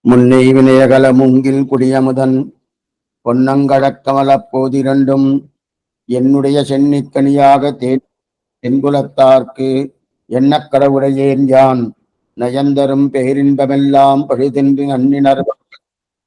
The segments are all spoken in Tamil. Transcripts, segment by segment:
முன்னை வினயகல மூங்கில் குடியமுதன் பொன்னங்கழக்கமலப் போதிரண்டும் என்னுடைய சென்னிக்கனியாக தென்குலத்தார்க்கு எண்ணக் கடவுடையேன் யான் நயந்தரும் பேரின்பமெல்லாம் பழுதென்று நன்னினர்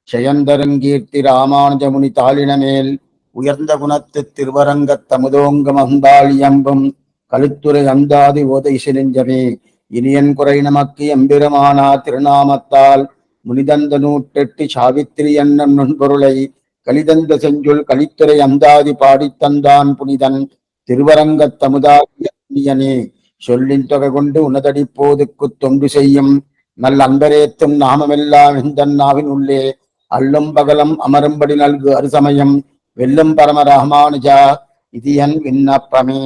செயந்தருங்கீர்த்தி ராமானுஜமுனி தாளினமேல் உயர்ந்த குணத்து திருவரங்கத் தமுதோங்கம் அந்தாள் இயம்பும் கழுத்துரை அந்தாதி ஓதை சிலிஞ்சமே இனியன் குறை நமக்கு எம்பெருமானா திருநாமத்தால் முனிதந்த நூற்றெட்டு சாவித்திரி என்னும் நுண்பொருளை கலிதந்த செஞ்சொல் கலித்துறை அந்தாதி பாடித்தந்தான் புனிதன் திருவரங்கத் தமுதாயனே சொல்லின் தொகை கொண்டு உனதடிப்போதுக்கு தொண்டு செய்யும் நல் அன்பரேத்தும் நாமமெல்லாம் இந்த நாவின் உள்ளே அல்லும் பகலம் அமரும்படி நல்கு அருசமயம் வெல்லும் பரம ராமானுஜா இது என் விண்ணப்பமே.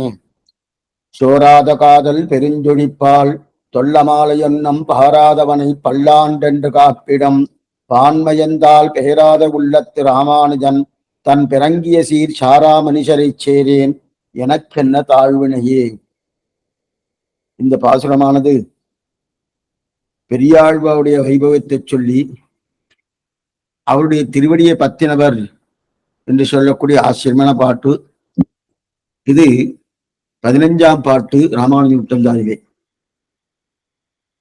சோராத காதல் பெருஞ்சொழிப்பால் தொல்லமாலையொன்னம் பாராதவனை பல்லாண்டென்று காப்பிடம் பான்மையந்தால் பெயராத உள்ளத்து ராமானுஜன் தன் பிறங்கிய சீர் சாரா மனுஷரைச் சேரேன் எனக்கென்ன தாழ்வினையே. இந்த பாசுரமானது பெரியாழ்வாவுடைய வைபவத்தை சொல்லி அவருடைய திருவடியை பத்தினவர் என்று சொல்லக்கூடிய ஆச்சரியமான பாட்டு. இது 15ஆம் பாட்டு ராமானுஜ உத்தந்தாதிலே.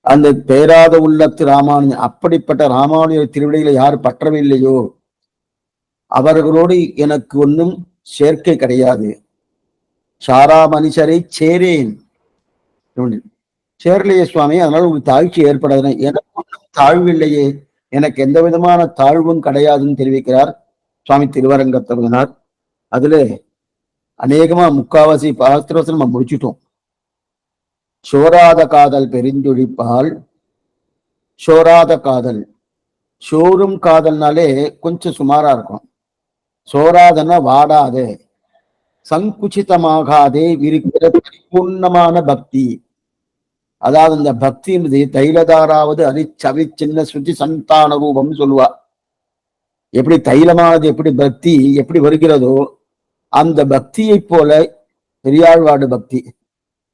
அந்த பேராத உள்ளத்து ராமானுஜன், அப்படிப்பட்ட ராமானுஜ திருவிடையில யார் பற்றவில்லையோ அவர்களோடு எனக்கு ஒன்றும் சேர்க்கை கிடையாது. சாரா மனுஷரை சேரேன், சேரலையே சுவாமி, அதனால ஒரு தாழ்ச்சி ஏற்படாது. எனக்கு ஒன்றும் தாழ்வில்லையே, எனக்கு எந்த விதமான தாழ்வும் கிடையாதுன்னு தெரிவிக்கிறார் சுவாமி திருவரங்கத்தவனார். அதுல அநேகமா முக்காவாசி பாஸ்திரவசனம் நம்ம முடிச்சுட்டோம். சோராத காதல் பெருஞ்சொழிப்பால், சோராத காதல், சோறும் காதல்னாலே கொஞ்சம் சுமாரா இருக்கும். சோராதன்னா வாடாதே, சங்குச்சிதமாகாதே இருக்கிற பரிபூர்ணமான பக்தி. அதாவது இந்த பக்தி என்பது தைலதாராவது அரிச்சவி சின்ன சுத்தி சந்தான ரூபம் சொல்லுவா. எப்படி தைலமானது எப்படி பக்தி எப்படி வருகிறதோ அந்த பக்தியை போல பெரியாழ்வாடு பக்தி.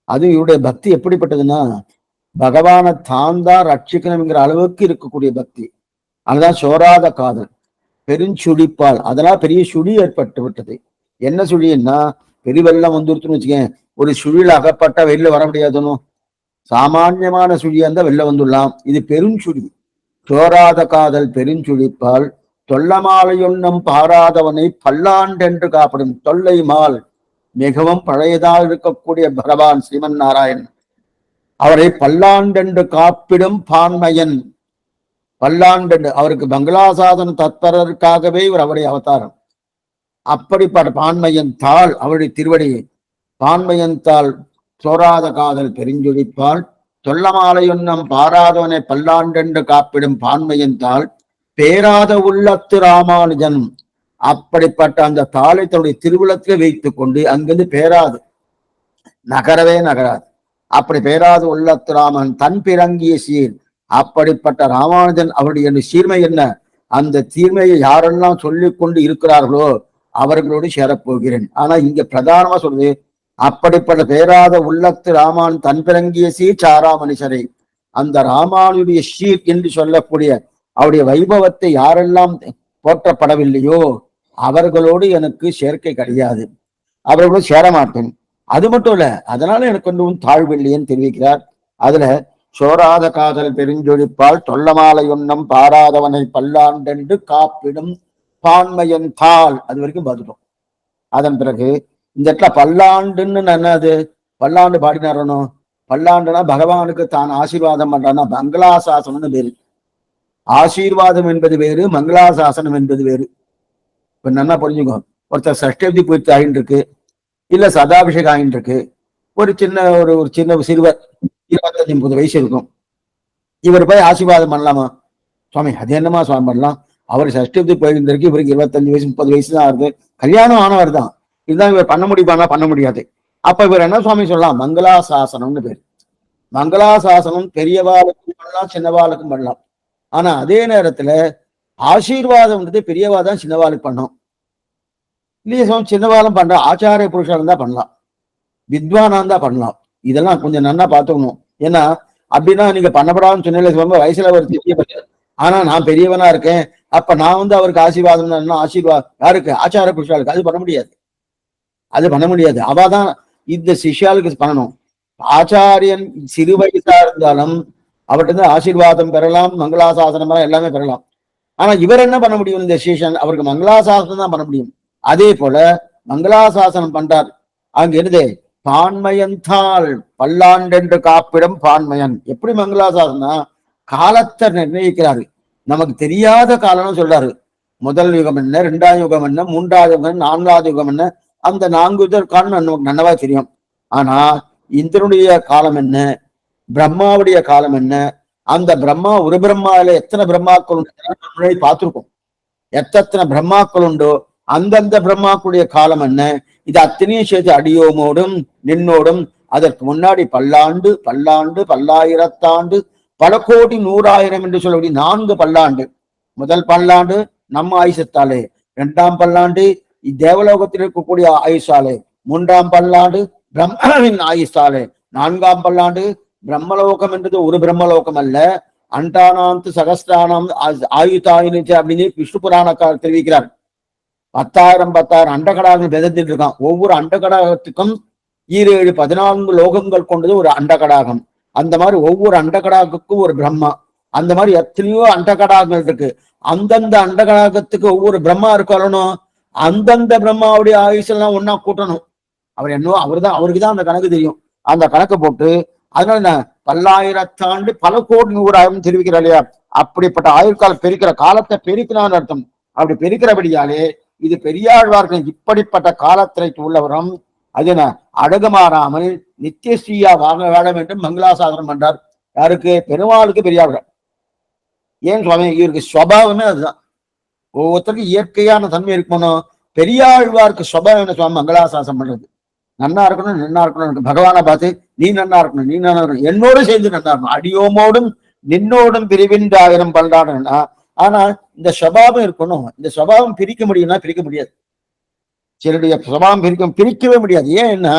அது இவருடைய பக்தி எப்படிப்பட்டதுன்னா பகவானை தான் தான் ரட்சிக்கணுங்கிற அளவுக்கு இருக்கக்கூடிய பக்தி. அதுதான் சோராத காதல் பெருஞ்சுழிப்பால். அதனால் பெரிய சுழி ஏற்பட்டு விட்டது. என்ன சுழின்னா பெரிய வெள்ளம் வந்துருச்சுன்னு வச்சுக்கேன், ஒரு சுழியில் அகப்பட்டா வெளில வர முடியாதுன்னு. சாமான்யமான சுழியா இருந்தா வெளில வந்துடலாம், இது பெருஞ்சுழி. சோராத காதல் பெருஞ்சுழிப்பால் தொல்லமாலையொன்னம் பாராதவனை பல்லாண்டென்று காப்படும். தொல்லை மால் மிகவும் பழையதாக இருக்கக்கூடிய பகவான் ஸ்ரீமன் நாராயணன் அவரை பல்லாண்டென்று காப்பிடும் பான்மையன். பல்லாண்டென்று அவருக்கு பங்களாசாதன தத்பரருக்காகவே இவர் அவருடைய அவதாரம். அப்படிப்பட்ட பான்மையன் தாள் அவருடைய திருவடியை பான்மையன் தாள் சோராத காதல் பெருஞ்சொழிப்பால் தொல்லமாலையொன்னம் பாராதவனை பல்லாண்டென்று காப்பிடும் பான்மையன் தாள் பேராத உள்ளத்து ராமானுஜன். அப்படிப்பட்ட அந்த தாளை தன்னுடைய திருவுளத்திலே வைத்துக் கொண்டு அங்கிருந்து பேராது நகரவே நகராது. அப்படி பேராத உள்ளத்து ராமன் தன் பிறங்கிய சீர். அப்படிப்பட்ட ராமானுஜன் அவருடைய சீர்மை என்ன, அந்த தீர்மையை யாரெல்லாம் சொல்லிக் கொண்டு இருக்கிறார்களோ அவர்களோடு சேரப்போகிறேன். ஆனா இங்க பிரதானமா சொல்றது அப்படிப்பட்ட பேராத உள்ளத்து ராமான் தன் பிறங்கிய சீர் சாரா மனுஷரை. அந்த ராமானுடைய சீர் என்று சொல்லக்கூடிய அவருடைய வைபவத்தை யாரெல்லாம் போற்றப்படவில்லையோ அவர்களோடு எனக்கு சேர்க்கை கிடையாது, அவர்களோடு சேரமாட்டேன். அது மட்டும் இல்ல, அதனால எனக்கு ஒன்றும் தாழ்வில்லையேன்னு தெரிவிக்கிறார். அதுல சோராத காதல் பெருஞ்சொழிப்பால் தொல்லமாலை ஒன்னம் பாராதவனை பல்லாண்டென்று காப்பிடும் பான்மையன் தாள். அது வரைக்கும் பார்த்துட்டோம். அதன் பிறகு இந்த இடத்துல பல்லாண்டுன்னு என்னது, பல்லாண்டு பாடினாரணும். பல்லாண்டுனா பகவானுக்கு தான் ஆசீர்வாதம் பண்றான்னா மங்களாசாசனம்னு பேரு. ஆசீர்வாதம் என்பது வேறு, மங்களாசாசனம் என்பது வேறு. இப்ப நல்லா புரிஞ்சுக்கோ. ஒருத்தர் சஷ்டபதி பூர்த்தி ஆகிட்டு இருக்கு, இல்ல சதாபிஷேகம் ஆகிட்டு இருக்கு. ஒரு சின்ன ஒரு சின்ன சிறுவர் 25-30 வயசு இருக்கும். இவர் போய் ஆசீர்வாதம் பண்ணலாமா? சுவாமி அது என்னமா சுவாமி பண்ணலாம், அவர் சஷ்டபதி போயிட்டு இருக்கு, இவருக்கு 25 வயசு 30 வயசு தான் ஆகுது, கல்யாணம் ஆனவர் தான். இதுதான் இவர் பண்ண முடியுமானா பண்ண முடியாது. அப்ப இவர் என்ன சுவாமி சொல்லலாம், மங்களாசாசனம்னு பேர். மங்களாசாசனம் பெரியவாளுக்கும் பண்ணலாம், சின்னவாளுக்கும் பண்ணலாம். ஆனா அதே நேரத்துல ஆசீர்வாதம்ன்றது பெரியவா தான் சின்னவாளுக்கு பண்ணோம் இல்லையா? சின்னவாளும் பண்ற ஆச்சாரிய புருஷன் தான் பண்ணலாம், வித்வானா தான் பண்ணலாம். இதெல்லாம் கொஞ்சம் நன்னா பார்த்துக்கணும். ஏன்னா அப்படின்னா நீங்க பண்ணப்படாதுன்னு சொன்ன வயசுல ஒரு ஆனா நான் பெரியவனா இருக்கேன், அப்ப நான் வந்து அவருக்கு ஆசீர்வாதம் ஆசீர்வாதம் யாருக்கு? ஆச்சார புருஷாளுக்கு. அது பண்ண முடியாது. அது பண்ண முடியாது. அவதான் இந்த சிஷ்யாளுக்கு பண்ணணும். ஆச்சாரியன் சிறு வயசா இருந்தாலும் அவர்கிட்ட ஆசீர்வாதம் பெறலாம், மங்களாசாசனம் எல்லாமே பெறலாம். ஆனா இவர் என்ன பண்ண முடியும்? இந்த சிஷன் அவருக்கு மங்களாசாசனம் தான் பண்ண முடியும். அதே போல மங்களாசாசனம் பண்றார். அங்க என்னது? பான்மயந்தால் பல்லாண்டென்று காப்பிடம் பான்மயன். எப்படி மங்களாசாசனா? காலத்தை நிர்ணயிக்கிறாரு. நமக்கு தெரியாத காலம்னு சொல்றாரு. முதல் யுகம் என்ன, இரண்டாம் யுகம் என்ன, மூன்றாவது யுகம் என்ன, நான்காவது யுகம் என்ன, அந்த 4 காலம் நமக்கு நன்னவா தெரியும். ஆனா இந்திரனுடைய காலம் என்ன, பிரம்மாவுடைய காலம் என்ன, அந்த பிரம்மா ஒரு பிரம்மாவில எத்தனை பிரம்மாக்கள் உண்டு பார்த்திருக்கோம். எத்தனை பிரம்மாக்கள் உண்டோ அந்தந்த பிரம்மாக்களுடைய காலம் என்ன, இது அத்தனையும் சேர்த்து அடியோமோடும் நின்னோடும் அதற்கு முன்னாடி பல்லாண்டு பல்லாண்டு பல்லாயிரத்தாண்டு பல கோடி 100,000 என்று சொல்லக்கூடிய 4 பல்லாண்டு. முதல் பல்லாண்டு நம்ம ஆயுசத்தாலே, 2ஆம் பல்லாண்டு தேவலோகத்தில் இருக்கக்கூடிய ஆயுசாலே, 3ஆம் பல்லாண்டு பிரம்மாவின் ஆயுசாலே, 4ஆம் பல்லாண்டு பிரம்மலோகம் என்றது ஒரு பிரம்மலோகம் அல்ல, அண்டானாந்து சகஸ்திரானாம் ஆயுதாயினு அப்படின்னு விஷ்ணு புராணக்காரர் தெரிவிக்கிறார். 10,000 அண்டகடாகம் விதந்துட்டு இருக்கான். ஒவ்வொரு அண்டகடாகத்துக்கும் 7 14 லோகங்கள் கொண்டது ஒரு அண்டகடாகம். அந்த மாதிரி ஒவ்வொரு அண்டகடாகத்துக்கும் ஒரு பிரம்மா. அந்த மாதிரி எத்தனையோ அண்டகடாகங்கள் இருக்கு. அந்தந்த அண்டகடாகத்துக்கு ஒவ்வொரு பிரம்மா இருக்கணும். அந்தந்த பிரம்மாவுடைய ஆயுசெல்லாம் ஒன்னா கூட்டணும். அவர் என்னவோ அவருக்குதான் அந்த கணக்கு தெரியும். அந்த கணக்கை போட்டு அதனால பல்லாயிரத்தாண்டு பல கோடி 100,000 தெரிவிக்கிறார் இல்லையா? அப்படிப்பட்ட ஆயுட்கால பெருக்கிற காலத்தை பெருக்கினான்னு அர்த்தம். அப்படி பெருக்கிறபடியாலே இது பெரியாழ்வார்கள் இப்படிப்பட்ட காலத்திற்கு உள்ளவரும் அது என்ன அடகுமாறாமல் நித்தியஸ்ரீயா வாங்க வேட வேண்டும் மங்களாசாசனம் பண்றார். யாருக்கு? பெருமாளுக்கு பெரியாழ்வார். ஏன் சுவாமி? இவருக்கு சுவாவமே அதுதான். ஒவ்வொருத்தருக்கும் இயற்கையான தன்மை இருக்கணும். பெரியாழ்வாருக்கு சுவாவம் என்ன சுவாமி? மங்களாசாசனம் பண்றது. நன்னா இருக்கணும், நன்னா இருக்கணும். பகவானை பார்த்து நீ நன்னா இருக்கணும், நீ நன்னா இருக்கணும், என்னோடு சேர்ந்து நன்னா இருக்கணும். அடியோமோடும் நின்னோடும் பிரிவின் 1000 பல்லாண்டுன்னா. ஆனா இந்த சுபாவம் இருக்கணும். இந்த சுபாவம் பிரிக்க முடியும்னா பிரிக்க முடியாது. சிலருடைய சுபாவம் பிரிக்கவே முடியாது. ஏன்னா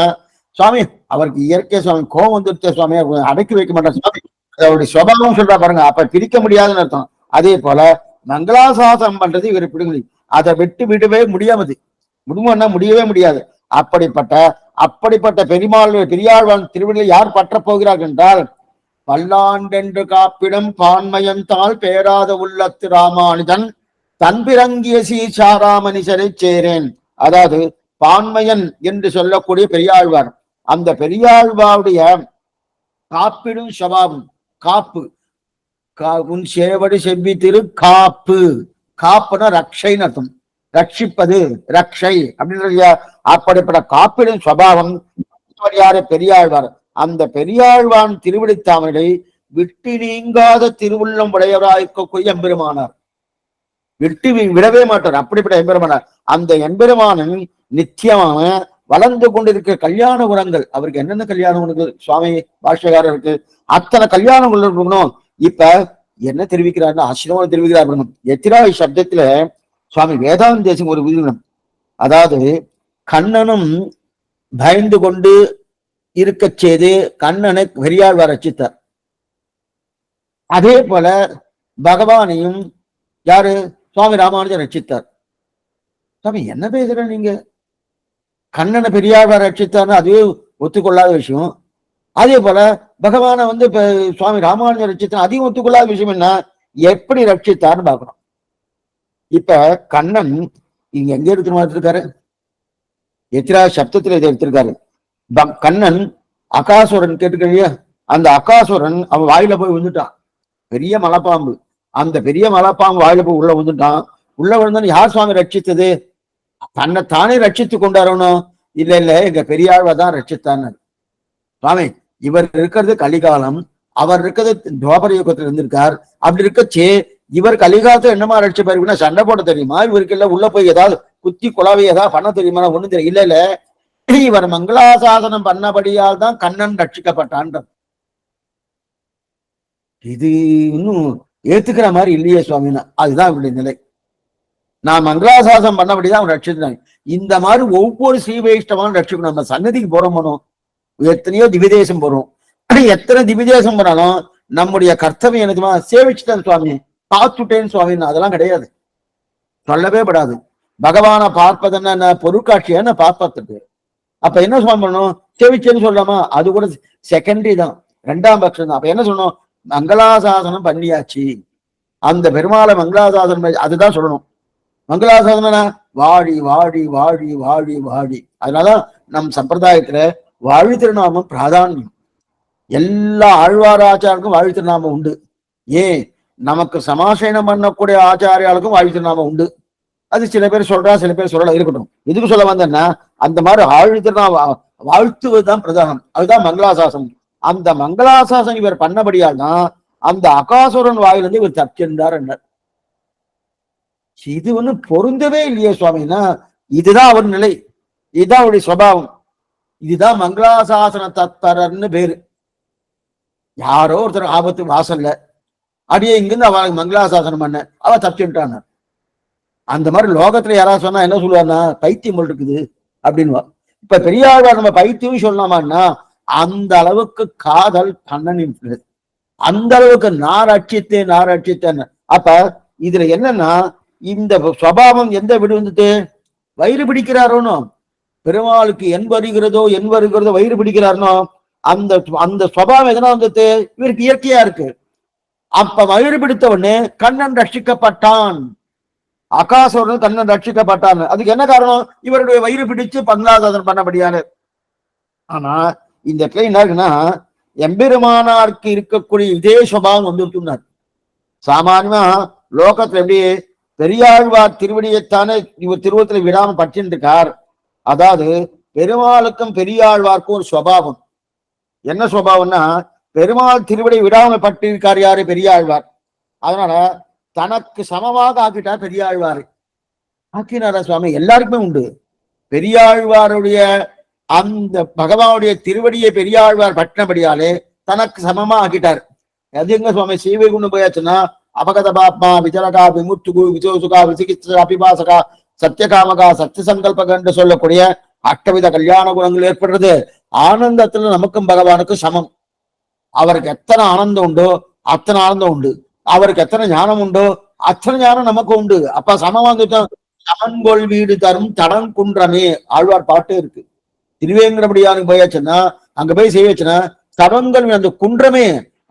சுவாமி அவருக்கு இயற்கை சுவாமி கோபம் வந்துருச்ச சுவாமி அடக்கி வைக்க மாட்டார் சுவாமி. அவருடைய சுபாவம் சொல்றா பாருங்க. அப்ப பிரிக்க முடியாதுன்னு அர்த்தம். அதே போல மங்களாசாசனம் பண்றது இவர் பிடிக்க முடியும். அதை விட்டு விடவே முடியாமது. முடியவே முடியாது. அப்படிப்பட்ட பெரியாழ்வான் திருவிழில் யார் பற்ற போகிறார்கள் என்றால் பல்லாண்டென்று காப்பிடம் பான்மயந்தால் பேராத உள்ளத்து ராமானுஜன் தன்பிறங்கிய சீசாராமனிசரை சேரேன். அதாவது பான்மயன் என்று சொல்லக்கூடிய பெரியாழ்வார். அந்த பெரியாழ்வாருடைய காப்பிடும் சபாவும் காப்பு உன் சேவடி செவ்வி திரு காப்பு. காப்புனா ரக்ஷைன்னு அர்த்தம். ரட்சிப்பது ரக்ஷை அப்படின்னு அப்படிப்பட்ட காப்பிடும் சுபாவம் பெரியாழ்வார். அந்த பெரியாழ்வான் திருவிழித்தாமரை விட்டு நீங்காத திருவுள்ளம் உடையவராய்க்க எம்பெருமானார். விட்டு விடவே மாட்டார். அப்படிப்பட்ட எம்பெருமானார். அந்த எம்பெருமானன் நித்தியமான வளர்ந்து கொண்டிருக்கிற கல்யாண குணங்கள். அவருக்கு என்னென்ன கல்யாண குணங்கள் சுவாமி பாஷ்யக்காரருக்கு அத்தனை கல்யாண குணங்கள் இருக்கணும். இப்ப என்ன தெரிவிக்கிறாருன்னா ஆசிரமம் தெரிவிக்கிறார். எத்திராய் சப்தத்துல சுவாமி வேதாந்த தேசம் ஒரு விதிவினம். அதாவது கண்ணனும் பயந்து கொண்டு இருக்க செய்து கண்ணனை பெரியாழ்வார் ரட்சித்தார். அதே போல பகவானையும் யாரு? சுவாமி ராமானுஜர் ரட்சித்தார். சுவாமி என்ன பேசுற நீங்க? கண்ணனை பெரியாழ்வார் ரட்சித்தார்னு அதுவே ஒத்துக்கொள்ளாத விஷயம். அதே போல பகவானை வந்து இப்ப சுவாமி ராமானுஜர் ரட்சித்தார் அதையும் ஒத்துக்கொள்ளாத விஷயம். என்ன எப்படி ரட்சித்தார்னு பாக்குறோம். இப்ப கண்ணன் இங்க எங்க எடுத்துருக்காரு? எத்திரா சப்தத்துல இதை எடுத்திருக்காரு. கண்ணன் அகாசுரன் கேட்டுக்கலையா? அந்த அகாசுரன் அவன் வாயில போய் விழுந்துட்டான். பெரிய மலைப்பாம்பு. அந்த பெரிய மலைப்பாம்பு வாயில போய் உள்ள விழுந்துட்டான். உள்ள விழுந்தான்னு யார் சுவாமி ரட்சித்தது? தன்னை தானே ரட்சித்து கொண்டாரணும். இல்ல எங்க பெரியாழ்வார் தான் ரட்சித்தான்னு. சுவாமி இவர் இருக்கிறது கலிகாலம், அவர் இருக்கிறது துவாபர யுகத்துல இருந்திருக்கார். அப்படி இருக்கச்சே இவர் கலிகாலத்தை என்னமா ரட்சிப்பாருன்னா சண்டை போட தெரியுமா? இவருக்கு இல்ல உள்ள போய் ஏதாவது குத்தி குழாவை ஏதாவது பண்ண தெரியுமா? ஒண்ணும் தெரியும். இல்ல இவர் மங்களாசாசனம் பண்ணபடியால் தான் கண்ணன் ரட்சிக்கப்பட்டான். இது இன்னும் ஏத்துக்கிற மாதிரி இல்லையே சுவாமின்னா. அதுதான் இவருடைய நிலை. நான் மங்களாசாசனம் பண்ணபடிதான் அவன் ரட்சித்தாங்க. இந்த மாதிரி ஒவ்வொரு ஸ்ரீ வைஷ்ணவான் ரட்சிக்கணும். நம்ம சன்னதிக்கு போறோம், எத்தனையோ திவிதேசம் போறோம். எத்தனை திவிதேசம் போனாலும் நம்முடைய கர்த்தவியம் என்னதுமா? சேவிச்சுட்டேன் சுவாமி, பார்த்துட்டேன்னு சுவாமின்னு அதெல்லாம் கிடையாது, சொல்லவே படாது. பகவானை பார்ப்பது என்ன, பொருட்காட்சியான பார்ப்பதுக்கு. அப்ப என்ன சுவாமி பண்ணணும், செவிச்சேன்னு சொல்லலாமா, அது கூட செகண்டரி தான், ரெண்டாம் பட்சம் தான். அப்ப என்ன சொல்லணும், மங்களாசாசனம் பண்ணியாச்சு, அந்த பெருமாளை மங்களாசாசனம் அதுதான் சொல்லணும். மங்களாசாசனம் வாழி வாழி வாழி வாழி வாழி. அதனாலதான் நம் சம்பிரதாயத்துல வாழி திருநாமம் பிராதான்யம். எல்லா ஆழ்வார் ஆச்சாருக்கும் வாழி திருநாமம் உண்டு. ஏன், நமக்கு சமாசயனம் பண்ணக்கூடிய ஆச்சாரியாளுக்கும் வாழி திருநாமம் உண்டு. அது சில பேர் சொல்றா, சில பேர் சொல்லலாம், இருக்கட்டும். எதுக்கு சொல்ல வந்தேன்னா, அந்த மாதிரி ஆழி திருநாம வாழ்த்துவதுதான் பிரதானம், அதுதான் மங்களாசாசனம். அந்த மங்களாசாசனம் இவர் பண்ணபடியால் தான் அந்த அகாசுரன் வாயிலிருந்து இவர் தப்பிச்சிருந்தார் என்றார். இது ஒண்ணு பொருந்தவே இல்லையே சுவாமின்னா, இதுதான் அவர் நிலை, இதுதான் அவருடைய சுபாவம், இதுதான் மங்களாசாசன தத்பரர்னு பேரு. யாரோ ஒருத்தர் ஆபத்து வாசல்ல அடியே இங்கிருந்து அவளுக்கு மங்களாசாசனம் பண்ண, அவ தப்பிச்சுட்டான். அந்த மாதிரி லோகத்துல யாராவது சொன்னா என்ன சொல்லுவாருன்னா, பைத்தியம் போல் இருக்குது அப்படின்வா. இப்ப பெரியாழ்வார் நம்ம பைத்தியம் சொல்லலாமான்னா, அந்த அளவுக்கு காதல் கண்ணனின், அந்த அளவுக்கு நாரட்சித்தேன். அப்ப இதுல என்னன்னா, இந்த சுபாவம் எந்த விடு வந்துட்டு வயிறு பிடிக்கிறாரோனோ, பெருமாளுக்கு என் வருகிறதோ வயிறு பிடிக்கிறாருனோ, அந்த அந்த சுபாவம் எதனா வந்துட்டு இவருக்கு இயற்கையா இருக்கு. அப்ப வயிறு பிடித்த உடனே கண்ணன் ரட்சிக்கப்பட்டான், அகாசுரன் கண்ணன் ரட்சிக்கப்பட்டான். அதுக்கு என்ன காரணம், இவருடைய வயிறு பிடிச்சு பங்களாசாசனம் பண்ணபடியாரு. ஆனா இந்த இடத்துல என்ன இருக்குன்னா, எம்பெருமானாருக்கு இருக்கக்கூடிய இதே சுபாவம் வந்துருச்சுன்னார். சாமானியமா லோகத்துல எப்படி பெரியாழ்வார் திருவடியைத்தானே இவர் திருவத்துல விடாம பற்றின்னு இருக்கார். அதாவது பெருமாளுக்கும் பெரியாழ்வார்க்கும் ஒரு சுபாவம். என்ன சுபாவம்னா, பெருமாள் திருவடி விடாம பட்டிருக்கார் யாரு, பெரியாழ்வார். அதனால தனக்கு சமமாக ஆக்கிட்டார் பெரியாழ்வார். ஆக்கினாரா சுவாமி, எல்லாருக்குமே உண்டு. பெரியாழ்வாருடைய அந்த பகவானுடைய திருவடியை பெரியாழ்வார் பட்டினபடியாலே தனக்கு சமமா ஆக்கிட்டார். அது எங்க சுவாமி, சீவைகுண்டு போயாச்சுன்னா அபகத பாப்மா விஜலகா விமுத்துகு விசோசுகா விசிகிச்சா அபிபாசகா சத்தியகாமகா சத்தியசங்கல்பக என்று சொல்லக்கூடிய அஷ்டவித கல்யாண குணங்கள் ஏற்படுறது. ஆனந்தத்துல நமக்கும் பகவானுக்கும் சமம். அவருக்கு எத்தனை ஆனந்தம் உண்டோ அத்தனை ஆனந்தம் உண்டு, அவருக்கு எத்தனை ஞானம் உண்டோ அத்தனை ஞானம் நமக்கு உண்டு. அப்ப சமம் வந்துட்டோம். சமன்கொள் வீடு தரும் தடம் குன்றமே, ஆழ்வார் பாட்டே இருக்கு. திருவேங்கடபடியானுக்கு போயாச்சுன்னா, அங்க போய் செய்யச்சுன்னா தடங்கள் அந்த குன்றமே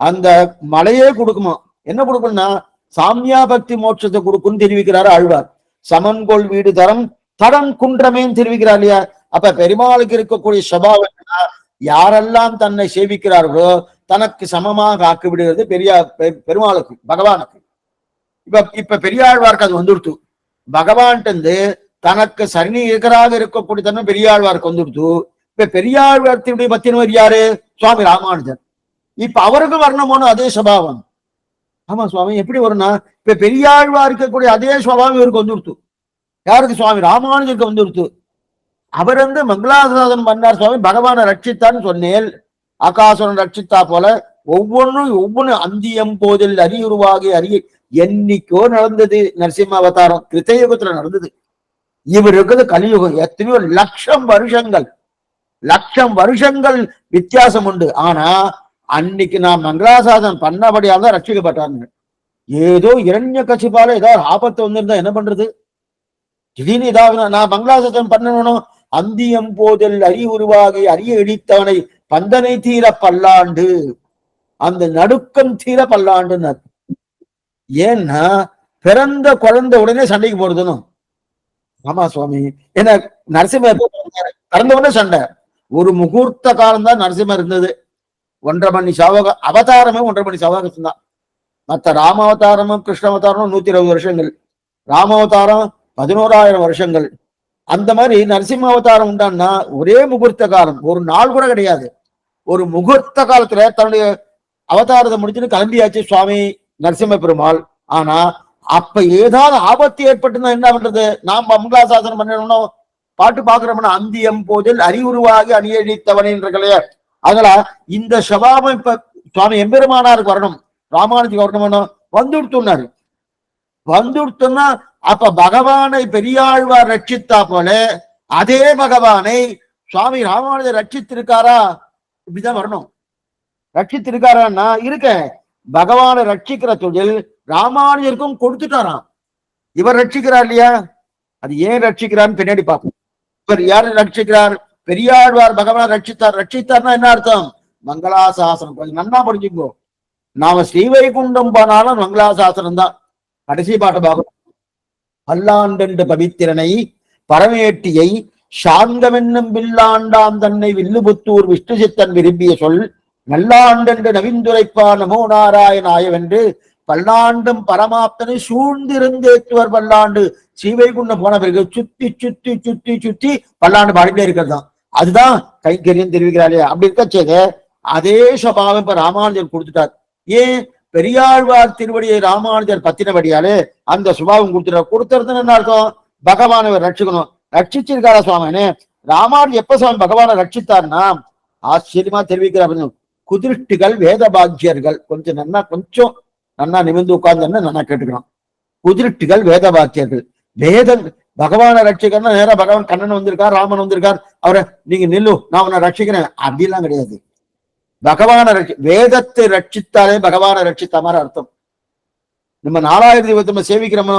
அந்த மலையே கொடுக்குமா. என்ன கொடுக்கும்னா சாமியா பக்தி மோட்சத்தை கொடுக்கும்னு தெரிவிக்கிறாரு ஆழ்வார். சமன்கொள் வீடு தரம் தடம் குன்றமேன்னு தெரிவிக்கிறார் இல்லையா. அப்ப பெருமாளுக்கு இருக்கக்கூடிய சுபாவம் என்னன்னா, யாரெல்லாம் தன்னை சேவிக்கிறார்களோ தனக்கு சமமாக ஆக்கி விடுகிறது பெருமாளுக்கு, பகவானுக்கு. இப்ப பெரியாழ்வார்க்கு அது வந்துடுத்து. பகவான்ட்டு தனக்கு சரணிகராக இருக்கக்கூடிய தன்மை பெரியாழ்வார்க்கு வந்துடுத்து. இப்ப பெரியாழ்வார்த்தினுடைய பத்தினவர் யாரு, சுவாமி ராமானுஜன். இப்ப அவருக்கு வரணுமோன்னு அதே சுபாவம். ஆமா சுவாமி, எப்படி வரும்னா, இப்ப பெரியாழ்வார் இருக்கக்கூடிய அதே சுபாவம் இவருக்கு வந்துடுத்து. யாருக்கு, சுவாமி ராமானுஜருக்கு வந்துடுத்து. அவர் மங்களாசாசனம் பண்ணார் சுவாமி, பகவானை ரட்சித்தான்னு சொன்னேன். ஆகாசுரன் ரட்சித்தா போல ஒவ்வொன்னு அந்தியம் போதில் அறியுருவாகி என்னைக்கோ நடந்தது. நரசிம்ம அவதாரம் கிருத்தயுகத்துல நடந்தது. இவர் இருக்கிறது கலியுகம். எத்தனையோ லட்சம் வருஷங்கள் வித்தியாசம் உண்டு. ஆனா அன்னைக்கு நான் மங்களாசாசனம் பண்ணபடியாக தான் ரட்சிக்கப்பட்டாங்க. ஏதோ இரண்ய கசிப்பால ஏதாவது ஆபத்து வந்திருந்தா என்ன பண்றது, திடீர்னு ஏதாவது நான் மங்களாசாசனம் பண்ணணும். அந்தியம் போதில் உருவாகி அறிய இடித்தவனை பந்தனை தீர பல்லாண்டு, அந்த நடுக்கம் தீர பல்லாண்டுன்னு. ஏன்னா பிறந்த குழந்தை உடனே சண்டைக்கு போறதுன்னு. ஆமா சுவாமி, ஏன்னா நரசிம்மர் பிறந்த உடனே சண்டை. ஒரு முகூர்த்த காலம் தான் நரசிம்மர் இருந்தது. 1.5 மணி சாவக அவதாரமே 1.5 மணி சாவகாசம் தான். மற்ற ராமாவதாரமும் கிருஷ்ண அவதாரமும் 120 வருஷங்கள், ராமாவதாரம் 11,000 வருஷங்கள். அந்த மாதிரி நரசிம்ம அவதாரம் உண்டான்னா ஒரே முகூர்த்த காலம், ஒரு நாள் கூட கிடையாது. ஒரு முகூர்த்த காலத்துல தன்னுடைய அவதாரத்தை முடிச்சுட்டு கிளம்பியாச்சு சுவாமி நரசிம்ம பெருமாள். ஆனா அப்ப ஏதாவது ஆபத்து ஏற்பட்டுன்னா என்ன பண்றது, நாம் மங்களாசாசனம் பண்ணணும். பாட்டு பாக்குறோம்னா அந்தியம் போதில் அறிவுருவாகி அணியடித்தவனே. அதனால இந்த சபாபம் இப்ப சுவாமி எம்பெருமானாருக்கு வரணும், ராமானுஜுக்கு வரணும், வந்துடுத்துனாரு. வந்துடுத்துன்னா அப்ப பகவானை பெரியாழ்வார் ரட்சித்தா போல அதே பகவானை சுவாமி ராமானுஜர் ரட்சித்திருக்காரா, இப்படிதான் வரணும். ரட்சித்திருக்காரான்னா இருக்க, பகவானை ரட்சிக்கிற தொழில் ராமானுஜருக்கும் கொடுத்துட்டாராம். இவர் ரட்சிக்கிறார் இல்லையா? அது ஏன் ரட்சிக்கிறான்னு பின்னாடி பார்ப்போம். இவர் யாரு ரட்சிக்கிறார்? பெரியாழ்வார் பகவான் ரட்சித்தார். ரட்சித்தார்னா என்ன அர்த்தம்? மங்களாசாசனம். கொஞ்சம் நன்னா படிச்சுக்கோ. நாம ஸ்ரீவைகுண்டம் போனாலும் மங்களாசாசனம் தான். கடைசி பாட்டு பார்க்கணும். பல்லாண்டென்று பவித்திரனை பரமேட்டியை சாந்தமென்னும் வில்லாண்டாம் தன்னை வில்லுபுத்தூர் விஷ்ணு சித்தன் விரும்பிய சொல் நல்லாண்டென்று நவிந்துரைப்பா நமோ நாராயணாயவென்று பல்லாண்டும் பரமாப்தனை சூழ்ந்திருந்தேத்துவர் பல்லாண்டு. ஸ்ரீவைகுண்டம் போன பிறகு சுத்தி சுத்தி சுத்தி சுத்தி பல்லாண்டு பாடிட்டே இருக்கிறது தான். அதுதான் கைங்கரியம் தெரிவிக்கிறாளே. அப்படி இருக்கச்சேது அதே சபாவம் இப்ப ராமானுஜர் கொடுத்துட்டார். ஏன்? பெரியாழ்வார் திருவடியை ராமானுஜர் பத்தினபடியாலே அந்த சுபாவம் கொடுத்துட்டார். கொடுத்துறதுன்னு என்ன அர்த்தம்? பகவானை ரட்சிக்கணும். ரட்சிச்சிருக்காரா சுவாமின்னு? ராமானுஜர் எப்ப சுவாமி பகவானை ரட்சித்தார்னா ஆச்சரியமா தெரிவிக்கிறார். குதிருஷ்டிகள் வேத பாக்கியர்கள் கொஞ்சம் நன்னா நிமிர்ந்து உட்கார்ந்து நன்னா கேட்டுக்கிறோம். குதிருஷ்டிகள் வேத பாக்கியர்கள். வேதம் பகவானை ரட்சிக்கிறா நேரா பகவான் கண்ணன் வந்திருக்கார், ராமன் வந்திருக்கார், அவரை நீங்க நில்லு நான் உன்னை ரட்சிக்கிறேன் அப்படிலாம் கிடையாது. பகவான வேதத்தை ரட்சித்தாலே பகவானை ரட்சித்த மாதிரி அர்த்தம். நம்ம 4000 தீபத்தை சேவிக்கிறோமோ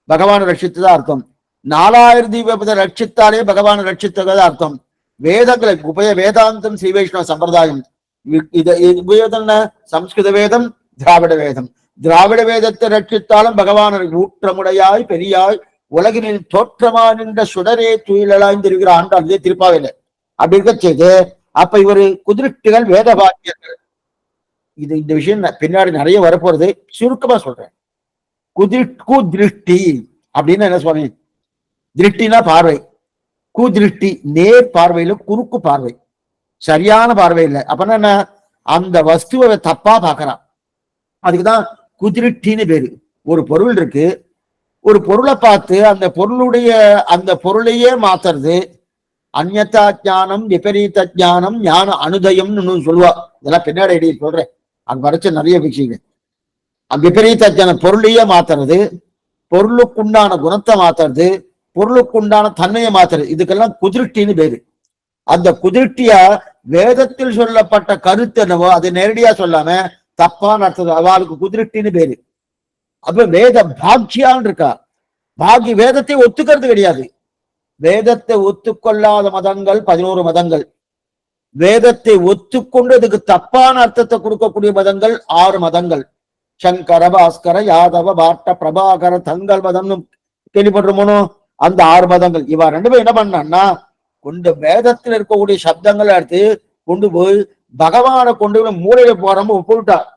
பகவானை ரட்சித்ததா அர்த்தம். 4000 தீபத்தை ரட்சித்தாலே பகவானை ரட்சித்ததா அர்த்தம். வேதங்களை வேதாந்தம் ஸ்ரீ வைஷ்ணவ சம்பிரதாயம். வேதம் சம்ஸ்கிருத வேதம், திராவிட வேதம். திராவிட வேதத்தை ரட்சித்தாலும் பகவான ஊற்றமுடையாய் பெரியாய் உலகினில் தோற்றமா நின்ற சுடரே துயிலாய்ந்து இருக்கிற ஆண்டாள். இதே திருப்பாவையில அப்படி இருக்க செய்து அப்ப இவரு குதிருஷ்டிகள் வேத பாக்கியர்கள். இந்த விஷயம் பின்னாடி நிறைய வரப்போறது. சுருக்கமா சொல்றேன். குதிருஷ்டி அப்படின்னு என்ன சுவாமி? திருஷ்டினா பார்வை. குதிருஷ்டி நேர் பார்வையில குறுக்கு பார்வை, சரியான பார்வை இல்லை. அப்பனா என்ன? அந்த வஸ்துவை தப்பா பாக்குறான். அதுக்குதான் குதிருஷ்டின்னு பேரு. ஒரு பொருள் இருக்கு, ஒரு பொருளை பார்த்து அந்த பொருளையே மாத்துறது அந்யதா ஞானம், விபரீத ஞானம், ஞான அனுதயம்னு சொல்லுவா. இதெல்லாம் பின்னாடி சொல்றேன். அங்க வரைச்ச நிறைய விஷயங்கள். விபரீத ஞானம் பொருளையே மாத்துறது, பொருளுக்குண்டான குணத்தை மாத்துறது, பொருளுக்குண்டான தன்மையை மாத்துறது, இதுக்கெல்லாம் குதிருஷ்டின்னு பேரு. அந்த குதிருஷ்டியா வேதத்தில் சொல்லப்பட்ட கருத்து என்னவோ அது நேரடியா சொல்லாம தப்பான அர்த்தம், அவளுக்கு குதிருஷ்டின்னு பேரு. அப்ப வேத பாக்கியான் இருக்கா. பாக்கி வேதத்தை ஒத்துக்கிறது கிடையாது. வேதத்தை ஒத்துக்கொள்ளாத மதங்கள் 11 மதங்கள். வேதத்தை ஒத்துக்கொண்டு அதுக்கு தப்பான அர்த்தத்தை கொடுக்கக்கூடிய மதங்கள் 6 மதங்கள். சங்கர, பாஸ்கர, யாதவ, பாட்ட, பிரபாகர, தங்கள் மதம்னு கேள்விப்படுறோமோ அந்த 6 மதங்கள். இவ 2 பேரும் என்ன பண்ணான்னா கொண்டு வேதத்தில் இருக்கக்கூடிய சப்தங்களை எடுத்து கொண்டு போய் பகவானை கொண்டு போய் மூலையில போறோம் போயிட்டார்.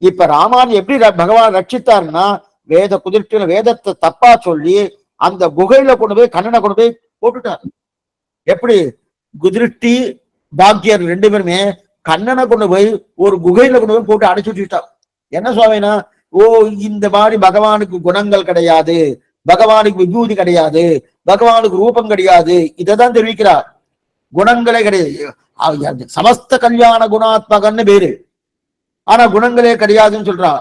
இப்ப ராமான் எப்படி பகவான் ரட்சித்தார்னா வேத குதிர்ச்சியில வேதத்தை தப்பா சொல்லி அந்த குகையில கொண்டு போய் கண்ணனை கொண்டு போய் போட்டுட்டார். எப்படி? குதிருஷ்டி பாக்கியர் 2 பேருமே கண்ணனை கொண்டு போய் ஒரு குகையில கொண்டு போய் போட்டு அடைச்சு விட்டுட்டார். என்ன சுவாமினா, ஓ இந்த மாதிரி பகவானுக்கு குணங்கள் கிடையாது, பகவானுக்கு விபூதி கிடையாது, பகவானுக்கு ரூபம் கிடையாது, இதைதான் தெரிவிக்கிறார். குணங்களே கிடையாது. சமஸ்த கல்யாண குணாத்மகன்னு பேரு. ஆனா குணங்களே கிடையாதுன்னு சொல்றா.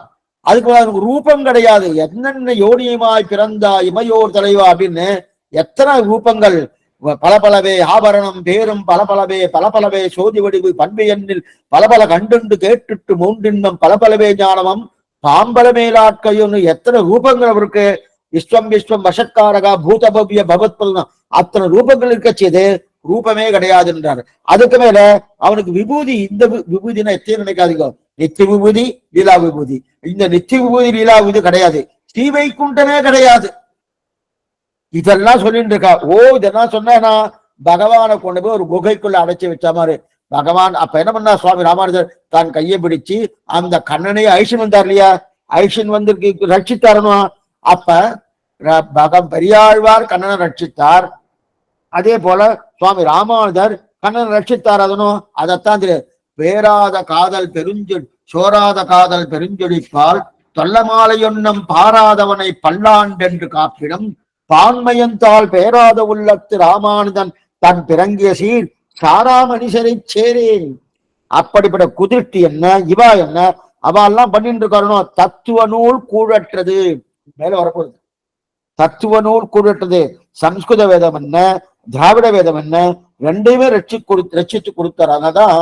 அதுக்கு ரூபம் கிடையாது. என்னென்ன யோனியமாய் பிறந்தா இமையோர் தலைவா அப்படின்னு எத்தனை ரூபங்கள் பலபலவே ஆபரணம் பேரும் பலபலவே சோதி வடிவு பண்பு எண்ணில் பலபல கண்டுண்டு கேட்டுட்டு மூன்றின்மம் பலபலவே ஞானமும் பாம்பல மேலாட்கையோன்னு எத்தனை ரூபங்கள் அவருக்கு. விஸ்வம் விஸ்வம் வசக்காரகா பூதபவ்ய பகவத்பலம் அத்தனை ரூபங்கள் இருக்க செய்து ரூபமே கிடையாதுன்றாரு. அதுக்கு மேல அவனுக்கு விபூதி. இந்த விபூதினா எத்தையும் நினைக்காதீங்க. நித்திய விபூதி, லீலா விபூதி. இந்த நித்திய விபூதி லீலா விபூதி கிடையாது. ஸ்ரீவைகுண்டமே கிடையாது. இதெல்லாம் சொல்லிட்டு இருக்கா. ஓ இதெல்லாம் சொன்னா பகவானை கொண்டு போய் ஒரு குகைக்குள்ள அடைச்சி வச்ச மாதிரி. பகவான் அப்ப என்ன பண்ணா சுவாமி ராமானுஜர் தான் கையை பிடிச்சு அந்த கண்ணனை ஐஷன் வந்தார் இல்லையா, ஐஷன் வந்து ரட்சித்தாரணும். அப்ப பெரியாழ்வார் கண்ணனை ரட்சித்தார். அதே போல சுவாமி ராமானுஜர் கண்ணனை ரட்சித்தார். அதனும் அதைத்தான் தெரியாது. பேராத காதல் சோராத காதல் பெருஞ்சொலிப்பால் தொல்லமாலையொன்னம் பாராதவனை பல்லாண்டென்று காப்பிடம் பான்மையந்தால் பேராத உள்ளத்து ராமானுஜன் தன் பிறங்கிய சீர் சாரா மனுஷரை சேரேன். அப்படிப்பட்ட குதிர்ச்சி என்ன, இவா என்ன, அவெல்லாம் பண்ணிட்டு இருக்கணும். தத்துவ நூல் கூழற்றது. மேல வரப்போகுது. தத்துவ நூல் கூழற்றது. சம்ஸ்கிருத வேதம் என்ன, திராவிட வேதம் என்ன, 2மே ரட்சித்து கொடுத்தார். அதனாலதான்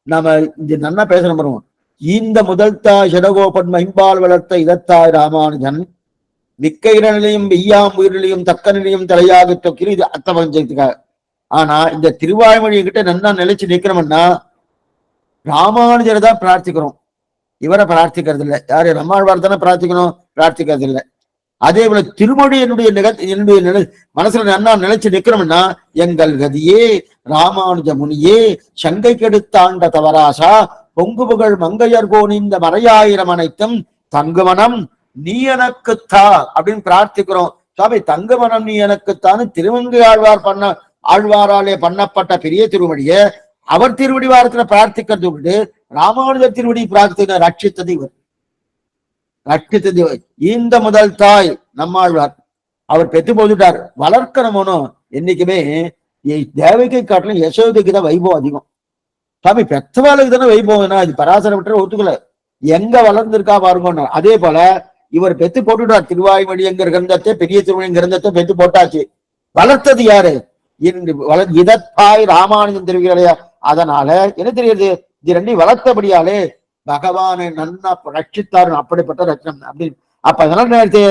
நாம இந்த நல்லா பேசணும். இந்த முதல் தாய் சடகோபன் மைம்பால் வளர்த்த இதத்தாய் ராமானுஜன் மிக்க இரநிலையும் வெய்யாம் உயிரிலையும் தக்க நிலையும் தலையாக தொக்கிலும் இது அர்த்த பஞ்சத்துக்காக. ஆனா இந்த திருவாய்மொழி கிட்ட நல்லா நிலைச்சு நிக்கிறோம்னா ராமானுஜரை தான் பிரார்த்திக்கிறோம், இவரை பிரார்த்திக்கிறது இல்லை. யாரு? நம்மாழ்வார் தானே பிரார்த்திக்கணும், பிரார்த்திக்கிறது இல்லை. அதே போல திருமொழி என்னுடைய மனசுல நல்லா நிலைச்சு நிக்கிறோம்னா எங்கள் கதியே ராமானுஜ முனியே சங்கை கெடுத்தாண்ட தவராசா பொங்கு புகழ் மங்கையர் கோனிந்த மறையாயிரம் அனைத்தும் தங்குமனம் நீ எனக்குத்தா அப்படின்னு பிரார்த்திக்கிறோம். சுவாமி தங்குமனம் நீ எனக்குத்தான்னு திருவங்கை ஆழ்வாராலே பண்ணப்பட்ட பெரிய திருவடியை அவர் திருவடி வாரத்துல பிரார்த்திக்கிறது விட்டு ராமானுஜர் திருவடி பிரார்த்தின ரட்சித்தது இவர். ரட்சித்தது இந்த முதல் தாய் நம்மாழ்வார். அவர் பெற்று போதுட்டார். வளர்க்கணுமோனோ என்னைக்குமே தேவைக்கை காட்டிலும் யசோதைக்கு தான் வைபவம் அதிகம். சுவாமி பெத்தவாளுக்கு தானே வைபவம், அது பராசர விட்டு ஒத்துக்கல. எங்க வளர்ந்திருக்கா பாருங்க. அதே போல இவர் பெத்து போட்டுட்டார். திருவாய்மொழிங்கிற கிரந்தத்தை, பெரிய திருவடி கிரந்தத்தை பெத்து போட்டாச்சு. வளர்த்தது யாரு? இதற்பாய் ராமானுஜன் தெரிவிக்கலையா? அதனால என்ன தெரியுது? இது ரெண்டையும் வளர்த்தபடியாலே பகவானை நன்னா ரட்சித்தாரு. அப்படிப்பட்ட ரத்னம் அப்படின்னு. அப்ப அதனால நேரத்து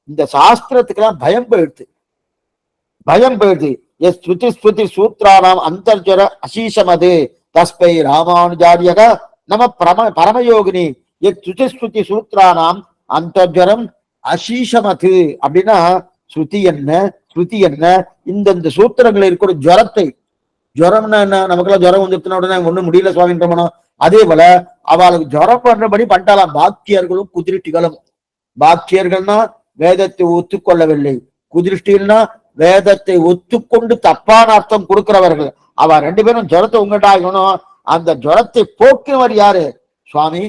இந்த சாஸ்திரத்துக்கெல்லாம் பயம் போயிடுது, பயம் போயிடுது. ஸ்ருதி ஸ்ருதி சூத்ரானாம் அந்தர்ஜர அசீசமது தஸ்பை ராமானுஜாரியக நம பரமயோகினி ஸ்ருதி ஸ்ருதி சூத்ரானாம் அந்தர்ஜரம் அசீசமது அப்படின்னா ஸ்ருதி என்ன, ஸ்ருதி என்ன, இந்த சூத்திரங்கள் இருக்கிற ஜுரத்தை, ஜுரம்னா என்ன? நமக்கெல்லாம் ஜுரம் வந்துருச்சுன்னா உடனே ஒண்ணும் முடியல சுவாமின்றமனோ. அதே போல அவளுக்கு ஜுரம் பண்றபடி பண்ணிட்டாலாம். பாக்கியர்களும் குதிருஷ்டிகளும். பாக்கியர்கள்னா வேதத்தை ஒத்துக்கொள்ளவில்லை, குதிருஷ்டிகள்னா வேதத்தை ஒத்துக்கொண்டு தப்பான அர்த்தம் கொடுக்கிறவர்கள். அவ ரெண்டு பேரும் ஜுரத்தை உங்கட்டாகணும். அந்த ஜுரத்தை போக்கினவர் யாரு? சுவாமி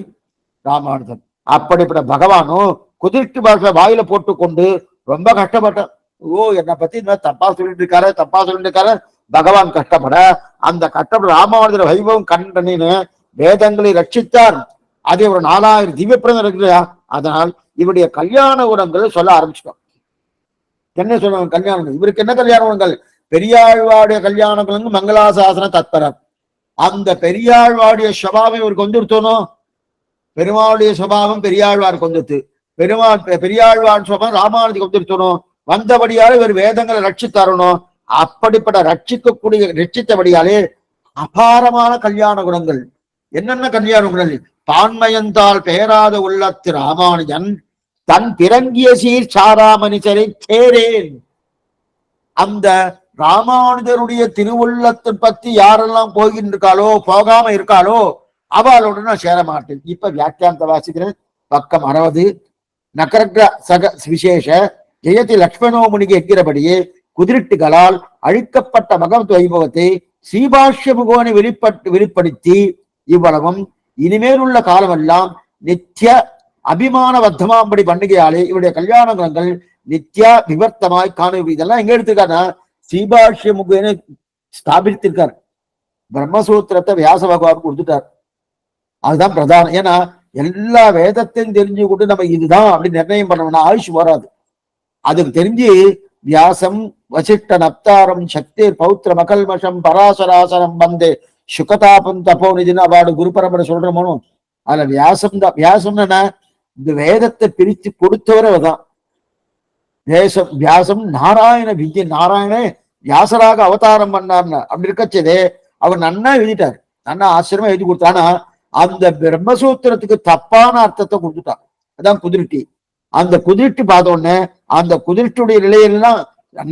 ராமானுஜன். அப்படிப்பட்ட பகவானும் குதிர்ச்சி பாஷை வாயில போட்டு கொண்டு ரொம்ப கஷ்டப்பட்ட. என்னை பத்தி தப்பா சொல்லிட்டு இருக்காரு, தப்பா சொல்லிட்டு இருக்காரு. பகவான் கஷ்டப்பட அந்த கஷ்டப்பட ராமானுஜர் வைபவம் கண்டனின்னு வேதங்களை ரட்சித்தார். அதே ஒரு 4000 திவ்ய பிரதம் இருக்கு இல்லையா? அதனால் இவருடைய கல்யாண குணங்கள் சொல்ல ஆரம்பிச்சிட்டோம். என்ன சொல்லுவாங்க கல்யாணங்கள்? இவருக்கு என்ன கல்யாண குணங்கள்? பெரியாழ்வாடைய கல்யாணங்கள் மங்களாசாசன தத்பரம். அந்த பெரியாழ்வாடைய சுபாவம் இவருக்கு வந்துருத்தோணும். பெருமாளுடைய சுபாவம் பெரியாழ்வாருக்கு வந்துருத்து. பெரியாழ்வார் சுபாவம் ராமானுஜருக்கு வந்துருத்தணும். வந்தபடியாலே இவர் வேதங்களை ரட்சித்தரணும். அப்படிப்பட்ட ரட்சித்தபடியாலே அபாரமான கல்யாண குணங்கள். என்னென்ன கல்யாண குணங்கள்? பான்மயந்தால் பெயராத உள்ளத்து ராமானுஜன் தன் பிறங்கிய சீர் சாராமணிசரை சேரேன். அந்த ராமானுஜருடைய திருவுள்ளத்தை பத்தி யாரெல்லாம் போகின்றிருக்காளோ, போகாம இருக்காளோ, அவளோட நான் சேர மாட்டேன். இப்ப வியாக்கியானத்தை வாசிக்கிறேன். பக்கம் 60. நகரக்ர சக விசேஷ ஜெயதி லக்ஷ்மணோ முனிக்கு என்கிறபடியே குதிரிட்டுகளால் அழிக்கப்பட்ட மகத் வைபவத்தை ஸ்ரீபாஷ்ய முகோனை வெளிப்படுத்தி இவ்வளவும் இனிமேலுள்ள காலமெல்லாம் நித்திய அபிமானபத்தமாம்படி பண்டிகையாலே இவருடைய கல்யாண குணங்கள் நித்யா விவர்த்தமாய் காண. இதெல்லாம் எங்க எடுத்திருக்காருன்னா ஸ்ரீபாஷ்ய முகேனை ஸ்தாபித்திருக்கார். பிரம்மசூத்திரத்தை வியாச பகவான் கொடுத்துட்டார். அதுதான் பிரதானம். ஏன்னா எல்லா வேதத்தையும் தெரிஞ்சு கொண்டு நம்ம இதுதான் அப்படி நிர்ணயம் பண்ணோம்னா ஆயுஷ் வராது. அதுக்கு தெரிஞ்சு வியாசம் வசிஷ்ட நப்தாரம் சக்தி பௌத்திர மகல்மஷம் பராசராசனம் வந்தே சுகதாபம் தப்போனிதினு அவாடு குரு பரம்பரை சொல்றமோனும் அதுல வியாசம் தான். வியாசம் என்ன? இந்த வேதத்தை பிரித்து கொடுத்தவரை தான் வியாசம். நாராயண வித்ய நாராயண வியாசராக அவதாரம் பண்ணார்னு அப்படி இருக்கச்சதே அவர் நன்னா எழுதிட்டார், நன்னா ஆச்சரியமா எழுதி கொடுத்தானா அந்த பிரம்மசூத்திரத்துக்கு தப்பான அர்த்தத்தை கொடுத்துட்டான். அதான் குதிருட்டி. அந்த குதிரிட்டு பார்த்தோன்னே அந்த குதிரிட்டுடைய நிலையெல்லாம்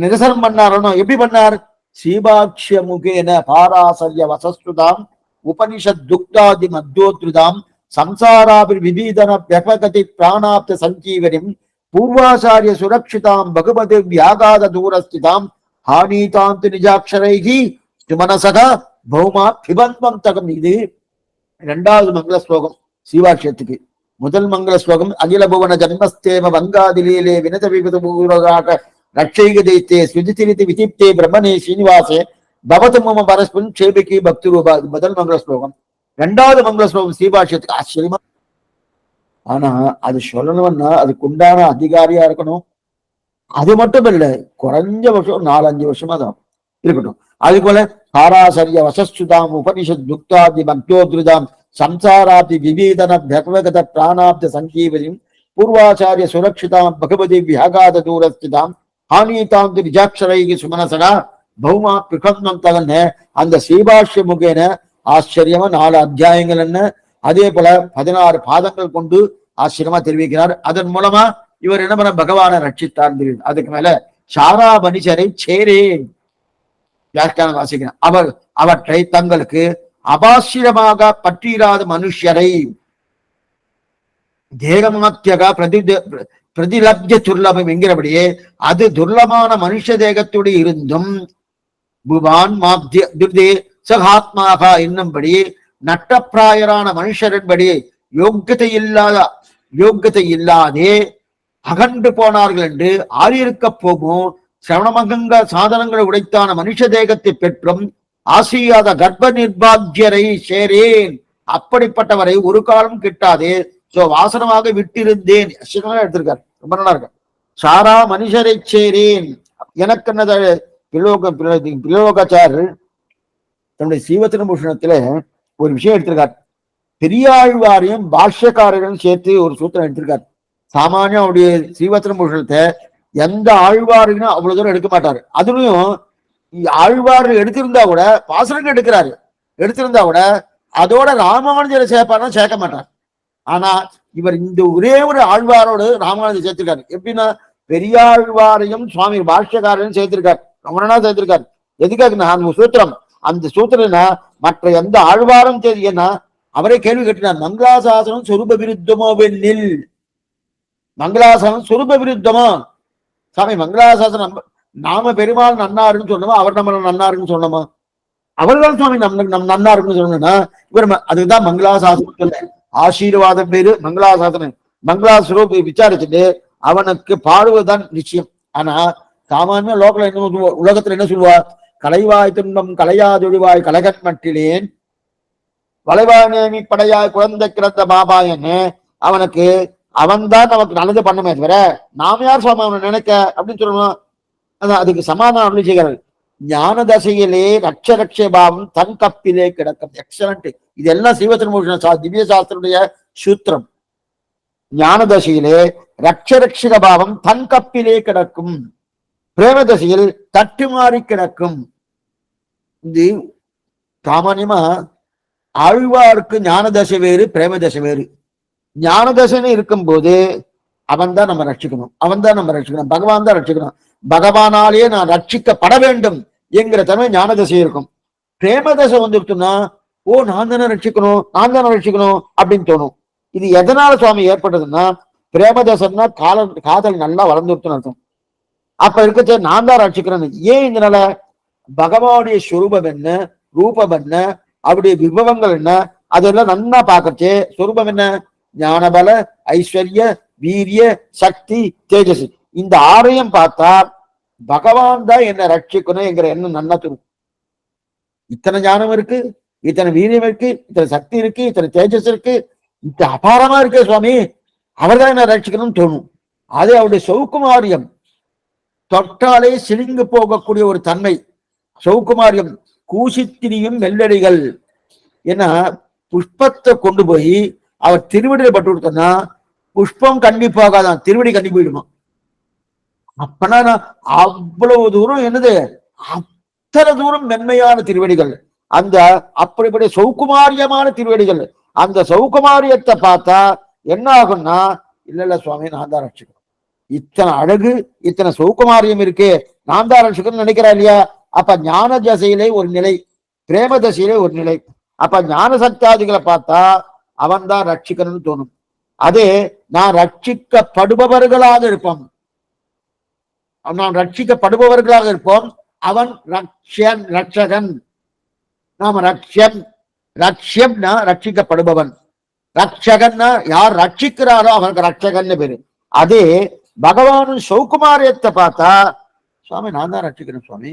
நிரசனம் பண்ணாரணும். எப்படி பண்ணார்? ஸ்ரீபாக்ஷ்ய முகேன பாராசல்ய வசஸ்துதாம் உபனிஷத் துக்தாதி மத்யோத்ருதாம் சம்சாராபிர் விபீதன வியபகதி பிராணாப்த சஞ்சீவனிம் பூர்வாச்சாரிய சுரக்ஷிதாம் பகுமதி வியாகாத தூரஸ்திதாம் ஹானீதாந்து நிஜாட்சரைகி சுமனசகா பௌமா பிபன்வம் தகம். இது 2வது மங்கள ஸ்லோகம் ஸ்ரீபாஷ்யத்துக்கு. முதல் மங்கள ஸ்லோகம் அகில புவன ஜன்மஸ்தேம வங்காதிலீலே வினத விபூராக ரட்சைக தைத்தே சுஜிதிரிதி விதிப்தே பிரம்மனே ஸ்ரீனிவாசே பவத மம பரஸ்பன் சேபிகி பக்தி ரூபா. முதல் மங்கள ஸ்லோகம். 2வது மங்கள ஸ்லோகம் ஸ்ரீபாஷ்யத்துக்கு. ஆச்சரியமா. ஆனா அது சொல்லணும்னா அதுக்கு உண்டான அதிகாரியா இருக்கணும். அது மட்டும் இல்ல, குறைஞ்ச வருஷம் 4-5 வருஷமா தான் இருக்கட்டும். அது போல பாராசரிய வசஸ்துதாம் உபனிஷத் துக்தாதி மக்யோத்ருதாம் சம்சாராப்தி விபீதன பகவகத பிராணாப்த சங்கீவதியும் பூர்வாச்சாரிய சுரக்ஷிதாம் பகவதி வியாகாத தூரஸ்திதாம் ஹானீதாம் விஜாட்சரைகி சுமனசகா பௌமா பிகந்தம் தகன அந்த ஸ்ரீபாஷ்ய முகேன ஆச்சரியமா 4 அத்தியாயங்கள் என்ன, அதே போல 16 பாதங்கள் கொண்டு ஆச்சரியமா தெரிவிக்கிறார். அதன் மூலமா இவர் என்ன பண்ண பகவானை ரட்சித்தார். அதுக்கு மேல சாரா மனுஷரை சேரேன் வியாக்கியானம் வாசிக்கிறார். அவற்றை தங்களுக்கு அபாசிரமாக பற்றிராத மனுஷரை தேகமாத்தியக பிரதிலப்ய துர்லபம் என்கிறபடியே அது துர்லபமான மனுஷ தேகத்தோடு இருந்தும் புவான் சகாத்மாக என்னும்படி நட்டப்பிராயரான மனுஷரின்படி யோக்கியத்தை இல்லாதே அகன்று போனார்கள் என்று ஆறியிருக்க போகும் சிரவணமகங்க சாதனங்களை உடைத்தான மனுஷ தேகத்தை பெற்றும் ஆசியாத கர்ப்ப நிர்பாக்கியரை சேரேன், அப்படிப்பட்டவரை ஒரு காலம் கிட்டாதே வாசனமாக விட்டிருந்தேன். எடுத்திருக்காரு, ரொம்ப நல்லா இருக்க. சாரா மனுஷரை சேரேன் எனக்கு என்னது பிலோகாச்சாரர் தன்னுடைய சீவத்தின பூஷணத்துல ஒரு விஷயம் எடுத்திருக்கார். பெரியாழ்வாரையும் பாஷ்யக்காரரையும் சேர்த்து ஒரு சூத்திரம் எடுத்திருக்காரு. சாமானியம் அவருடைய சீவத்தின பூஷணத்தை எந்த ஆழ்வாரையும் அவ்வளவு தூரம் எடுக்க மாட்டாரு. அதுலயும் ஆழ்வார் எடுத்திருந்தா கூட பாசனங்கள் எடுத்திருந்தா கூட அதோட ராமானுஜரை சேர்ப்பாருன்னா சேர்க்க மாட்டார். ஆனா இவர் இந்த ஒரே ஒரு ஆழ்வாரோடு ராமானுஜர் சேர்த்திருக்காரு. எப்படின்னா பெரியாழ்வாரையும் சுவாமி பாஷ்யக்காரையும் சேர்த்திருக்காரு, ரொம்ப நாளா சேர்த்திருக்காரு. எதுக்காக அந்த சூத்திரம், அந்த சூத்திரம் மற்ற எந்த ஆழ்வாரும் தெரியுன்னா அவரே கேள்வி கேட்டினார், மங்களாசாசனம் சொரூப விருத்தமோ வெண்ணில், மங்களாசாசனம் சொரூப விருத்தமோ சாமி, மங்களாசாசனம் நாம பெருமாள் நன்னாருன்னு சொன்னோமா, அவர் நம்ம நன்னாருன்னு சொன்னோமா? அவர்தான் சுவாமி நம் நன்னாருன்னு சொன்னா இவர் அதுதான் மங்களாசாசனம் சொல்ல. ஆசீர்வாதம் பேரு மங்களாசாசனம். மங்களாசுரூப் விசாரிச்சுட்டு அவனுக்கு பாடுவதுதான் நிச்சயம். ஆனா சாமானிய லோக்கல என்ன உலகத்துல என்ன சொல்லுவா, கலைவாய் துன்பம் கலையாதொழிவாய் கலகன் மட்டிலேன் வளைவாய் நேமி படையாய் குழந்தை கிடந்த பாபாயன்னு அவனுக்கு அவன்தான் நமக்கு நல்லது பண்ணுமே தவிர நாம யார் சுவாமி அவனை நினைக்க அப்படின்னு சொல்லணும். அதான் அதுக்கு சமாதானம் அப்படி செய்கிறார். ஞான தசையிலே ரட்ச பாவம் தன் கப்பிலே கிடக்கும். எக்ஸலண்ட். இதெல்லாம் சீவத்திர திவ்ய சாஸ்திரனுடைய சூத்திரம். ஞான தசையிலே ரட்ச பாவம் தன் கப்பிலே கிடக்கும், பிரேம தசையில் தட்டுமாறி கிடக்கும். இது சாமான்யமா ஆழ்வாருக்கு ஞான தசை வேறு பிரேம தசை வேறு. ஞான தசைன்னு இருக்கும் போது அவன் தான் நம்ம ரட்சிக்கணும், பகவான் தான் ரட்சிக்கணும். பகவானாலே நான் ரட்சிக்கப்பட வேண்டும் என்கிற தன்மை ஞான தசை இருக்கும். பிரேம தசை வந்துருச்சுன்னா நான் தானே ரட்சிக்கணும் அப்படின்னு தோணும். இது எதனால சுவாமி ஏற்பட்டதுன்னா, பிரேமதசன்னா காதல் நல்லா வளர்ந்துருச்சுன்னு அர்த்தம். அப்ப இருக்க நான் தான் ரட்சிக்கிறேன். ஏன் இதனால பகவானுடைய ஸ்வரூபம் என்ன, ரூபம் என்ன, அவருடைய விபவங்கள் என்ன, அதெல்லாம் நன்னா பார்க்கறச்சே ஸ்வரூபம் என்ன, ஞானபல ஐஸ்வர்ய வீரிய சக்தி தேஜஸ், இந்த 6ஐயும் பார்த்தா பகவான் தான் என்ன ரட்சிக்கணும் என்கிற எண்ணம் நன்னா தரும். இத்தனை ஞானம் இருக்கு, இத்தனை வீரியம் இருக்கு, இத்தனை சக்தி இருக்கு, இத்தனை தேஜஸ் இருக்கு, இத்தனை அபாரமா இருக்கு சுவாமி, அவர் தான் என்ன ரட்சிக்கணும்னு தோணும். அது அவருடைய சௌகுமாரியம், தொட்டாலே சிலிங்கு போகக்கூடிய ஒரு தன்மை. சௌகுமாரியம் கூசித்திரியும் வெள்ளடிகள். ஏன்னா புஷ்பத்தை கொண்டு போய் அவர் திருவடியில பட்டு கொடுத்தோம்னா புஷ்பம் கண்டி போகாதான், திருவடி கண்டி போயிடுமா. அப்பனா அவ்வளவு தூரம் என்னது, அத்தனை தூரம் மென்மையான திருவடிகள், அந்த அப்படிப்பட்ட சௌகுமாரியமான திருவடிகள். அந்த சௌகுமாரியத்தை பார்த்தா என்ன ஆகும்னா, இல்ல சுவாமி நான் தான் ரட்சிக்கணும், இத்தனை அழகு இத்தனை சௌகுமாரியம் இருக்கு, நான் தான் ரட்சிக்கணும்னு நினைக்கிறா இல்லையா. அப்ப ஞான தசையிலே ஒரு நிலை, பிரேம தசையிலே ஒரு நிலை. அப்ப ஞான சக்தியாதிகளை பார்த்தா அவன் தான் ரட்சிக்கணும்னு தோணும். அதே நான் ரட்சிக்கப்படுபவர்களாக இருப்போம், நாம் ரட்சிக்கப்படுபவர்களாக இருப்போம், அவன் ரட்சன் ரட்சகன். நாம ரட்சியம்னா ரட்சிக்கப்படுபவன், ரட்சகன்னா யார் ரட்சிக்கிறாரோ அவனுக்கு ரட்சகன்னு பேரு. அதே பகவானும் சௌகுமாரியத்தை பார்த்தா சுவாமி நான் தான் ரட்சிக்கிறேன் சுவாமி.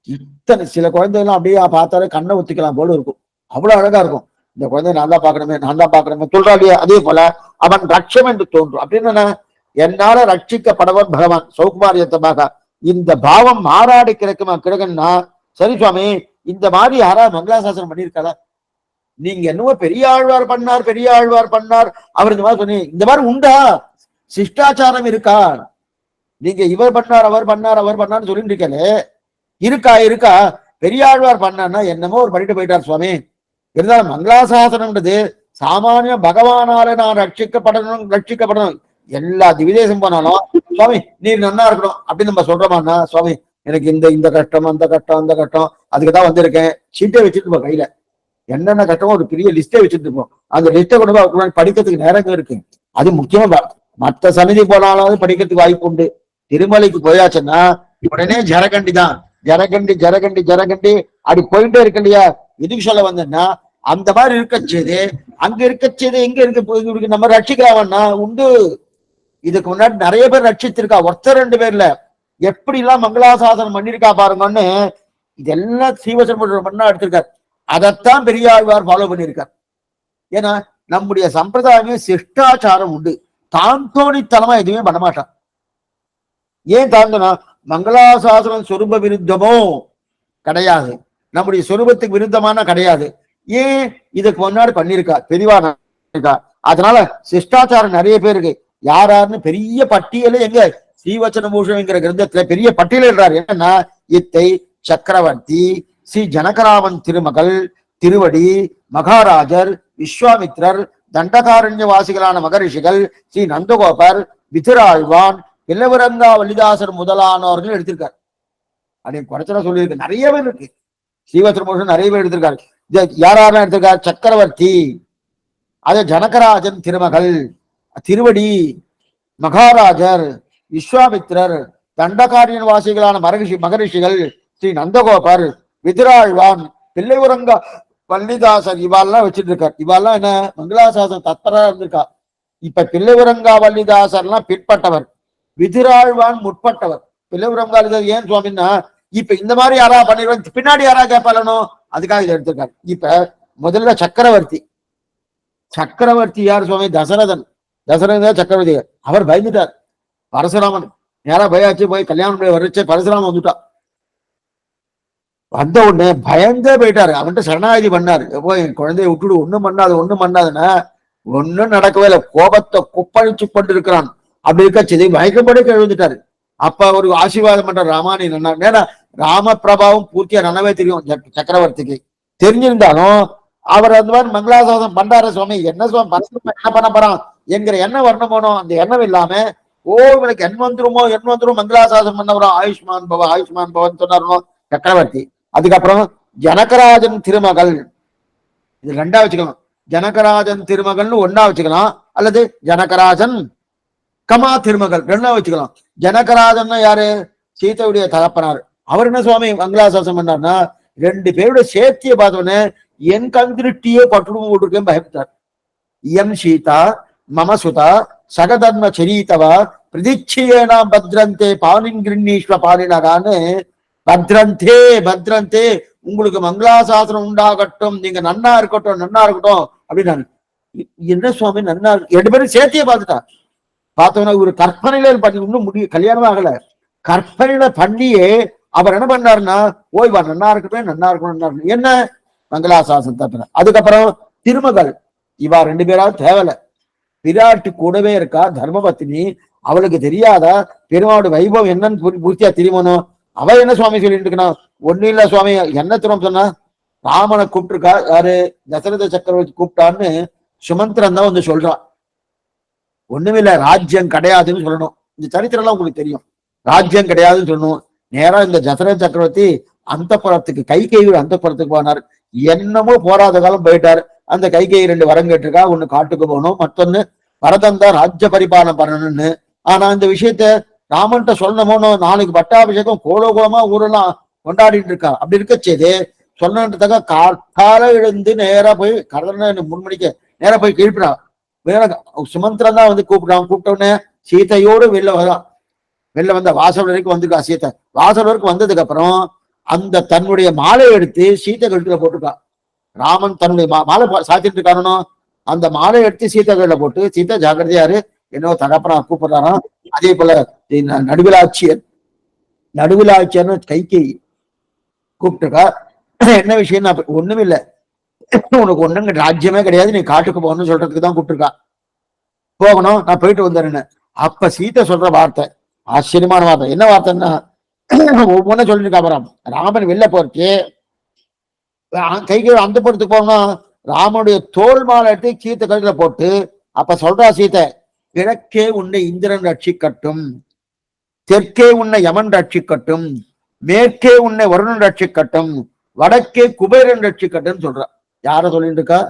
இத்தனை சில குழந்தைகள்லாம் அப்படியே பார்த்தாலே கண்ணை ஒத்திக்கலாம் போல இருக்கும், அவ்வளவு அழகா இருக்கும். இந்த குழந்தைய நான் தான் பாக்கணுமே சொல்றா இல்லையா. அதே போல அவன் ரட்சம் என்று தோன்றும். அப்படின்னு என்னால ரட்சிக்கப்படவன் பகவான் சௌகுமாரியத்தை பார்க்க. இந்த பாவம் மாறாடி கிடக்குமா கிடக்குன்னா, சரி சுவாமி இந்த மாதிரி யாராவது மங்களாசாசனம் பண்ணியிருக்காதா? நீங்க என்னவோ பெரிய ஆழ்வார் பண்ணார், பெரிய ஆழ்வார் பண்ணார், அவர் இந்த மாதிரி சொன்னீங்க. இந்த மாதிரி உண்டா? சிஷ்டாச்சாரம் இருக்கா? நீங்க இவர் பண்ணார், அவர் பண்ணார், அவர் பண்ணார்னு சொல்லிட்டு இருக்கலே, இருக்கா? இருக்கா? பெரியாழ்வார் பண்ணா என்னமோ ஒரு பண்ணிட்டு போயிட்டார் சுவாமி. இருந்தாலும் மங்களாசாசனம்ன்றது சாமானிய பகவானால நான் ரட்சிக்கப்படணும். எல்லா திவிதேசம் போனாலும் சுவாமி நீர் நன்னா இருக்கணும் அப்படின்னு நம்ம சொல்றோமான்னா, சுவாமி எனக்கு இந்த கஷ்டம், அந்த கஷ்டம், அந்த கஷ்டம், அதுக்குதான் வந்திருக்கேன், சீட்டை வச்சுட்டு இருப்போம் கையில. என்னென்ன கஷ்டமோ ஒரு பெரிய லிஸ்டே வச்சுட்டு இருப்போம். அந்த லிஸ்ட்டை கொண்டு போய் படிக்கிறதுக்கு நேரம் இருக்கு. அது முக்கியமா மற்ற சமிதி போனாலும் படிக்கிறதுக்கு வாய்ப்பு உண்டு. திருமலைக்கு போயாச்சுன்னா உடனே ஜரகண்டி தான். ஜரகண்டி அப்படி போயிட்டே இருக்கு இல்லையா? எதுக்கு சொல்ல வந்தேன்னா, அந்த மாதிரி இருக்கச்சேது அங்க இருக்கச்சேது எங்க இருக்கு நம்ம ரட்சிக்கலாமன்னா உண்டு. இதுக்கு முன்னாடி நிறைய பேர் ரட்சித்திருக்கா, ஒருத்தர் 2 பேர்ல. எப்படி எல்லாம் மங்களாசாசனம் பண்ணிருக்கா பாருங்கன்னு இதெல்லாம் சீவசன் பண்ணா எடுத்திருக்காரு. அதைத்தான் பெரியாழ்வார் ஃபாலோ பண்ணியிருக்கார். ஏன்னா நம்முடைய சம்பிரதாயமே சிஷ்டாச்சாரம் உண்டு. தாந்தோணித்தனமா எதுவுமே பண்ண மாட்டான். ஏன் தாந்தோனா? மங்களாசாசனம் சொரூப விருத்தமோ கிடையாது, நம்முடைய சொரூபத்துக்கு விருத்தமான கிடையாது. ஏன்? இதுக்கு முன்னாடி பண்ணிருக்கா, பெரிவா இருக்கா. அதனால சிஷ்டாச்சாரம் நிறைய பேர் இருக்கு. யாராருன்னு பெரிய பட்டியலே எங்க ஸ்ரீவச்சன பூஷணங்கிற கிரந்தத்துல பெரிய பட்டியல் எழுறாரு. என்னன்னா, இத்தை, சக்கரவர்த்தி, ஸ்ரீ ஜனகராமன் திருமகள், திருவடி, மகாராஜர், விஸ்வாமித்ரர், தண்டகாரண்ய வாசிகளான மகரிஷிகள், ஸ்ரீ நந்தகோபர், விதிராழ்வான், பிள்ளவரங்கா வள்ளிதாசர் முதலானவர்கள் எடுத்திருக்காரு. அப்படின்னு குறைச்சல சொல்லியிருக்கு. நிறைய பேர் இருக்கு. ஸ்ரீவச்சன பூஷன் நிறைய பேர் எடுத்திருக்காரு. யாரெல்லாம் எடுத்திருக்காரு? சக்கரவர்த்தி, அது ஜனகராஜன் திருமகள், திருவடி, மகாராஜர், விஸ்வாமித்ரர், தண்டகாரியன் வாசிகளான மகரிஷிகள், ஸ்ரீ நந்தகோபர், விதிராழ்வான், பிள்ளைவரங்க வள்ளிதாசர், இவாள்லாம் வச்சுட்டு இருக்கார். இவாள்லாம் என்ன மங்களாசாசனம் தத்பரா இருந்திருக்கா. இப்ப பிள்ளைவரங்கா வள்ளிதாசர்லாம் பிற்பட்டவர், விதிராழ்வான் முற்பட்டவர். பிள்ளைவரங்கா ஏன் சுவாமின்னா, இப்ப இந்த மாதிரி யாரா பண்ணிடுவாங்க, பின்னாடி யாரா கேட்பாலனோ, அதுக்காக இதை எடுத்திருக்காரு. இப்ப முதல்ல சக்கரவர்த்தி யார் சுவாமி? தசரதன் சக்கரவர்த்தி. அவர் பயந்துட்டார். பரசுராமன் நேரா பயாச்சு போய் கல்யாணம் வரைச்சு பரசுராமன் வந்துட்டா. வந்த உடனே பயந்தே போயிட்டாரு. அவன்கிட்ட சரணாகதி பண்ணாரு. எப்போ என் குழந்தைய விட்டுடு, ஒண்ணும் பண்ணாதுன்னா ஒன்னும் நடக்கவே இல்லை. கோபத்தை கொப்பளிச்சு கொண்டு இருக்கிறான். அப்படி இருக்கச்சது மயக்கப்படி எழுந்துட்டாரு. அப்ப ஒரு ஆசீர்வாதம் பண்ற ராமானி நன்னா. ஏன்னா ராம பிரபாவம் பூர்த்தியா நல்லாவே தெரியும் சக்கரவர்த்திக்கு. தெரிஞ்சிருந்தாலும் அவர் அந்த மாதிரி மங்களாசாசனம் பண்றாரு. சுவாமி என்ன சுவாமி பரசுராமன் என்ன பண்ண போறான் என்கிற எண்ணம் வரணும் போனோம். அந்த எண்ணம் இல்லாம இவனுக்கு என் வந்துருமோ மங்களாசாசனம் பண்ணவரும் ஆயுஷ்மான் பவன் சொன்னாரோ சக்கரவர்த்தி. அதுக்கப்புறம் ஜனகராஜன் திருமகள், இது 2ஆ வச்சுக்கணும். ஜனகராஜன் திருமகள்னு 1ஆ வச்சுக்கலாம், அல்லது ஜனகராஜன் கமா திருமகள் 2ஆ வச்சுக்கலாம். ஜனகராஜன் யாரு? சீதையுடைய தகப்பனார். அவர் என்ன சுவாமி மங்களாசாசனம் பண்ணார்னா, 2 பேருடைய சேர்த்திய பார்த்தோன்னே என் கந்திருட்டியே பட்டுடும் போட்டிருக்கேன் பயப்பட்டார். இயம் சீதா மம சுதா சகதர்ம சரீதவா பிரதிச்சேனா பத்ரந்தே பானின் கிருண்ணீஸ்வ பாலினகான்னு பத்ரந்தே உங்களுக்கு மங்களாசாசனம் உண்டாகட்டும், நீங்க நன்னா இருக்கட்டும் அப்படின்னு. என்ன சுவாமி நன்னா? 2 பேரும் சேர்த்தியே பார்த்தோம்னா ஒரு கற்பனையில பண்ணி இன்னும் கல்யாணம் ஆகல, கற்பனையில பண்ணியே அவர் என்ன பண்ணாருன்னா, ஓய்வா நன்னா இருக்கட்டும் என்ன மங்களாசாசனம் தப்பின. அதுக்கப்புறம் திருமகள், இவா 2 பேராவது தேவல. விராட்டு கூடவே இருக்கா தர்மபத்தினி. அவளுக்கு தெரியாத பெருமாவோட வைபவம் என்னன்னு பூர்த்தியா தெரியுமோ. அவ என்ன சுவாமி சொல்லிட்டு இருக்கணும்? ஒன்னும் இல்ல சுவாமி, என்ன திரும்ப சொன்னா, ராமனை கூப்பிட்டுருக்கா. யாரு? தசரத சக்கரவர்த்தி கூப்பிட்டான்னு சுமந்திரன் தான் வந்து சொல்றான். ஒண்ணுமில்ல, ராஜ்யம் கிடையாதுன்னு சொல்லணும். இந்த சரித்திரம் எல்லாம் உங்களுக்கு தெரியும். ராஜ்யம் கிடையாதுன்னு சொல்லணும். நேரா இந்த தசரத சக்கரவர்த்தி அந்த புறத்துக்கு கைகேயி அந்த புறத்துக்கு போனார். என்னமோ போராத காலம் போயிட்டார். அந்த கைகேயி 2 வரம் கேட்டிருக்கா. ஒண்ணு காட்டுக்கு போகணும், மற்றொன்னு பரதன் தான் ராஜ்ய பரிபாலனம் பண்ணணும்னு. ஆனா இந்த விஷயத்த ராமன்ட்ட சொல்லணுமோனோ, நாளைக்கு பட்டாபிஷேகம் கோலோகோலமா ஊரெல்லாம் கொண்டாடிட்டு இருக்கா. அப்படி இருக்கச்சேது சொல்லணுன்றதுக்காக காத்தால எழுந்து நேரா போய் கடற்கரை 3 மணிக்கு நேரா போய் கீழ்ப்பிடா. வேற சுமந்திரன் தான் வந்து கூப்பிட்ட உடனே சீதையோடு வெளில வந்த வாசல் வரைக்கும் வந்துருக்கா. சீத்தை வாசல் வரைக்கும் வந்ததுக்கு அப்புறம் அந்த தன்னுடைய மாலை எடுத்து சீத்தை கழுத்துல போட்டுருக்கா. ராமன் தன்னுடைய மாலை சாத்திட்டு இருக்கானோ, அந்த மாலை எடுத்து சீத்தை கழுத்துல போட்டு, சீத்தை ஜாக்கிரதையாரு என்னோ தகப்பனா கூப்பிடுறாராம். அதே போல நடுவிலாட்சியர்னு கைகேயி கூப்பிட்டுருக்கா. என்ன விஷயம்? ஒண்ணுமில்லை, உனக்கு ஒண்ணுங்க ராஜ்யமே கிடையாது, நீ காட்டுக்கு போகணும்னு சொல்றதுக்கு தான் கூப்பிட்டுருக்கா. போகணும், நான் போயிட்டு வந்துடுறேன்னு. அப்ப சீதை சொல்ற வார்த்தை ஆச்சரியமான வார்த்தை. என்ன வார்த்தைன்னா, ஒவ்வொன்னும் சொல்லிட்டு இருக்கா அப்புறம். ராமன் வெளில போறச்சு கைக்கு அந்த புறத்துக்கு போகணும், ராமனுடைய தோல் மாலை எடுத்து சீத்தை கழுத்துல போட்டு அப்ப சொல்றா சீதை, கிழக்கே உன்னை இந்திரன் ரட்சிக்கட்டும், தெற்கே உன்னை யமன் ரட்சிக்கட்டும், மேற்கே உன்னை வருணன் ரட்சிக்கட்டும், வடக்கே குபேரன் ரட்சிக்கட்டும் சொல்றா. யார சொல்லிட்டு இருக்கா?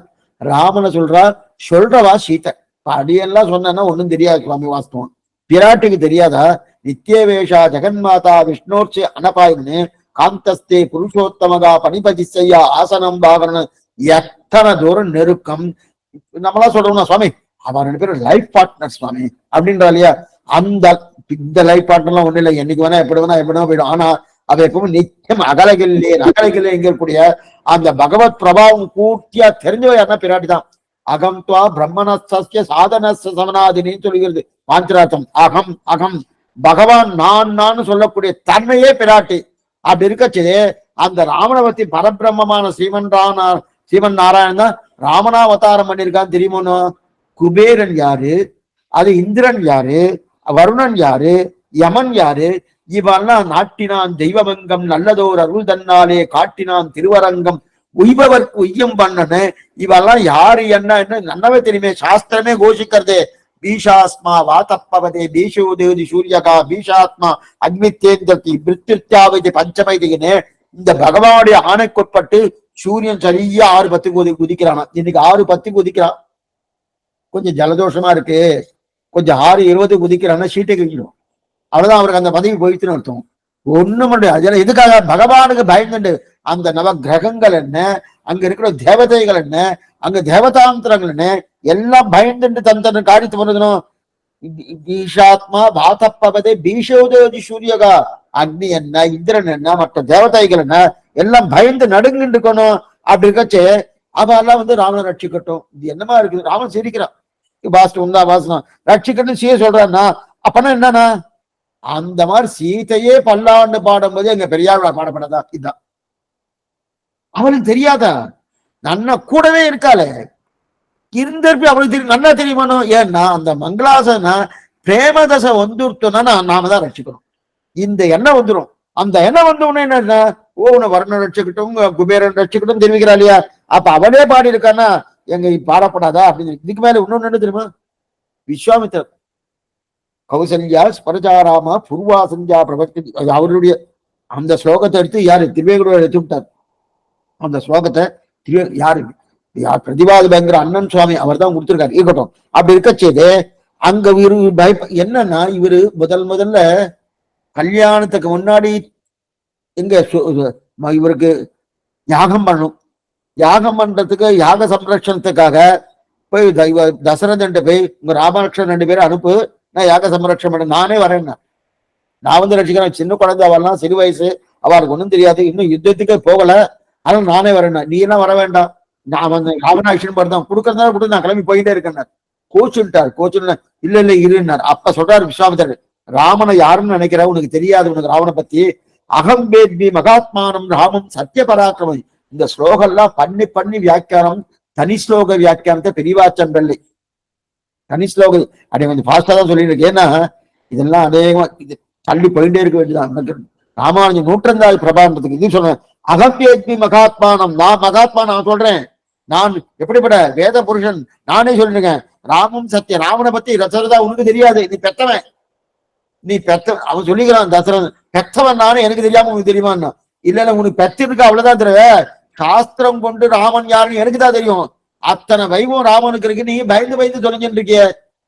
ராமனை சொல்றா. சொல்றவா சீதை. அடியெல்லாம் சொன்னா ஒண்ணும் தெரியாது சுவாமி, வாஸ்தவம் பிராட்டிக்கு தெரியாதா? நித்யவேஷா ஜெகன்மாதா விஷ்ணோர்ச்சி அனபாயின்னு காந்தஸ்தே புருஷோத்தமகா பணிபதிசையா ஆசனம் பாகரன், எத்தனை தூரம் நெருக்கம். நம்மளா சொல்றோம்னா சுவாமி அவன் 2 பேரும் லைஃப் பார்ட்னர் சுவாமி அப்படின்றா இல்லையா? அந்த இந்த லைஃப் பார்ட்னர்லாம் ஒண்ணு இல்லை, என்னைக்கு வேணா எப்படி வேணா போயிடும். ஆனா அவ எப்பவும் நிச்சயம் அகலகில்லே எங்க இருக்கக்கூடிய அந்த பகவத் பிரபாவம் கூட்டியா தெரிஞ்சவ யாருன்னா பிராட்டி தான். அகம் துவா பிரம்மணஸ்ய சாதனஸ்ய சமனாதினின்னு சொல்லுகிறது பாஞ்சராத்தம். அகம் அகம் பகவான் நான் சொல்லக்கூடிய தன்மையே பிராட்டி. அப்படி இருக்கச்சு அந்த ராமனை பரபிரம்மமான ஸ்ரீமன் நாராயணன் தான் ராமனாவதாரம் பண்ணியிருக்கான்னு தெரியுமோனோ? குபேரன் யாரு, அது இந்திரன் யாரு, வருணன் யாரு, யமன் யாரு, இவெல்லாம் நாட்டினான் தெய்வமங்கம் நல்லதோர் அருள் தன்னாலே காட்டினான் திருவரங்கம் உய்பவர்க்கு உய்யம் பண்ணனு. இவெல்லாம் யாரு என்ன நன்னவே தெரியுமே, சாஸ்திரமே கோஷிக்கிறதே. பீஷாஸ்மா வாத்தப்பவதே பீஷோதேதி சூரியகா பீஷாத்மா அக்னித்தேந்தர்த்தி பிருத்திருத்தியாவதி பஞ்சமைதிகனே. இந்த பகவானுடைய ஆணைக்குட்பட்டு சூரியன் சரியா 6:10 குதிக்கிறானா. இன்னைக்கு 6:10 குதிக்கிறான். கொஞ்சம் ஜலதோஷமா இருக்கு, கொஞ்சம் 6:20 குதிக்கிறான்னா சீட்டை கிழிடும். அவ்வளவுதான், அவருக்கு அந்த பதவி போயிடுச்சுன்னு அர்த்தம். ஒண்ணும் முடியாது. எதுக்காக? பகவானுக்கு பயந்துண்டு அந்த நவ கிரகங்கள் என்ன, அங்க இருக்கிற தேவதைகள் என்ன, அங்க தேவதாந்திரங்கள் என்ன, எல்லாம் பயந்துட்டு தன் காரியத்து பண்ணணும். ஈஷாத்மா வாதப்பவதே பீஷோதேதி சூரியகா, அக்னி என்ன, இந்திரன் என்ன, மற்ற தேவதைகள் என்ன, எல்லாம் பயந்து நடுங்கிட்டு இருக்கணும். அப்படி இருக்கச்சு அவெல்லாம் ராமனை ரட்சிக்கட்டும். இது என்னமா இருக்குது? ராமன் சிரிக்கிறான். பாஸ்டர் உண்டா வாசனம் ரட்சிக்கட்டும் சீய சொல்றான்னா அப்பனா என்னன்னா, அந்த மாதிரி சீதையே பல்லாண்டு பாடும்போது எங்க பெரியார் பாடப்படாதா? இதுதான் அவளுக்கு தெரியாதா? நன்னா கூடவே இருக்காளே, இருந்திருப்பி அவளுக்கு தெரியும், நல்லா தெரியுமானோ? ஏன்னா அந்த மங்களாசனா பிரேமதசை வந்துருத்தோம்னா நாம தான் ரட்சிக்கணும். இந்த எண்ணம் வந்துடும். அந்த எண்ணம் வந்தோடனே என்ன, ஓ உன்னை வர்ணம் ரட்சிக்கட்டும் குபேரன் ரட்சிக்கட்டும் தெரிவிக்கிறா இல்லையா? அப்ப அவனே பாடி இருக்கான்னா எங்க பாடப்படாதா அப்படின்னு. இதுக்கு மேல இன்னொன்னு என்ன தெரியுமா? விஸ்வாமித்திரர் கௌசல்யா ஸ்பரஜாராமா பூர்வா சந்தியா பிரபத்தி, அவருடைய அந்த ஸ்லோகத்தை எடுத்து யாரு திருவேங்கட எடுத்து விட்டார். அந்த ஸ்லோகத்தை யாரு பிரதிபாத பயங்கர அண்ணன் சுவாமி அவர் தான் கொடுத்திருக்காரு. இருக்கட்டும். அப்படி இருக்கச்சேது அங்க இவரு என்னன்னா, இவரு முதல்ல கல்யாணத்துக்கு முன்னாடி எங்க இவருக்கு யாகம் பண்ணணும். யாகம் பண்றதுக்கு யாக சம்ரட்சணத்துக்காக போய் தசரதன் போய் உங்க ராமலட்சுமணன் 2 பேரும் அனுப்பு, நான் யாக சம்ரட்சணம் பண்ண நானே வரேன்னா. நான் ரட்சிக்கிறேன். சின்ன குழந்தை அவள்லாம், சிறு வயசு, அவளுக்கு ஒன்றும் தெரியாது, இன்னும் யுத்தத்துக்கே போகல, அதனால நானே வரேன்னா. நீ எல்லாம் வர வேண்டாம், நான் வந்து ராமநாட்சன் படுத்தான் கொடுக்கறதா கூட நான் கிளம்பி போயிட்டே இருக்கேன். கோச்சுட்டார். கோச்சுன்னு இல்ல இருன்னார். அப்ப சொல்றாரு விஸ்வாமித்திரர், ராமனை யாருன்னு நினைக்கிற, உனக்கு தெரியாது உனக்கு ராவனை பத்தி. அகம்பேத்மி மகாத்மானம் ராமம் சத்திய பராக்கிரமம். இந்த ஸ்லோகம்லாம் பண்ணி வியாக்கியானம், தனி ஸ்லோக வியாக்கியானத்தை பெரியவாச்சன் பிள்ளை தனி ஸ்லோகம் அப்படி கொஞ்சம் ஃபாஸ்டா தான் சொல்லிட்டு இருக்கு. ஏன்னா இதெல்லாம் அநேகமா இது தள்ளி போயிட்டே இருக்க வேண்டியதான். ராமானுஜன் 100ஆவது பிரபாண்டத்துக்கு இது சொல்றேன். அகம்பேத்மி மகாத்மானம், நான் மகாத்மா நான் சொல்றேன், நான் எப்படிப்பட்ட வேத புருஷன் நானே சொல்லிருக்கேன். ராமம் சத்திய, ராமனை பத்தி தசரதா உனக்கு தெரியாது, நீ பெத்தவன், அவன் சொல்லிக்கிறான் தசரதன் பெத்தவன் நானே, எனக்கு தெரியாம உனக்கு தெரியுமான்னா. இல்ல உனக்கு பெத்திருக்க அவ்வளவுதான் தெரியல, சாஸ்திரம் கொண்டு ராமன் யாருன்னு எனக்கு தான் தெரியும். அத்தனை வைபவம் ராமனுக்கு இருக்கு, நீ பயந்து தொலைஞ்சுட்டு இருக்கிய,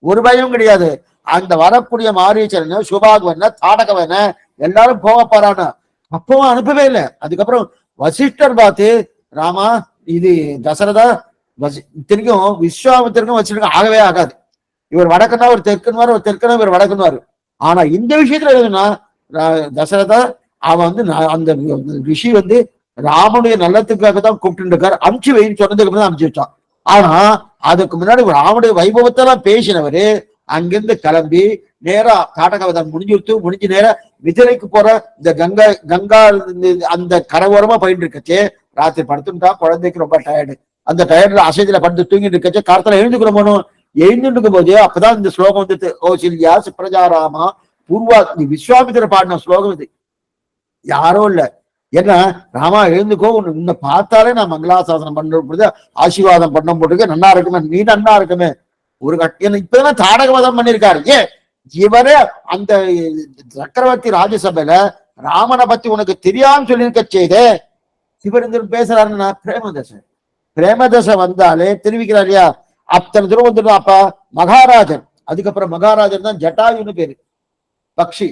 ஒரு பயம் கிடையாது. அந்த வரக்கூடிய மாரீச்சரன் சுபாகுவன தாடகவன எல்லாரும் போக போறானா, அப்பவும் அனுப்பவே இல்லை. அதுக்கப்புறம் வசிஷ்டர் பார்த்து, ராமா இது தசரதா இத்தனைக்கும் விஸ்வாமித்திரக்கும் வச்சிருக்க ஆகவே ஆகாது, இவர் வடக்குன்னா ஒரு தெற்குன்வார், ஒரு தெற்குனா இவர் வடக்குன்வார். ஆனா இந்த விஷயத்துல எதுனா தசரதா அவன் அந்த ரிஷி ராமனுடைய நல்லத்துக்காக தான் கூப்பிட்டு இருக்காரு, அமுச்சு வைன்னு சொன்னதுக்கு அப்புறம் தான் அமுச்சு வச்சான். ஆனா அதுக்கு முன்னாடி ராமனுடைய வைபவத்தெல்லாம் பேசினவரு அங்கிருந்து கிளம்பி நேரா தாடகவதம் முடிஞ்சு நேரா விதிரைக்கு போற இந்த கங்கா அந்த கரையோரமா போயிட்டு இருக்கச்சே ராத்திரி படுத்துட்டா, குழந்தைக்கு ரொம்ப டயர்டு, அந்த டயர்ல அசைதில படுத்து தூங்கிட்டு இருக்கச்ச காலத்துல எழுந்துக்கிறோமோ, எழுந்துட்டு இருக்கும் போது அப்பதான் இந்த ஸ்லோகம் வந்து கௌசல்யா சுப்ரஜாராமா பூர்வா, விஸ்வாமித்திர பாடின ஸ்லோகம் இது, யாரோ இல்ல. ஏன்னா ராமா எழுந்துக்கோ, உன்னை பார்த்தாலே நான் மங்களாசாசனம் பண்றது ஆசீர்வாதம் பண்ண போட்டுக்க, நல்லா இருக்குமே, நீ நல்லா இருக்குமே. ஒரு இப்பதான் தாடகவதம் பண்ணிருக்காரு. ஏன் இவரே அந்த சக்கரவர்த்தி ராஜ்யசபையில ராமனை பத்தி உனக்கு தெரியாம சொல்லியிருக்க செய்தே, இவர் பேசுறாருன்னா பிரேமதசை. பிரேமதசை வந்தாலே தெரிவிக்கிறார் இல்லையா, அத்தனை தூரம் வந்துடும். அப்ப மகாராஜன், அதுக்கப்புறம் மகாராஜன் தான் ஜட்டாயுன்னு பேரு, பக்ஷி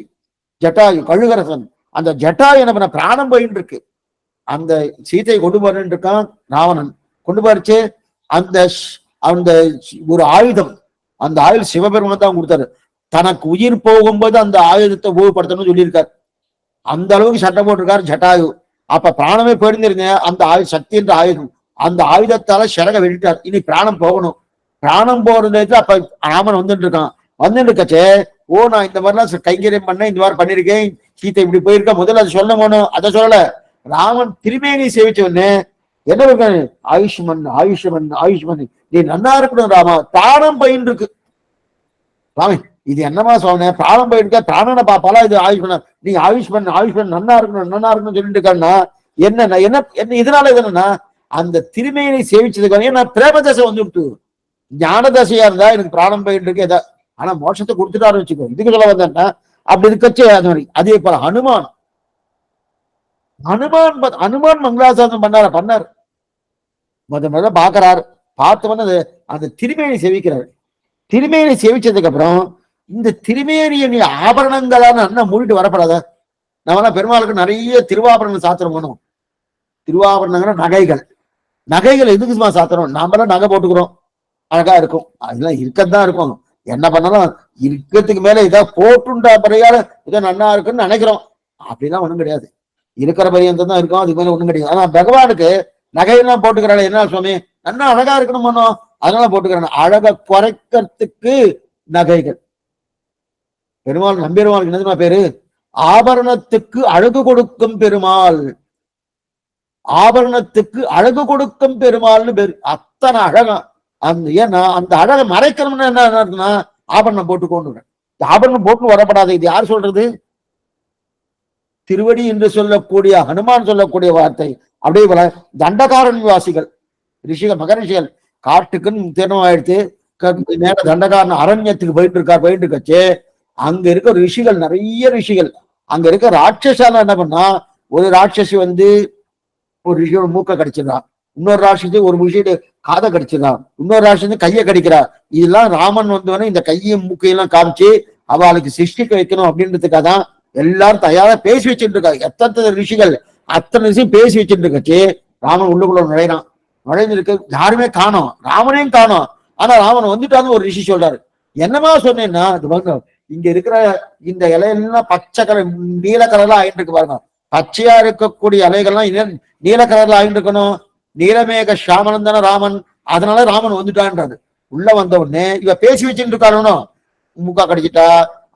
ஜட்டாயு கழுகரசன். அந்த ஜட்டாயு என்ன பண்ண பிராணம் போயின்னு இருக்கு, அந்த சீதையை கொண்டு போறேன்னு இருக்கான் ராவணன். கொண்டு போறச்சு அந்த அந்த ஒரு ஆயுதம், அந்த ஆயுள் சிவபெருமான் தான் கொடுத்தாரு. தனக்கு உயிர் போகும்போது அந்த ஆயுதத்தை உபயோகப்படுத்தணும்னு சொல்லியிருக்காரு. அந்த அளவுக்கு சட்டம் போட்டிருக்காரு ஜட்டாயு. அப்ப பிராணமே போயிருந்திருந்தேன், அந்த சக்தி என்ற ஆயுதம், அந்த ஆயுதத்தால சிறக வெட்டிட்டார். இனி பிராணம் போகணும். பிராணம் போறது அப்ப ராமன் வந்துட்டு இருக்கான். வந்துட்டு இருக்கச்சே, ஓ நான் இந்த மாதிரிலாம் கைங்கரியம் பண்ணேன், இந்த மாதிரி பண்ணிருக்கேன், சீத்தை இப்படி போயிருக்க, முதல்ல அதை சொல்லணும். அதை சொல்லல. ராமன் திருமேனி சேவிச்ச உடனே என்ன இருக்காரு, ஆயுஷ்மன் ஆயுஷ்மன் ஆயுஷ்மன், நீ நன்னா இருக்கணும் ராமா, பிராணம் பயின்னு இருக்கு. ராமி இது என்னமா சொன்ன, பிராணம் போயிருக்க, பிராணனை பாப்பாலா இது ஆயுஷ்மன், நீ ஆயுஷ்மன் ஆயுஷ்மன் நன்னா இருக்கணும் நன்னா இருக்கணும்னு சொல்லிட்டு இருக்கான்னா என்ன என்ன என்ன இதனால என்னன்னா, அந்த திருமேனி சேவிச்சதுக்காக நான் பிரேமதசை வந்துவிட்டு, ஞான தசையா இருந்தா எனக்கு பிராணம் போயிட்டு இருக்கு எதா, ஆனா மோட்சத்தை கொடுத்துட்டாரு வச்சுக்கோ. இதுக்கு சொல்ல வந்தேன்னா அப்படி இருக்கச்சே அது மாதிரி. அதே போல ஹனுமான் ஹனுமான் ஹனுமான் மங்களாசாசனம் பண்ணாரு. முதல்ல பாக்குறாரு. பார்த்து வந்து அந்த திருமேனி சேவிக்கிறாரு. திருமேனி சேவிச்சதுக்கு அப்புறம் இந்த திருமேனியை நீ ஆபரணங்களான அண்ணன் மூடிட்டு வரப்படாத. நம்மளாம் பெருமாளுக்கு நிறைய திருவாபரணங்கள் சாத்திரம் பண்ணுவோம். திருவாபரணங்கள் நகைகள், நகைகள் எதுக்குமா சாத்திரம்? நாமெல்லாம் நகை போட்டுக்கிறோம், அழகா இருக்கும், அதெல்லாம் இருக்கத்தான் இருக்கும். என்ன பண்ணாலும் இருக்கிறதுக்கு மேல இதை போட்டுண்டா பறையால இதை நன்னா இருக்குன்னு நினைக்கிறோம். அப்படிலாம் ஒண்ணும் கிடையாது. இருக்கிற பரியந்தம் தான் இருக்கும், அதுக்கு மேல ஒண்ணும் கிடையாது. ஆனா பகவானுக்கு நகையெல்லாம் போட்டுக்கிறாள். என்ன சுவாமி நன்னா அழகா இருக்கணும் பண்ணோம், அதனால போட்டுக்கிறான். அழகை குறைக்கிறதுக்கு நகைகள். பெருமாள் நம்பெருமாளுக்கு என்னதுமா பேரு? ஆபரணத்துக்கு அழகு கொடுக்கும் பெருமாள். ஆபரணத்துக்கு அழகு கொடுக்கும் பெருமாள்னு பேரு. அத்தனை அழகா. அந்த ஏன்னா அந்த அழகை மறைக்கணும்னு என்ன இருக்குன்னா ஆபரணம் போட்டுக்கொண்டு. ஆபரணம் போட்டு வரப்படாது. இது யார் சொல்றது? திருவடி என்று சொல்லக்கூடிய ஹனுமான் சொல்லக்கூடிய வார்த்தை. அப்படியே போல தண்டகாரண்யவாசிகள் ரிஷிகள், மகரிஷிகள் காட்டுக்குன்னு திறமாயிடுத்து நேர தண்டகாரன் அரண்யத்துக்கு போயிட்டு இருக்கச்சு, அங்க இருக்க ரிஷிகள், நிறைய ரிஷிகள், அங்க இருக்க ராட்சசால என்ன பண்ணா, ஒரு ராட்சசி வந்து ஒரு ரிஷியோட மூக்க கடிச்சிடறான், இன்னொரு ராட்சசி ஒரு ரிஷியோட காதை கடிச்சிடறான், இன்னொரு ராட்சசி கையை கடிக்கிறா. இதெல்லாம் ராமன் வந்தவனே இந்த கையும் மூக்கையெல்லாம் காமிச்சு அவளுக்கு சிருஷ்டிக்க வைக்கணும் அப்படின்றதுக்காக தான் எல்லாரும் தயாரா பேசி வச்சுட்டு இருக்காங்க. எத்தனை ரிஷிகள், அத்தனை ரிஷி பேசி வச்சுட்டு இருக்கச்சு, ராமன் உள்ளுக்குள்ள நுழையிறான். நுழைஞ்சிருக்கு, யாருமே காணோம், ராமனையும் காணோம். ஆனா ராமன் வந்துட்டான்னு ஒரு ரிஷி சொல்றாரு. என்னமா சொன்னேன்னா, இங்க இருக்கிற இந்த இலையெல்லாம் பச்சை கலர் நீல கலர்ல ஆயிட்டு இருக்கு பாருங்க. பச்சையா இருக்கக்கூடிய இலைகள்லாம் நீல கலர்ல ஆயிட்டு இருக்கணும். நீலமேக சாமனன் தானே ராமன், அதனால ராமன் வந்துட்டான்றாரு. உள்ள வந்த உடனே இவ பேசி வச்சுட்டு இருக்காருனோ, மூக்கா கடிச்சிட்டா,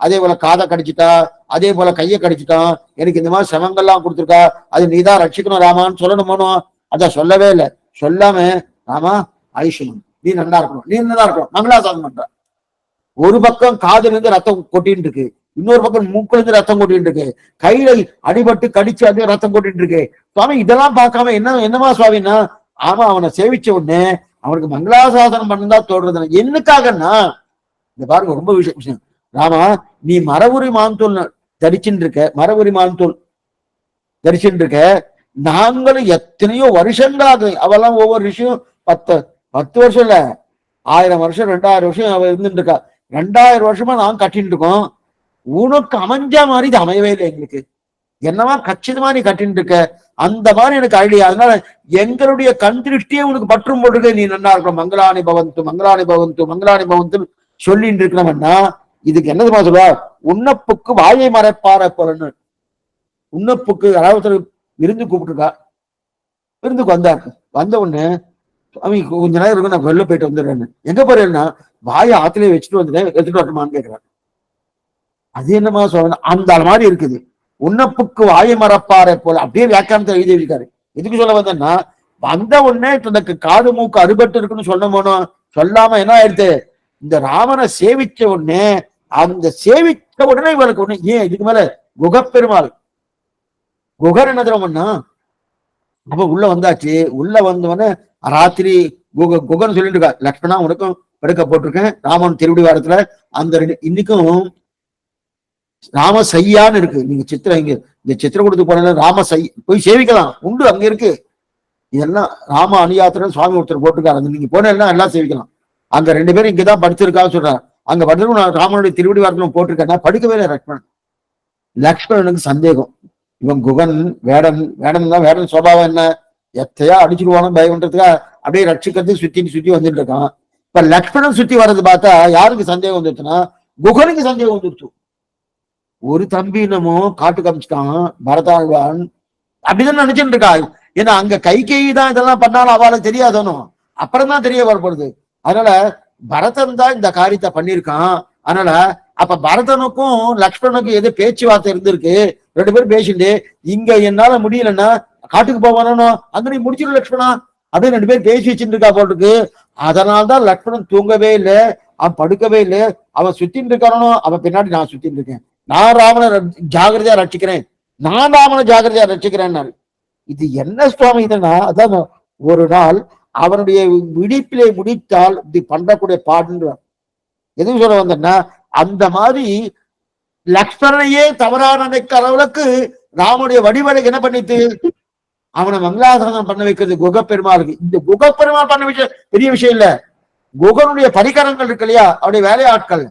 அதே போல காதை கடிச்சிட்டா, அதே போல கையை கடிச்சிட்டான், எனக்கு இந்த மாதிரி சிரமங்கள்லாம் கொடுத்துருக்கா, அது நீதான் ரட்சிக்கணும் ராமான்னு சொல்லணுமோனோ. அத சொல்லவே இல்லை. சொல்லாம ராமா ஆயுஷ்மன், நீ நல்லா இருக்கணும், நீ நல்லா இருக்கணும் மங்களாசாசனம் பண்ற. ஒரு பக்கம் காதுல இருந்து ரத்தம் கொட்டின்னு இருக்கு, இன்னொரு பக்கம் மூக்குல இருந்து ரத்தம் கொட்டிட்டு இருக்கு, கையில அடிபட்டு கடிச்சு அதே ரத்தம் கொட்டிட்டு இருக்கு. சுவாமி இதெல்லாம் பார்க்காம என்னமா சுவாமின்னா, ஆமா அவனை சேவிச்ச உடனே அவனுக்கு மங்களாசாசனம் பண்ணதா தோடுறது. என்னக்காகன்னா இந்த பாருங்க ரொம்ப விஷயம். ராமா நீ மரபுரி மான்தோல் தரிச்சுட்டு இருக்க, மரபுரி மான்தோல் தரிச்சுட்டு இருக்க, நாங்களும் எத்தனையோ வருஷங்களாக அவெல்லாம் ஒவ்வொரு விஷயம் 10 வருஷம் இல்ல, 1000 வருஷம் 2000 வருஷம் அவ இருந்துட்டு இருக்கா. 2000 வருஷமா நான் கட்டிட்டு இருக்கோம். உனக்கு அமைஞ்ச மாதிரி இது அமையவே இல்லை எங்களுக்கு. என்னவா கச்சிதமா நீ கட்டிட்டு இருக்க, அந்த மாதிரி எனக்கு ஐடியா. அதனால எங்களுடைய கண் திருஷ்டியே உனக்கு பற்றும் போட்டுக்க, நீ நல்லா இருக்கணும், மங்களானி பவந்து மங்களானி பவந்து மங்களானி பவந்து சொல்லிட்டு இருக்கணும்னா, இதுக்கு என்னதுமா சொல்லுவா, உன்னப்புக்கு வாயை மறைப்பார போலன்னு. உன்னப்புக்கு அதாவது விருந்து கூப்பிட்டுருக்கா, விருந்துக்கு வந்தார். வந்த உடனே அவன் கொஞ்ச நேரம் இருக்கும், நான் வெளில போயிட்டு வந்துடுறேன்னு. எங்க போறேன்னா, வாயை ஆத்திலே வச்சுட்டு வந்துட்டேன், எடுத்துட்டு வரணுமான்னு கேட்கிறேன். அது என்னமா சொல்லணும், அந்த மாதிரி இருக்குது. உன்னப்புக்கு வாயை மறப்பாரை போல அப்படியே வியாக்கியானத்தை எழுதி இருக்காரு. எதுக்கு சொல்ல வந்தேன்னா, வந்த உடனே தனக்கு காது மூக்கு அறுபட்டு இருக்குன்னு சொல்ல போனோம். சொல்லாம என்ன ஆயிடுது, இந்த ராமனை சேவிச்ச உடனே அந்த சேவிச்ச உடனே இவருக்கு ஒண்ணு ஏன் இதுக்கு மேல குகப்பெருமாள் குகர் என்ன தெரியுமா, அப்ப உள்ள வந்தாச்சு. உள்ள வந்தவொடனே ராத்திரி குகன் சொல்லிட்டு இருக்கா, லக்ஷ்மணா உனக்கும் படுக்க போட்டிருக்கேன் ராமன் திருவிடி வாரத்துல. அந்த இன்னைக்கும் ராம சையான்னு இருக்கு. நீங்க சித்திரம் இங்க இந்த சித்திரக்கூடத்துக்கு போன ராம சை போய் சேவிக்கலாம் உண்டு, அங்க இருக்கு. இதெல்லாம் ராம அணியாத்திரன் சுவாமி ஒருத்தர் போட்டிருக்காரு, அங்க நீங்க போனா எல்லாம் சேவிக்கலாம். அங்க 2 பேரும் இங்கதான் படுத்திருக்கான்னு சொல்றாரு. அங்க படுத்து நான் ராமனுடைய திருவிடி வாரத்துல போட்டிருக்கேன், படிக்கவே இல்லை லக்ஷ்மணன். லக்ஷ்மணனுக்கு சந்தேகம், இவன் குகன் வேடன் தான், வேடன் சுவாவம் என்ன, எத்தையா அடிச்சுடுவானு பயம்ன்றதுக்கா அப்படியே ரட்சிக்கிறது சுத்தி வந்துட்டு இருக்கான். இப்ப லக்ஷ்மணன் சுத்தி வர்றது பார்த்தா யாருக்கு சந்தேகம் வந்துருச்சுன்னா குகனுக்கு சந்தேகம் வந்துருச்சு. ஒரு தம்பி என்னமோ காட்டு காமிச்சிட்டான் பரதாழ்வான் அப்படிதான் நினைச்சுட்டு இருக்கா. ஏன்னா அங்க கைகேயி தான் இதெல்லாம் பண்ணாலும் அவளுக்கு தெரியாதனோ, அப்புறம் தான் தெரிய வரப்படுது. அதனால பரதன் தான் இந்த காரியத்தை பண்ணியிருக்கான். அதனால அப்ப பரதனுக்கும் லக்ஷ்மணனுக்கும் எது பேச்சுவார்த்தை இருந்திருக்கு, 2 பேரும் பேசிட்டு இங்க என்னால முடியலன்னா காட்டுக்கு போவானோ, அங்க நீ முடிச்சிரு லக்ஷ்மணா அப்படின்னு 2 பேரும் பேசி வச்சுட்டு இருக்கா போட்டுருக்கு. அதனால்தான் லக்ஷ்மணன் தூங்கவே இல்லை, அவன் படுக்கவே இல்லை. அவன் சுத்தின்னு இருக்கானோ, அவன் பின்னாடி நான் சுத்தின்னு இருக்கேன், நான் ராமனை ஜாகிரதையா ரட்சிக்கிறேன், நான் ராமனை ஜாகிரதையா ரட்சிக்கிறேன். இது என்ன சுவாமி இதுன்னா, அதான் ஒரு நாள் அவனுடைய விழிப்பிலே முடித்தால் இப்படி பண்ணக்கூடிய பாடுன்றார். எதுவும் சொல்ல வந்தேன்னா அந்த மாதிரி லக்ஷ்மணனையே தவறான நினைக்கிற அளவுக்கு ராமனுடைய வடிவடைக்கு என்ன பண்ணிட்டு அவனை மங்களாசாசனம் பண்ண வைக்கிறது குகப்பெருமாளுக்கு. இந்த குகப்பெருமாள் பண்ண விஷயம் பெரிய விஷயம் இல்ல, குகனுடைய பரிகரங்கள் இருக்கு இல்லையா, அவருடைய வேலையாட்கள்,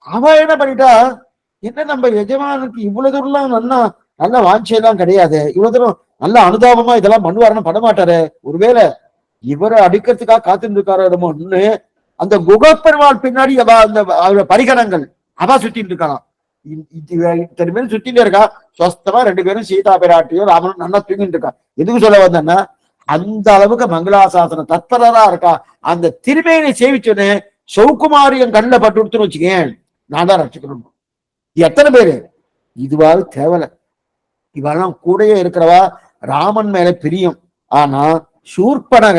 அவன் என்ன பண்ணிட்டா, என்ன நம்ம எஜமானுக்கு இவ்வளவு தூரம் நல்ல வாஞ்சையெல்லாம் கிடையாது, இவ்வளவு தூரம் நல்ல அனுதாபமா இதெல்லாம் பண்ணுவாருன்னு பண்ண மாட்டாரு, ஒருவேளை இவரை அடிக்கிறதுக்காக காத்துட்டு இருக்காரு அந்த குகப்பெருமாள் பின்னாடி அந்த பரிகரங்கள் அவ சுத்திட்டு இருக்கான். இத்தனை பேரும் சுத்திட்டு இருக்கா, சொஸ்தமா 2 பேரும் சீதா பிராட்டியும் ராமனும் நல்லா தூங்கிட்டு இருக்கா. எதுக்கு சொல்ல வந்தேன்னா அந்த அளவுக்கு மங்களாசாசன தத்பரரா இருக்கா. அந்த திருமேனை சேவிச்சோன்னு சௌகுமாரியம் கண்ணில் பட்டு கொடுத்துன்னு வச்சுக்கேன், நான் தான் ரட்சிக்கணும். எத்தனை பேரு இதுவாது தேவலை, இவெல்லாம் கூடயே இருக்கிறவா ராமன் மேல பிரியம். ஆனா சூர்பனக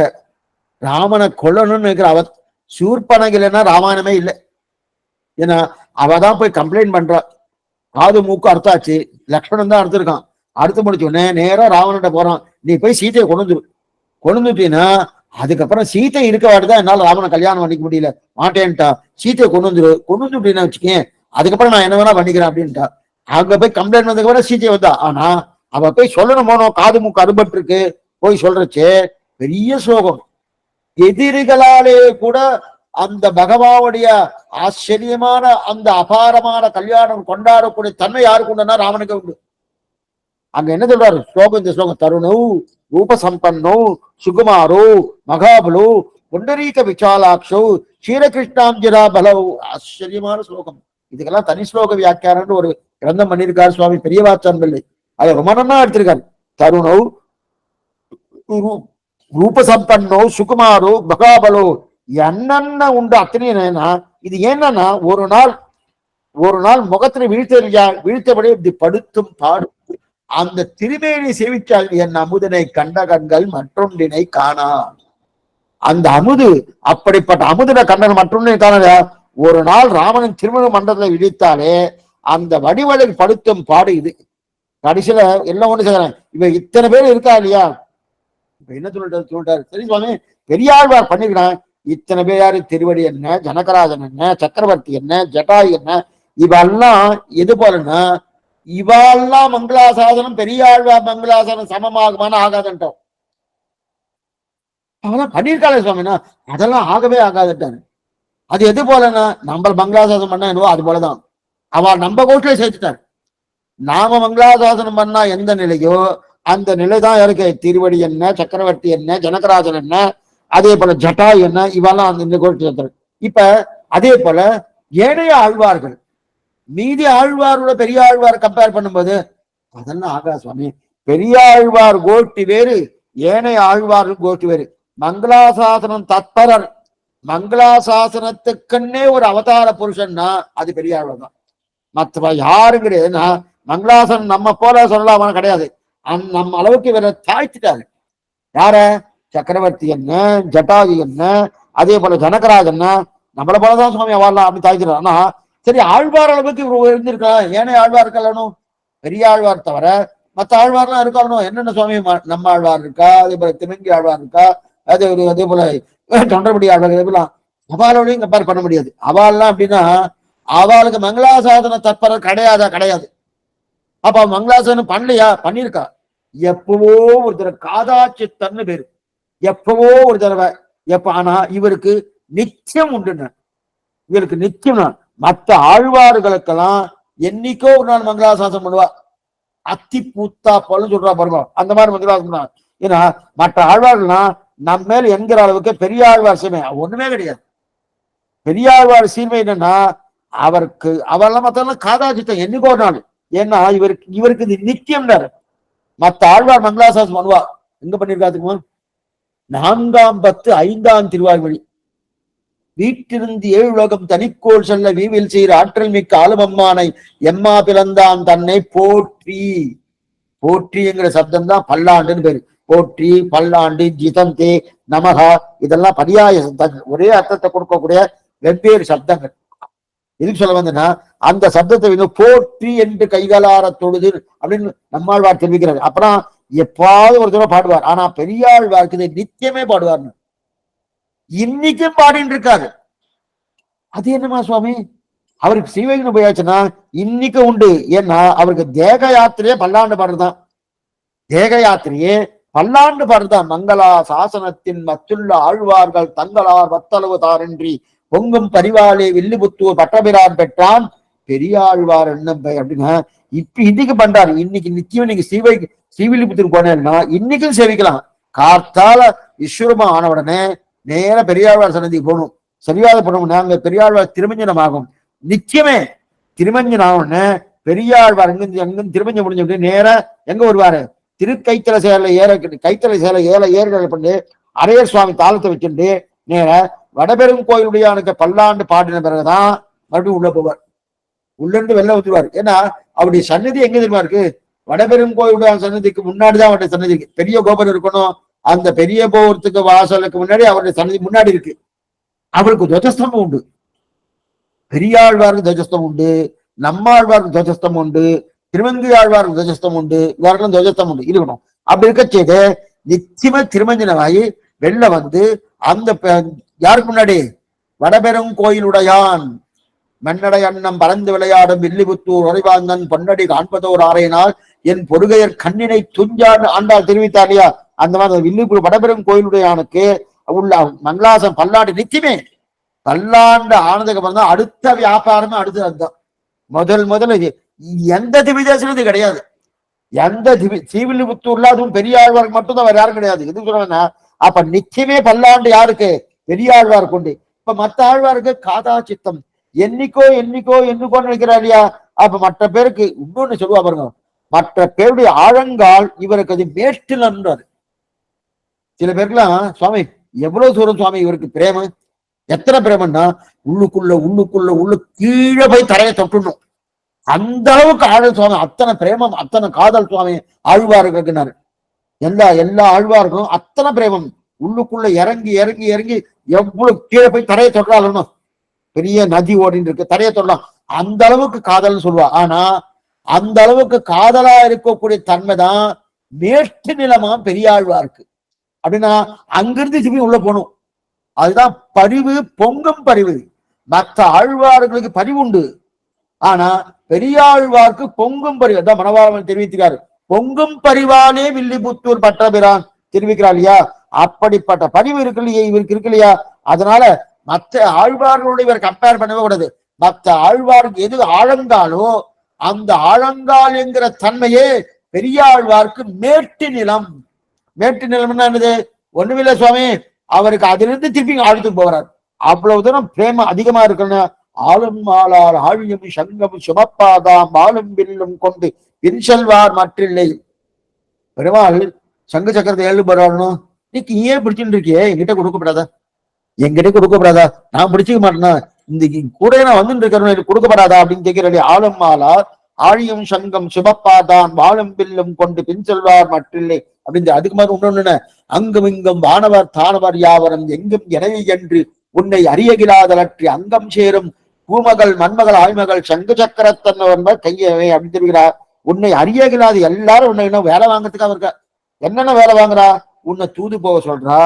ராமனை கொல்லணும்னு இருக்கிற அவ சூர்பனக இல்லைன்னா ராமாயணமே இல்லை. ஏன்னா அவதான் போய் கம்ப்ளைண்ட் பண்றா, காது மூக்கு அறுத்தாச்சு, லக்ஷ்மணன் தான் அறுத்திருக்கான். அறுத்து முடிச்ச உடனே நேரா ராவணன்ட்ட போறான், நீ போய் சீத்தையை கொண்டுட்டீன்னா அதுக்கப்புறம் சீத்தை இருக்க வாட்டுதான் என்னால ராமனை கல்யாணம் பண்ணிக்க முடியல, மாட்டேன்ட்டா, சீத்தையை கொண்டுட்டீன்னு வச்சுக்கேன், அதுக்கப்புறம் நான் என்ன வேணா பண்ணிக்கிறேன் அப்படின்ட்டா. அங்க போய் கம்ப்ளைண்ட் வந்ததுக்கு அப்புறம் சீத்தை வந்தா. ஆனா அவ போய் சொல்லணும் போனோம், காது மூக்கு அறுபட்டு இருக்கு போய் சொல்றச்சு பெரிய சோகம். எதிரிகளாலே கூட அந்த பகவானுடைய ஆச்சரியமான அந்த அபாரமான கல்யாணம் கொண்டாடக்கூடிய தன்மை யாருக்கு உண்டுன்னா ராமனுக்கு உண்டு. அங்க என்ன சொல்றாரு ஸ்லோகம், இந்த ஸ்லோகம், தருணோ ரூபசம்பன்னோ சுகுமாரோ மகாபலோ புண்டரீக விசாலாட்சோ ஸ்ரீரகிருஷ்ணாஞ்சிரா பலோ. ஆச்சரியமான ஸ்லோகம். இதுக்கெல்லாம் தனி ஸ்லோக வியாக்கியானம்னு ஒரு கிரந்தம் பண்ணியிருக்காரு சுவாமி பெரியவாச்சான் பிள்ளை, அதை ரொம்ப நன்னா எடுத்திருக்காரு. தருணோ ரூபசம்பன்னோ சுகுமாரோ மகாபலோ, என்னென்ன உண்டு அத்தனை. இது என்னன்னா ஒரு நாள் முகத்துல வீழ்த்தபடி இப்படி படுத்தும் பாடும் அந்த திருமேனி சேவிச்சால் என் அமுதனை கண்ட கண்கள் மற்றொன்றினை காணா. அந்த அமுது அப்படிப்பட்ட அமுதனை கண்டன் மற்றொன்றினை காண. ஒரு நாள் ராமனின் திருமண மண்டலத்தில் இடித்தாலே அந்த வடிவலில் படுத்தும் பாடு இது. கடைசியில எல்லாம் ஒண்ணு சொல்றேன், இவ இத்தனை பேர் இருக்கா இல்லையா, இப்ப என்ன சொல்லிட்டாரு சரி சுவாமி, பெரியாழ்வார் பண்ணிருக்கிறான், இத்தனை பேர் யாரு, திருவடி என்ன, ஜனகராஜன் என்ன, சக்கரவர்த்தி என்ன, ஜட்டாய் என்ன, இவெல்லாம் எது போலன்னா இவெல்லாம் மங்களாசாசனம் பெரியாழ்வார் மங்களாசாசனம் சமமாகுமான ஆகாதுன்ட்டோம். அவெல்லாம் பண்ணியிருக்காளே சுவாமினா அதெல்லாம் ஆகவே ஆகாதுட்டாரு. அது எது போலன்னா நம்ம மங்களாசாசனம் பண்ணா என்னவோ அது போலதான் அவள் நம்ம கோட்டிலே சேர்த்துட்டாரு. நாம மங்களாசாசனம் பண்ணா எந்த நிலையோ அந்த நிலைதான் இருக்கு. திருவடி என்ன, சக்கரவர்த்தி என்ன, ஜனகராஜன் என்ன, அதே போல ஜட்டாய் என்ன, இவெல்லாம் அந்த கோட்டில் சேர்த்தாரு. இப்ப அதே போல ஏனைய ஆழ்வார்கள் மீதி ஆழ்வாரோட பெரிய ஆழ்வார் கம்பேர் பண்ணும்போது அதெல்லாம் ஆகா சுவாமி. பெரிய ஆழ்வார் கோட்டி வேறு, ஏனைய ஆழ்வார்கள் கோட்டி வேறு. மங்களாசாசனம் தத்பரர், மங்களாசாசனத்துக்குன்னே ஒரு அவதார புருஷன்னா அது பெரிய ஆழ்வார் தான். மற்ற யாரும் கிடையாதுன்னா மங்களாசனம் நம்ம போல சொல்லலாமா கிடையாது. நம்ம அளவுக்கு இவரை தாழ்த்திட்டாரு. யார சக்கரவர்த்தி என்ன, ஜட்டாயு என்ன, அதே போல ஜனகராஜ் என்ன, நம்மள போலதான் சுவாமி வாழலாம் அப்படின்னு தாய்க்கிறார். ஆனா சரி, ஆழ்வார் அளவுக்கு இவர் இருந்திருக்கலாம். ஏனே ஆழ்வார் இருக்கணும், பெரிய ஆழ்வார் தவிர மற்ற ஆழ்வார்லாம் இருக்கணும். என்னென்ன சுவாமி, நம்ம ஆழ்வார் இருக்கா, அதே போல திருநங்கி ஆழ்வார் இருக்கா, அதே போல தொண்டர்படி ஆழ்வார் இருக்கலாம். அவளோடையும் கம்பேர் பண்ண முடியாது. அவள்லாம் அப்படின்னா அவளுக்கு மங்களாசாதன தற்பரம் கிடையாதா? கிடையாது. அப்ப மங்களாசாதனம் பண்ணலையா? பண்ணிருக்கா. எப்பவோ ஒரு தடவை காதாச்சித்தன்னு பேரு, எப்பவோ ஒரு தடவை. ஆனா இவருக்கு நிச்சயம் உண்டு. இவருக்கு நிச்சயம். மற்ற ஆழ்வார்களுக்கெல்லாம் என்னைக்கோ ஒரு நாள் மங்களாசாசனம் பண்ணுவா. அத்தி பூத்தா போலன்னு சொல்றா பாருங்க, அந்த மாதிரி மங்களாசாசனம். ஏன்னா மற்ற ஆழ்வார்கள்லாம் நம்ம மேல என்கிற அளவுக்கு பெரிய ஆழ்வார் சீமை ஒண்ணுமே கிடையாது. பெரியாழ்வார் சீமை என்னன்னா அவருக்கு அவெல்லாம் மத்தெல்லாம் காதாச்சித்தம் என்னைக்கோ ஒரு நாள். ஏன்னா இவருக்கு இது நித்தியம். மற்ற ஆழ்வார் மங்களாசாசனம் பண்ணுவா. எங்க பண்ணிருக்காதுக்குமா? 4ஆம் 10 5ஆம் திருவாய்மொழி. வீட்டிலிருந்து 7 உலகம் தனிக்கோள் செல்ல வீவில் செய்கிற ஆற்றல் மிக்க ஆளுமம்மானை எம்மா பிளந்தான் தன்னை போற்றி. போற்றிங்கிற சப்தம் தான் பல்லாண்டுன்னு பேரு. போற்றி, பல்லாண்டு, ஜிதந்தே, நமகா, இதெல்லாம் பரியாய சப்தங்கள், ஒரே அர்த்தத்தை கொடுக்கக்கூடிய வெவ்வேறு சப்தங்கள். எதுக்கு சொல்ல வந்தேன்னா, அந்த சப்தத்தை போற்றி என்று கைகளார தொழுது அப்படின்னு நம்மாழ்வார் தெரிவிக்கிறார். அப்புறம் எப்பாவது ஒரு தடவை பாடுவார். ஆனா பெரியாழ்வாருக்கு இதை நித்தியமே பாடுவார்னு இன்னைக்கும் பாடிட்டு இருக்காரு. அது என்னமா சுவாமி, அவருக்கு ஸ்ரீவைகுண்டம் போயாச்சுன்னா இன்னைக்கு உண்டு. ஏன்னா அவருக்கு தேக யாத்திரையே பல்லாண்டு பாடுறதுதான். தேக யாத்திரையே பல்லாண்டு பாடுறதுதான். மங்களா சாசனத்தின் மத்துள்ள ஆழ்வார்கள் தங்களார் வத்தளவு தாரின்றி பொங்கும் பரிவாளே வில்லிபுத்தூர் பட்டபிரான் பெற்றான் பெரியாழ்வார் என்ன அப்படின்னா இப்ப இன்னைக்கு பண்றாரு. இன்னைக்கு நிச்சயம் நீங்க ஸ்ரீவில்லிபுத்தூர் போனேன்னா இன்னைக்கும் சேவிக்கலாம். கார்த்தால விஸ்வரமா ஆன உடனே நேர பெரியாழ்வார் சன்னதிக்கு போகணும். சரியாத போனோம்னா அங்க பெரியாழ்வார் திருமஞ்சனம் ஆகும். நிச்சயமே திருமஞ்சனம் ஆகும்னு பெரியாழ்வார் எங்கிருந்து திருமஞ்சம் முடிஞ்ச நேர எங்க வருவாரு? திருக்கைத்தல சேலை கைத்தலை சேலை ஏறுகளை பண்ணி அரையர் சுவாமி தாளத்தை வச்சுட்டு நேர வடபெரும் கோயிலுடைய பல்லாண்டு பாடின பிறகுதான் மறுபடியும் உள்ள போவார். உள்ள இருந்து வெளில ஊத்துவார். ஏன்னா அவருடைய சன்னதி எங்க தெரியுமா இருக்கு? வடபெரும் கோயிலுடைய சன்னதிக்கு முன்னாடிதான் அவருடைய சன்னதி இருக்கு. பெரிய கோபுரம் இருக்கணும். அந்த பெரிய கோபுரத்துக்கு வாசலுக்கு முன்னாடி அவருடைய சன்னதி முன்னாடி இருக்கு. அவருக்கு துவஜஸ்தம்பம் உண்டு. பெரியாழ்வாருக்கு துவஜஸ்தம் உண்டு, நம்மாழ்வாருக்கு துவஜஸ்தம் உண்டு, திருமங்கை ஆழ்வாருக்கு துவஜஸ்தம் உண்டு, இவருக்கும் துவஜஸ்தம் உண்டு இருக்கணும். அப்படி இருக்க செய்து நிச்சயமா திருமஞ்சனமாகி வெளில வந்து அந்த யாருக்கு முன்னாடி? வடபெரும் கோயிலுடையான் மன்னடை அன்னம் பறந்து விளையாடும் வில்லிபுத்தூர் உறைவாந்தன் பொன்னடி காண்பதோர் ஆரையினால் என் பொருகையர் கண்ணினை துஞ்சான் ஆண்டாள் தெரிவித்தார் இல்லையா? அந்த மாதிரி வில்லிபுத்தூர் வடபெரும் கோயிலுடையானுக்கு உள்ள மங்களாசம் பல்லாண்டு நிச்சயமே. பல்லாண்டு ஆனதுக்கு அப்புறம் தான் அடுத்த வியாபாரமே அடுத்து அதுதான். முதல் எந்த திவிதேசனும் இது கிடையாது. எந்த ஸ்ரீவில்லிபுத்தூர்ல அதுவும் பெரியாழ்வாருக்கு மட்டும்தான் வேற யாரும் கிடையாது. எதுக்கு சொல்றேன்னா அப்ப நிச்சயமே பல்லாண்டு யாருக்கு? பெரியாழ்வார் கொண்டு. இப்ப மற்ற ஆழ்வாருக்கு காதா சித்தம் என்னைக்கோ நினைக்கிறார் இல்லையா? அப்ப மற்ற பேருக்கு இன்னொன்னு சொல்லுவா பாருங்க, மற்ற பேருடைய ஆழங்கால் இவருக்கு அது மேஷ்டிலன்றாரு. சில பேருக்குலாம் சுவாமி எவ்வளவு தூரம் சுவாமி இவருக்கு பிரேம, எத்தனை பிரேமன்னா உள்ளுக்குள்ள கீழே போய் தரையை தொட்டுணும். அந்த அளவுக்கு ஆழம் சுவாமி, அத்தனை பிரேமம், அத்தனை காதல் சுவாமி ஆழ்வாருக்குனாரு. எல்லா ஆழ்வாருக்கும் அத்தனை பிரேமம். உள்ளுக்குள்ள இறங்கி எவ்வளவு கீழே போய் தரையை தொட்டாலும் பெரிய நதி ஓடின்னு இருக்கு, தரையை தொடலாம். அந்த அளவுக்கு காதல்னு சொல்லுவா. ஆனா அந்த அளவுக்கு காதலா இருக்கக்கூடிய தன்மைதான் மேட்டு நிலமா பெரியாழ்வாருக்கு. அப்படின்னா அங்கிருந்து திரும்பி உள்ள போகணும். அதுதான் பரிவு, பொங்கும் பரிவு. மற்ற ஆழ்வார்களுக்கு பரிவு உண்டு, ஆனா பெரியாழ்வார்க்கு பொங்கும் பரிவு. அதான் மணவாளன் தெரிவிக்கிறாரு, பொங்கும் பரிவானே வில்லிபுத்தூர் பட்டபிரான் தெரிவிக்கிறார் இல்லையா? அப்படிப்பட்ட பரிவு இருக்கு இல்லையா இவருக்கு இருக்கு இல்லையா? அதனால மற்ற ஆழ்வார்களோட இவர் கம்பேர் பண்ணவே கூடாது. மற்ற ஆழ்வாருக்கு எது ஆழங்காலோ அந்த ஆழங்கால் என்கிற தன்மையே பெரியாழ்வார்க்கு மேட்டு நிலம். மேட்டு நிலம்னா என்னது? ஒண்ணுமில்ல சுவாமி, அவருக்கு அதிலிருந்து திருப்பி ஆழ்த்து போகிறார். அவ்வளவு தூரம் பிரேம அதிகமா இருக்குன்னு ஆளும் ஆளார் ஆழியும் சங்கம் சுமப்பாதாம் ஆளும் வில்லும் கொண்டு பின்செல்வார் மற்றில்லை. பெருமாள் சங்கு சக்கரத்தை ஏழு போறாருன்னு நீக்கு ஏன் பிடிச்சுட்டு இருக்கியே? என்கிட்ட கொடுக்கப்படாதா? நான் பிடிச்சிக்க மாட்டேன்னா இந்த கூட நான் வந்துட்டு இருக்கிறேன் கொடுக்கப்படாதா அப்படின்னு கேட்கிறேன். ஆளும் ஆளார் ஆழியும் சங்கம் சிவப்பாதான் வாழும் பில்லும் கொண்டு பின் செல்வார் மற்றில்லை அப்படின்னு. அதுக்கு மாதிரி இன்னொன்னு, அங்கும் இங்கும் வானவர் தானவர் யாவரும் எங்கும் எனவே என்று உன்னை அறியகிலாதலற்றி அங்கம் சேரும் பூமகள் மண்மகள் ஆய்மகள் சங்கு சக்கரத்தன்னவர் கையவே அப்படின்னு தெரிவிக்கிறார். உன்னை அறியகிலாது எல்லாரும் உன்னை இன்னும் வேலை வாங்கறதுக்காக இருக்க. என்னென்ன வேலை வாங்குறா? உன்னை தூது போக சொல்றா,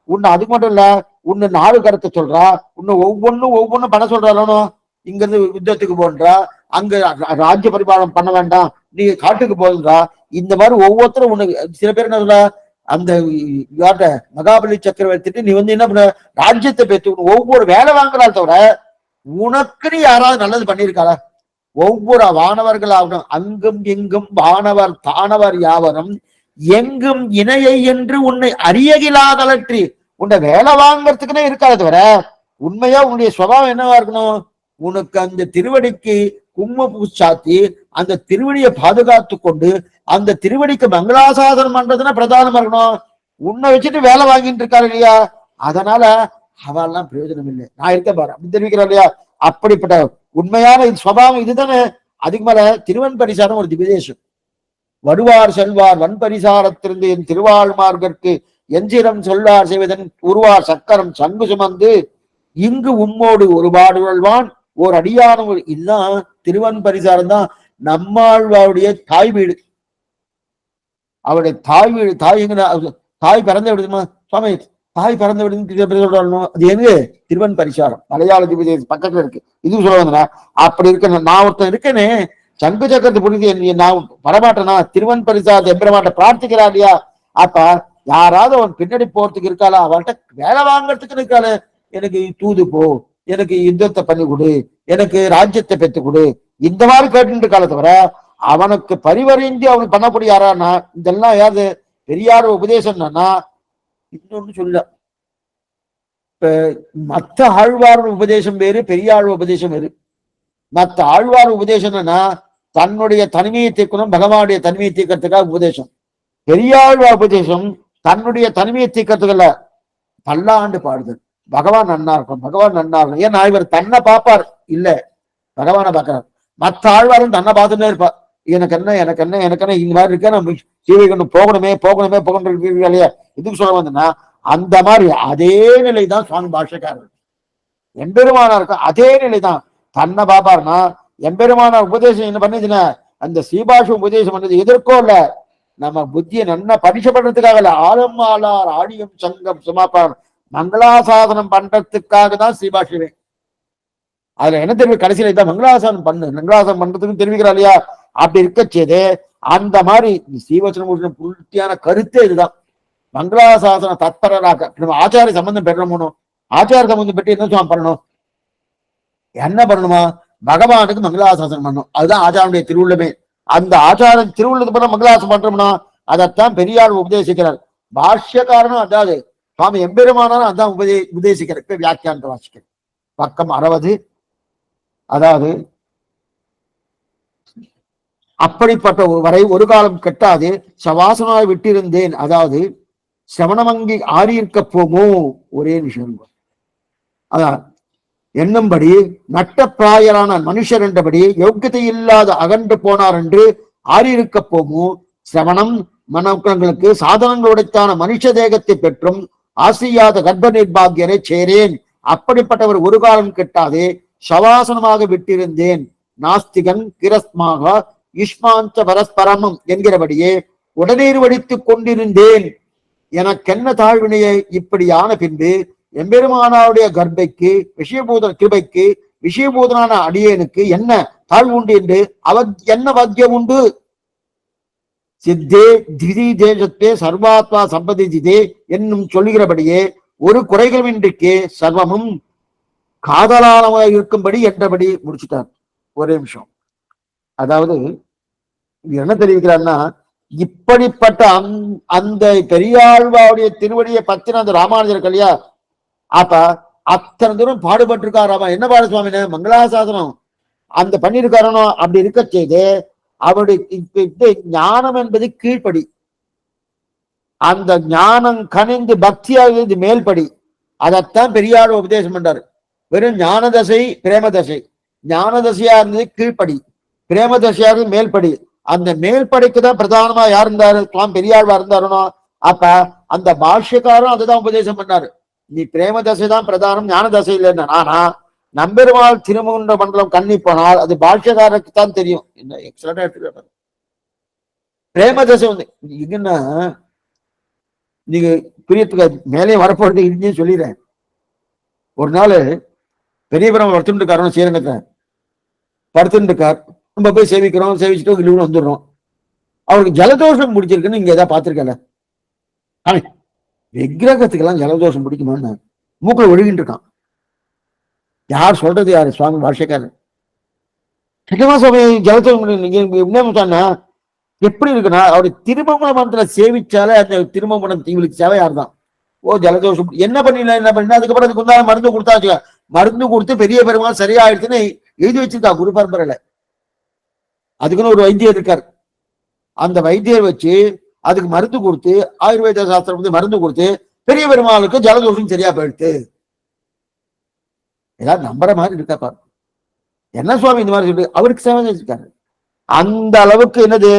உன்னை அதுக்கு மட்டும் இல்ல உன்னை நாடு கடத்த சொல்றா, உன்னை ஒவ்வொன்னும் பண்ண சொல்றாலும் இங்க இருந்து யுத்தத்துக்கு போன்றா, அங்க ராஜ்ய பரிபாலனம் பண்ண வேண்டாம், நீ காட்டுக்கு போகுன்றா. இந்த மாதிரி ஒவ்வொருத்தரும் உனக்கு சில பேர் என்ன சொல்ல, அந்த மகாபலி சக்கரவர்த்திட்டு நீ வந்து என்ன பண்ண ராஜ்யத்தை பெற்று ஒவ்வொரு வேலை வாங்குறாள் தவிர உனக்கு நீ யாராவது நல்லது பண்ணியிருக்காளா? ஒவ்வொரு வானவர்களாகணும் அங்கும் எங்கும் வானவர் தானவர் யாவரும் எங்கும் இணையை என்று உன்னை அறியகிலாதலற்றி உன்னை வேலை வாங்கறதுக்குன்னே இருக்காது தவிர உண்மையா உன்னுடைய சுபாவம் என்னவா இருக்கணும்? உனக்கு அந்த திருவடிக்கு குங்குமப்பூ சாத்தி அந்த திருவடியை பாதுகாத்து கொண்டு அந்த திருவடிக்கு மங்களாசாசனம் பண்றதுன்னா பிரதானமா இருக்கணும். உன்னை வச்சுட்டு வேலை வாங்கிட்டு இருக்காரு இல்லையா? அதனால அவெல்லாம் பிரயோஜனம் இல்லை, நான் இருக்க பாரு அப்படின்னு தெரிவிக்கிறா இல்லையா? அப்படிப்பட்ட உண்மையான சுபாவம் இதுதானே. அதுக்கு மேல திருவன் பரிசாரம் ஒரு திவ்யதேசம். வருவார் செல்வார் வன் பரிசாரத்திலிருந்து என் திருவாழ்மார்கற்கு எஞ்சிரம் சொல்லார் செய்வதன் உருவார் சக்கரம் சங்கு சுமந்து இங்கு உம்மோடு ஒரு பாடுவான் ஓர் அடியான இதுதான் திருவன் பரிசாரம் தான் நம்மாழ்வாருடைய தாய் வீடு. அவருடைய தாய் வீடு, தாய் பிறந்த விடுமா சுவாமி, தாய் பிறந்த விடுன்னு அது எங்க? திருவன் பரிசாரம் மலையாள திவ்ய பக்கத்துல இருக்கு. இது சொல்ல வந்தா அப்படி இருக்க நான் ஒருத்தன் இருக்கேனே சங்கு சக்கரத்தை புரிஞ்சு நான் வரமாட்டேனா திருவன் பரிசாரத்தை எம்பிரமாட்ட பிரார்த்திக்கிறா இல்லையா? அப்ப யாராவது அவன் பின்னாடி போறதுக்கு இருக்காளா? அவன்கிட்ட வேலை வாங்கறதுக்கு இருக்காளு, எனக்கு தூது போ, எனக்கு யுத்தத்தை பண்ணி கொடு, எனக்கு ராஜ்யத்தை பெற்று கொடு, இந்த மாதிரி கேட்டு இருக்காள தவிர அவனுக்கு பரிவறிஞ்சு அவனுக்கு பண்ணக்கூடிய யாரானா இதெல்லாம் யாரு பெரியார் உபதேசம் என்னன்னா இன்னொன்னு சொல்ல. இப்ப மத்த ஆழ்வார் உபதேசம் வேறு, பெரியார் உபதேசம் வேறு. மத்த ஆழ்வார் உபதேசம் என்னன்னா தன்னுடைய தனிமையை தீர்க்கணும், பகவானுடைய தனிமையை தீர்க்கறதுக்காக உபதேசம். பெரியாழ்வார் உபதேசம் தன்னுடைய தனிமையை தீர்க்கறதுக்குள்ள பல்லாண்டு பாடுதல். பகவான் நன்னா இருக்கும், பகவான் நன்னா இருக்கும். ஏன்னா இவர் தன்னை பார்ப்பார் இல்ல பகவானை பார்க்கிறார். மற்ற ஆழ்வாரும் தன்னை பார்த்துட்டே இருப்பார். எனக்கு என்ன எனக்கு என்ன எனக்கு என்ன இந்த மாதிரி இருக்க நம்ம சீவைகொண்டு போகணுமே போகணுமே போகணும் இல்லையா? இதுக்கு சொல்ல வந்தேன்னா அந்த மாதிரி அதே நிலை தான் சுவாமி பாஷ்யக்காரர் எம்பெருமானா இருக்கும். அதே நிலை தான் தன்னை பாப்பாருன்னா எம்பெருமானார் உபதேசம் என்ன பண்ணுதுன்னா அந்த சீபாஷ உபதேசம் பண்ணது எதற்கோ இல்ல, நம்ம புத்தியை நல்லா பரிசப்படுறதுக்காக இல்ல, ஆழம் ஆளார் ஆடியம் சங்கம் சுமாப்பார் மங்களாசாதனம் பண்றதுக்காக தான் சீபாஷிவே. அதுல என்ன தெரியும்? கடைசியில இதான் மங்களாசாசனம் மங்களாசாசனம் பண்றதுக்கு தெரிவிக்கிறா இல்லையா? அப்படி இருக்கச்சேது அந்த மாதிரி சீவச்சன பூர்த்தியான கருத்தே இதுதான். மங்களாசாசன தத்பரராக நம்ம ஆச்சாரிய சம்பந்தம் பெறணும். ஆச்சார சம்பந்தம் பெற்று என்ன பண்ணணும்? என்ன பண்ணணுமா? பகவானுக்கு மங்களாசாசனம் பண்ணணும். அதுதான் ஆச்சாரனுடைய திருவுள்ளமே. அந்த ஆச்சாரம் திருவுள்ளது பண்ண மங்களாசம் பண்றோம்னா அதைத்தான் பெரியார் உபதேசிக்கிறார். பாஷ்யக்காரனும் அதாவது சுவாமி எம்பெருமானாலும் அதான் உபதேசிக்கிறார். வியாக்கியானத்தை வாசிக்கிறேன் பக்கம் 60. அதாவது அப்படிப்பட்ட வரை ஒரு காலம் கெட்டாது சவாசனாய் விட்டிருந்தேன். அதாவது சிரவணமங்கி ஆறியிருக்க போமோ ஒரே விஷயம். அதான் என்னும்படி நட்டப்பிராயரான மனுஷர் என்றபடி யோக்கியத்தை இல்லாத அகன்று போனார் என்று ஆறியிருக்க போமோ சிரவணம் மனங்களுக்கு சாதனங்களுடைத்தான மனுஷ தேகத்தை பெற்றும் ஆசியாத கர்ப்ப நிர்பாகியரை சேரேன். அப்படிப்பட்டவர் ஒரு காலம் கெட்டாதே சவாசனமாக விட்டிருந்தேன். நாஸ்திகன் கிரஸ்மாக யுஷ்மாந்த பரஸ்பரமும் என்கிறபடியே உடனீர் வடித்துக் கொண்டிருந்தேன். எனக்கென்ன தாழ்வினையை இப்படியான பின்பு எம்பெருமானாருடைய கர்ப்பைக்கு விஷயபூதன கிருபைக்கு விஷயபூதனான அடியேனுக்கு என்ன தாழ்வு உண்டு என்று அவர் என்ன வாக்கியம் உண்டு? சித்தே திதி தேசத்தே சர்வாத்மா சம்பதி ஜிதே என்னும் சொல்லுகிறபடியே ஒரு குறைகளுமின்றிக்கே சர்வமும் காதலானமாக இருக்கும்படி என்றபடி முடிச்சுட்டார். ஒரே நிமிஷம். அதாவது என்ன தெரிவிக்கிறார்னா இப்படிப்பட்ட அந்த பெரியாழ்வாவுடைய திருவடியை பத்தின அந்த ராமானுஜர் கல்யா அப்ப அத்தனை தூரம் பாடுபட்டிருக்காரு. அவன் என்ன பாடு சுவாமின்னு மங்களாசாசனம் அந்த பண்ணிருக்காரனோ அப்படி இருக்க செய்து அவருடைய ஞானம் என்பது கீழ்ப்படி, அந்த ஞானம் கனிந்து பக்தியாக மேல்படி. அதைத்தான் பெரியார் உபதேசம் பண்றாரு. வெறும் ஞான தசை பிரேம தசை. ஞான தசையா இருந்தது கீழ்ப்படி, பிரேம தசையாவது மேல்படி. அந்த மேல்படிக்கு தான் பிரதானமா யார் இருந்தாரு? பெரியாழ்வா இருந்தாருனோ. அப்ப அந்த பாஷ்யக்காரும் அதுதான் உபதேசம் பண்ணாரு. நீ பிரேம தசை தான் பிரதானம், ஞான தசை இல்லைன்னு. ஆனா நம்பெருமாள் திருமுகுன்ற மண்டலம் கண்ணி போனால் அது பாஷ்யக்காரருக்கு தான் தெரியும். என்ன எக்ஸலண்டா எடுத்துக்கிட்டாரு. பிரேம தசை வந்து இங்கன்னா நீங்க புரியத்துக்கு மேலே வரப்போறது இங்கே சொல்லிடுறேன். ஒரு நாள் பெரியபுரம் படுத்துட்டு இருக்காரு, ஸ்ரீரங்கத்தை படுத்துட்டு இருக்கார். நம்ம போய் சேவிக்கிறோம், சேவிச்சுட்டு இழுவன் வந்துடுறோம். அவருக்கு ஜலதோஷம் பிடிச்சிருக்குன்னு இங்க ஏதாவது பார்த்திருக்கல? விக்கிரகத்துக்கெல்லாம் ஜலதோஷம் பிடிக்குமான்னு மூக்கில் ஒழுகிட்டு இருக்கான். யார் சொல்றது? யாரு? சுவாமி பாஷ்யக்காரர். சக்கமா சுவாமி ஜலதோஷம் சொன்னா எப்படி இருக்குன்னா, அவருடைய திருமண மந்திர சேவிச்சாலே அந்த திருமணம் இவளுக்கு சேவையார் தான். ஓ ஜலதோஷம் என்ன பண்ணிடலாம், என்ன பண்ணா அதுக்கப்புறம் அதுக்கு உண்டான மருந்து கொடுத்தாச்சு. மருந்து கொடுத்து பெரிய பெருமாள் சரியாயிடுச்சுன்னு எழுதி வச்சிருக்கா குரு பரம்பரையில. அதுக்குன்னு ஒரு வைத்தியர் இருக்கார். அந்த வைத்தியர் வச்சு அதுக்கு மருந்து கொடுத்து, ஆயுர்வேத சாஸ்திரம் வந்து மருந்து கொடுத்து பெரிய பெருமாளுக்கு ஜலதோஷம் சரியா போயிடுத்து. ஏதாவது நம்புற மாதிரி இருக்கா பாரு. என்ன சுவாமி இந்த மாதிரி சொல்லி அவருக்கு சேவை செஞ்சிருக்காரு. அந்த அளவுக்கு என்னது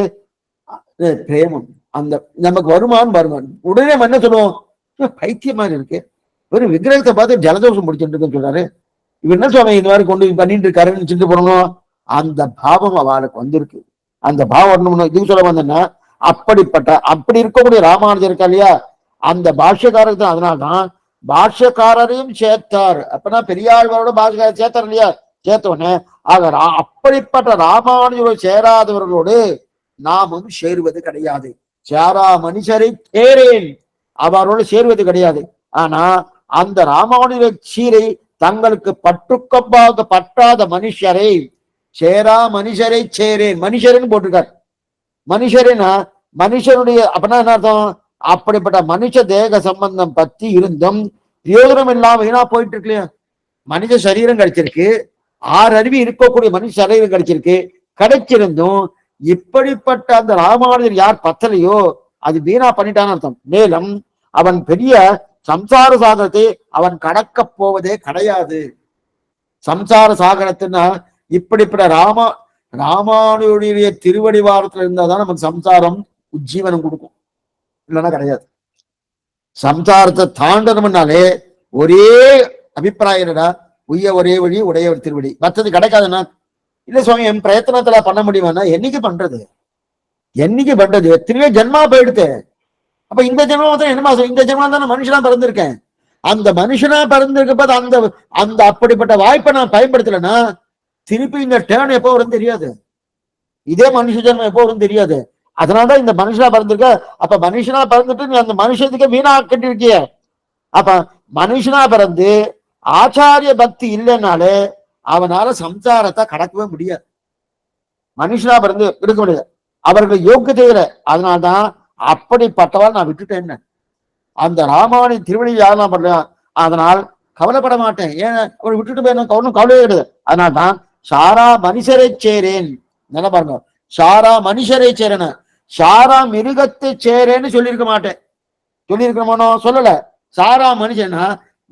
பிரேமம். அந்த நமக்கு வருமானம் வருமான் உடனே என்ன சொல்லுவோம்? பைத்தியம் மாதிரி இருக்கு, ஒரு விக்கிரகத்தை பார்த்து ஜலதோஷம் முடிச்சுட்டு இருக்குன்னு சொல்றாரு. இவர் என்ன சுவாமி இந்த மாதிரி கொண்டு பண்ணிட்டு இருக்காருன்னு சிந்து போடணும். அந்த பாவம் அவளுக்கு வந்திருக்கு. அந்த பாவம் வரணும்னு இதுக்கு சொல்ல வந்தேன்னா, அப்படிப்பட்ட அப்படி இருக்கக்கூடிய ராமானுஜர் இருக்கா இல்லையா, அந்த பாஷ்யக்காரருக்கு தான். அதனால்தான் பாஷ்யக்காரரையும் சேர்த்தார். அப்பனா பெரியாழ்வாரோட பாஷ்யக்காரர் சேர்த்தார் இல்லையா, சேர்த்தோடனே ஆக அப்படிப்பட்ட ராமானுஜரோடு சேராதவர்களோடு நாமும் சேருவது கிடையாது. சேரா மனுஷரை சேரேன், அவரோடு சேருவது கிடையாது. ஆனா அந்த ராமானுஜ சீரை தங்களுக்கு பற்றுக்கொம்பாக பற்றாத மனுஷரை சேரா மனுஷரை சேரேன். மனுஷரன்னு போட்டிருக்கார். மனுஷரேனா மனுஷனுடைய அப்படின்னா என்ன அர்த்தம்? அப்படிப்பட்ட மனுஷ தேக சம்பந்தம் பத்தி இருந்தும் பிரயோஜனம் இல்லாம வீணா போயிட்டு இருக்கு இல்லையா. மனித சரீரம் கிடைச்சிருக்கு, 6 அறிவு இருக்கக்கூடிய மனுஷ சரீரம் கிடைச்சிருக்கு. கிடைச்சிருந்தும் இப்படிப்பட்ட அந்த ராமானுஜர் யார் பத்தலையோ அது வீணா பண்ணிட்டான்னு அர்த்தம். மேலும் அவன் பெரிய சம்சார சாகரத்தை அவன் கடக்க போவதே கிடையாது. சம்சார சாகரத்துன்னா இப்படிப்பட்ட ராமானுடைய திருவடிவாரத்துல இருந்தாதான் நமக்கு சம்சாரம் உஜ்ஜீவனம் கொடுக்கும், இல்லைன்னா கிடையாது. சம்சாரத்தை தாண்டணும்னாலே ஒரே அபிப்பிராயம்டா, உய்ய ஒரே வழி உடையவர் திருவடி, மற்றது கிடைக்காதுன்னா இல்ல சுவாமி என் பிரயத்தனத்துல பண்ண முடியுமானா என்னைக்கு பண்றது? என்னைக்கு பண்றது? எத்தனையோ ஜென்மா போயிடுத்து. அப்ப இந்த ஜென்மம் என்னமா, இந்த ஜென்மம் தானே மனுஷனா பிறந்திருக்கேன். அந்த மனுஷனா பிறந்திருக்கப்ப அந்த அந்த அப்படிப்பட்ட வாய்ப்பை நான் பயன்படுத்தலைன்னா திருப்பி இந்த டேர்ன் எப்போ வரும் தெரியாது, இதே மனுஷ ஜென்மம் எப்போ வரும் தெரியாது. அதனாலதான் இந்த மனுஷனா பிறந்திருக்க. அப்ப மனுஷனா பிறந்துட்டு நீ அந்த மனுஷத்துக்கு வீணா கட்டிருக்கிய. அப்ப மனுஷனா பிறந்து ஆச்சாரிய பக்தி இல்லைன்னாலே அவனால சம்சாரத்தை கடக்கவே முடியாது. மனுஷனா பிறந்து இருக்க முடியாது, அவர்கள் யோக்கியத்தை இல்லை. அதனால்தான் அப்படிப்பட்டவாள் நான் விட்டுட்டேன். அந்த ராமானின் திருவடி யாரெல்லாம் பண்றேன், அதனால் கவலைப்பட மாட்டேன். ஏன் அவரை விட்டுட்டு போய் ஒன்றும் கவலையே கிடையாது. அதனால்தான் சாரா மனுஷரை சேரேன். என்ன பாருங்க, சாரா மனுஷரை சேரன, சாரா மிருகத்தை சேரேன்னு சொல்லியிருக்க மாட்டேன். சொல்லியிருக்கணுமோ? சொல்லல. சாரா மனுஷனா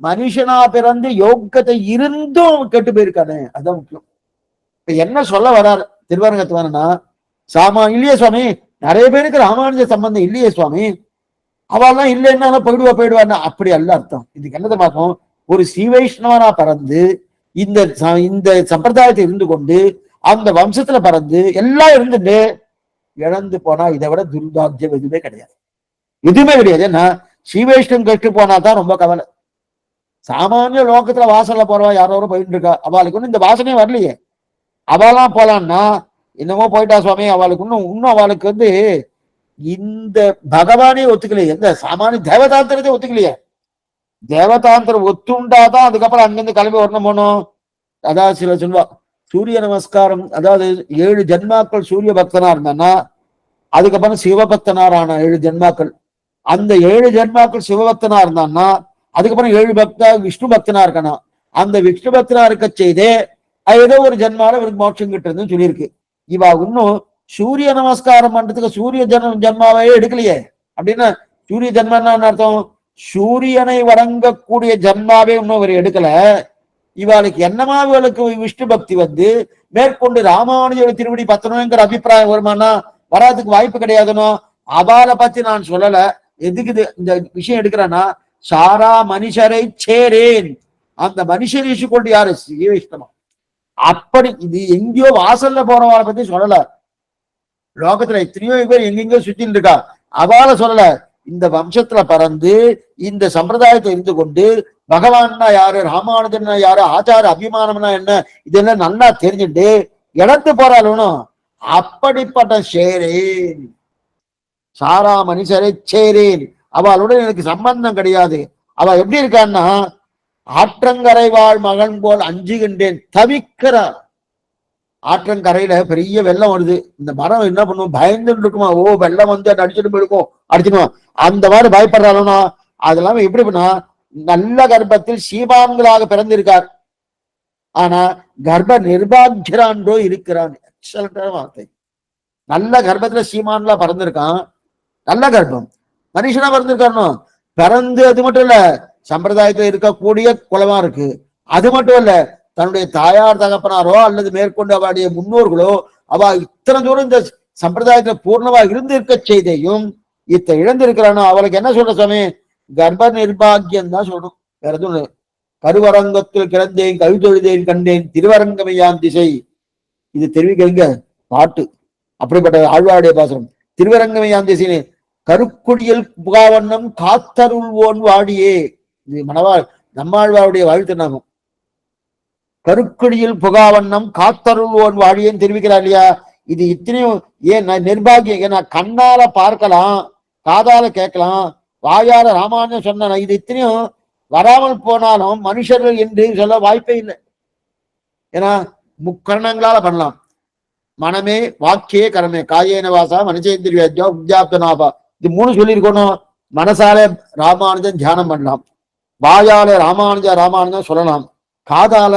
மனுஷனா பிறந்து யோக்கத்தை இருந்தும் கெட்டு போயிருக்கானே, அதுதான் முக்கியம். இப்ப என்ன சொல்ல வராரு திருவரங்கத்து வேணும்னா, இல்லையே சுவாமி நிறைய பேருக்கு ராமானுஜ சம்பந்தம் இல்லையே சுவாமி, அவெல்லாம் இல்லைன்னா போயிடுவான்னா அப்படி அல்ல அர்த்தம். இதுக்கு என்னதை பார்க்கும், ஒரு ஸ்ரீ வைஷ்ணவனா பறந்து இந்த சம்பிரதாயத்தை இருந்து கொண்டு அந்த வம்சத்துல பறந்து எல்லாம் இருந்துட்டு இழந்து போனா இதை விட துர்பாக்கியம் எதுவுமே கிடையாது, எதுவுமே கிடையாது. ஏன்னா ஸ்ரீ வைஷ்ணவம் கெட்டு போனா தான் ரொம்ப கவலை. சாமானிய லோகத்துல வாசல்ல போறவா யாரோ போயிட்டு இருக்கா, அவளுக்கு ஒன்னும் இந்த வாசனையே வரலையே. அவெல்லாம் போலான்னா என்னமோ போயிட்டா சுவாமி, அவளுக்கு இன்னும் அவளுக்கு இந்த பகவானே ஒத்துக்கலையே, எந்த சாமானிய தேவதாந்திரத்தை ஒத்துக்கலையே. தேவதாந்திரம் ஒத்துண்டாதான் அதுக்கப்புறம் அங்கிருந்து கிளம்பி வரணும் போனோம். அதாவது சில சொல்வா சூரிய நமஸ்காரம், அதாவது 7 ஜென்மாக்கள் சூரிய பக்தனா இருந்தான்னா அதுக்கப்புறம் சிவபக்தனாரான 7 ஜென்மாக்கள், அந்த 7 ஜென்மாக்கள் சிவபக்தனா இருந்தான்னா அதுக்கப்புறம் 7 விஷ்ணு பக்தனா இருக்கணும். அந்த விஷ்ணு பக்தனா இருக்க செய்தே ஏதோ ஒரு ஜென்மால இவருக்கு மோட்சம் கிட்டுறதுன்னு சொல்லியிருக்கு. இவா இன்னும் சூரிய நமஸ்காரம் பண்றதுக்கு சூரிய ஜென்மாவே எடுக்கலையே. அப்படின்னா சூரிய ஜென்மன்னா அர்த்தம், சூரியனை வணங்கக்கூடிய ஜென்மாவே இன்னும் இவர் எடுக்கல. இவாளுக்கு என்னமா இவளுக்கு விஷ்ணு பக்தி வந்து மேற்கொண்டு ராமானுஜர் திருவடி பத்தணுங்கிற அபிப்பிராயம் வருமானா வராதுக்கு வாய்ப்பு கிடையாதுனோ. அவளை பத்தி நான் சொல்லல. எதுக்கு இந்த விஷயம் எடுக்கிறேன்னா, சாரா மனுஷரை சேரேன், அந்த மனுஷர் கொண்டு யாரு ஸ்ரீவைஷ்ணவா. அப்படி இது எங்கேயோ வாசல்ல போறவாளை பத்தி சொல்லல. லோகத்துல எத்தனையோ பேர் எங்கெங்கயோ சுத்தின்னு இருக்கா, அவளை சொல்லல. இந்த வம்சத்துல பறந்து இந்த சம்பிரதாயத்தை இருந்து கொண்டு பகவான்னா யாரு, ராமானுஜன்னா யாரு, ஆச்சார அபிமானம்னா என்ன, இதெல்லாம் நல்லா தெரிஞ்சுட்டு இடத்து போறாளும். அப்படிப்பட்ட சேரேன், சாரா மனுஷரை சேரேன், அவளுடன் எனக்கு சம்பந்தம் கிடையாது. அவ எப்படி இருக்கான்னா, ஆற்றங்கரை வாழ் மகன் போல் அஞ்சுகின்றேன் தவிக்கிறார். ஆற்றங்கரையில பெரிய வெள்ளம் வருது, இந்த மரம் என்ன பண்ணுவோம், பயந்துட்டு இருக்குமா, ஓ வெள்ளம் வந்து அடிச்சுட்டு போயிருக்கும், அடிச்சிடுவோம், அந்த மாதிரி பயப்படுறாலும். அதெல்லாம் எப்படி பண்ணா, நல்ல கர்ப்பத்தில் சீமான்களாக பிறந்திருக்கார், ஆனா கர்ப்ப நிர்பாகியரான்றோ இருக்கிறான். எக்ஸலண்டான வார்த்தை. நல்ல கர்ப்பத்துல சீமான்களா பிறந்திருக்கான், நல்ல கர்ப்பம், மனுஷனா பிறந்திருக்காருனோ. பிறந்து அது மட்டும் இல்ல, சம்பிரதாயத்துல இருக்கக்கூடிய குலமா இருக்கு. அது மட்டும் இல்ல, தன்னுடைய தாயார் தகப்பனாரோ அல்லது மேற்கொண்டு அவருடைய முன்னோர்களோ அவ இத்தனை தூரம் இந்த சம்பிரதாயத்துல பூர்ணமா இருந்து இருக்க செய்தையும் இத்த இழந்திருக்கிறானோ, அவளுக்கு என்ன சொல்ற சுவாமி, கர்ப்ப நிர்பாகியம் தான் சொல்லணும், வேற எதுவும். கருவரங்கத்தில் கிடந்தேன் கவிதொழுதேன் கண்டேன் திருவரங்கமையான் திசை, இது தெரிவிக்கிறீங்க பாட்டு. அப்படிப்பட்ட ஆழ்வாருடைய பாசனம். திருவரங்கமையான் திசைன்னு கருக்குடியில் புகாவண்ணம் காத்தருள்வோன் வாடியே, இது நம்மாழ்வாருடைய வாழ்த்து நாமம். கருக்குடியில் புகாவண்ணம் காத்தருள்வோன் வாடியேன்னு தெரிவிக்கிறார் இல்லையா. இது இத்தனையும் ஏன் நிர்பாகியம், ஏன்னா கண்ணால பார்க்கலாம், காதால கேட்கலாம், வாயார ராமானுஜன் சொன்ன இது இத்தனையும் வராமல் போனாலும் மனுஷர்கள் என்று சொல்ல வாய்ப்பே இல்லை. ஏன்னா முக்கரணங்களால பண்ணலாம். மனமே வாக்கியே கரமே காயேன வாசா மனுஷேந்திரியா உத்யாப்தனாபா, இது மூணு சொல்லியிருக்கணும். மனசால ராமானுஜன் தியானம் பண்ணலாம், வாயால ராமானுஜா ராமானுஜா சொல்லலாம், காதால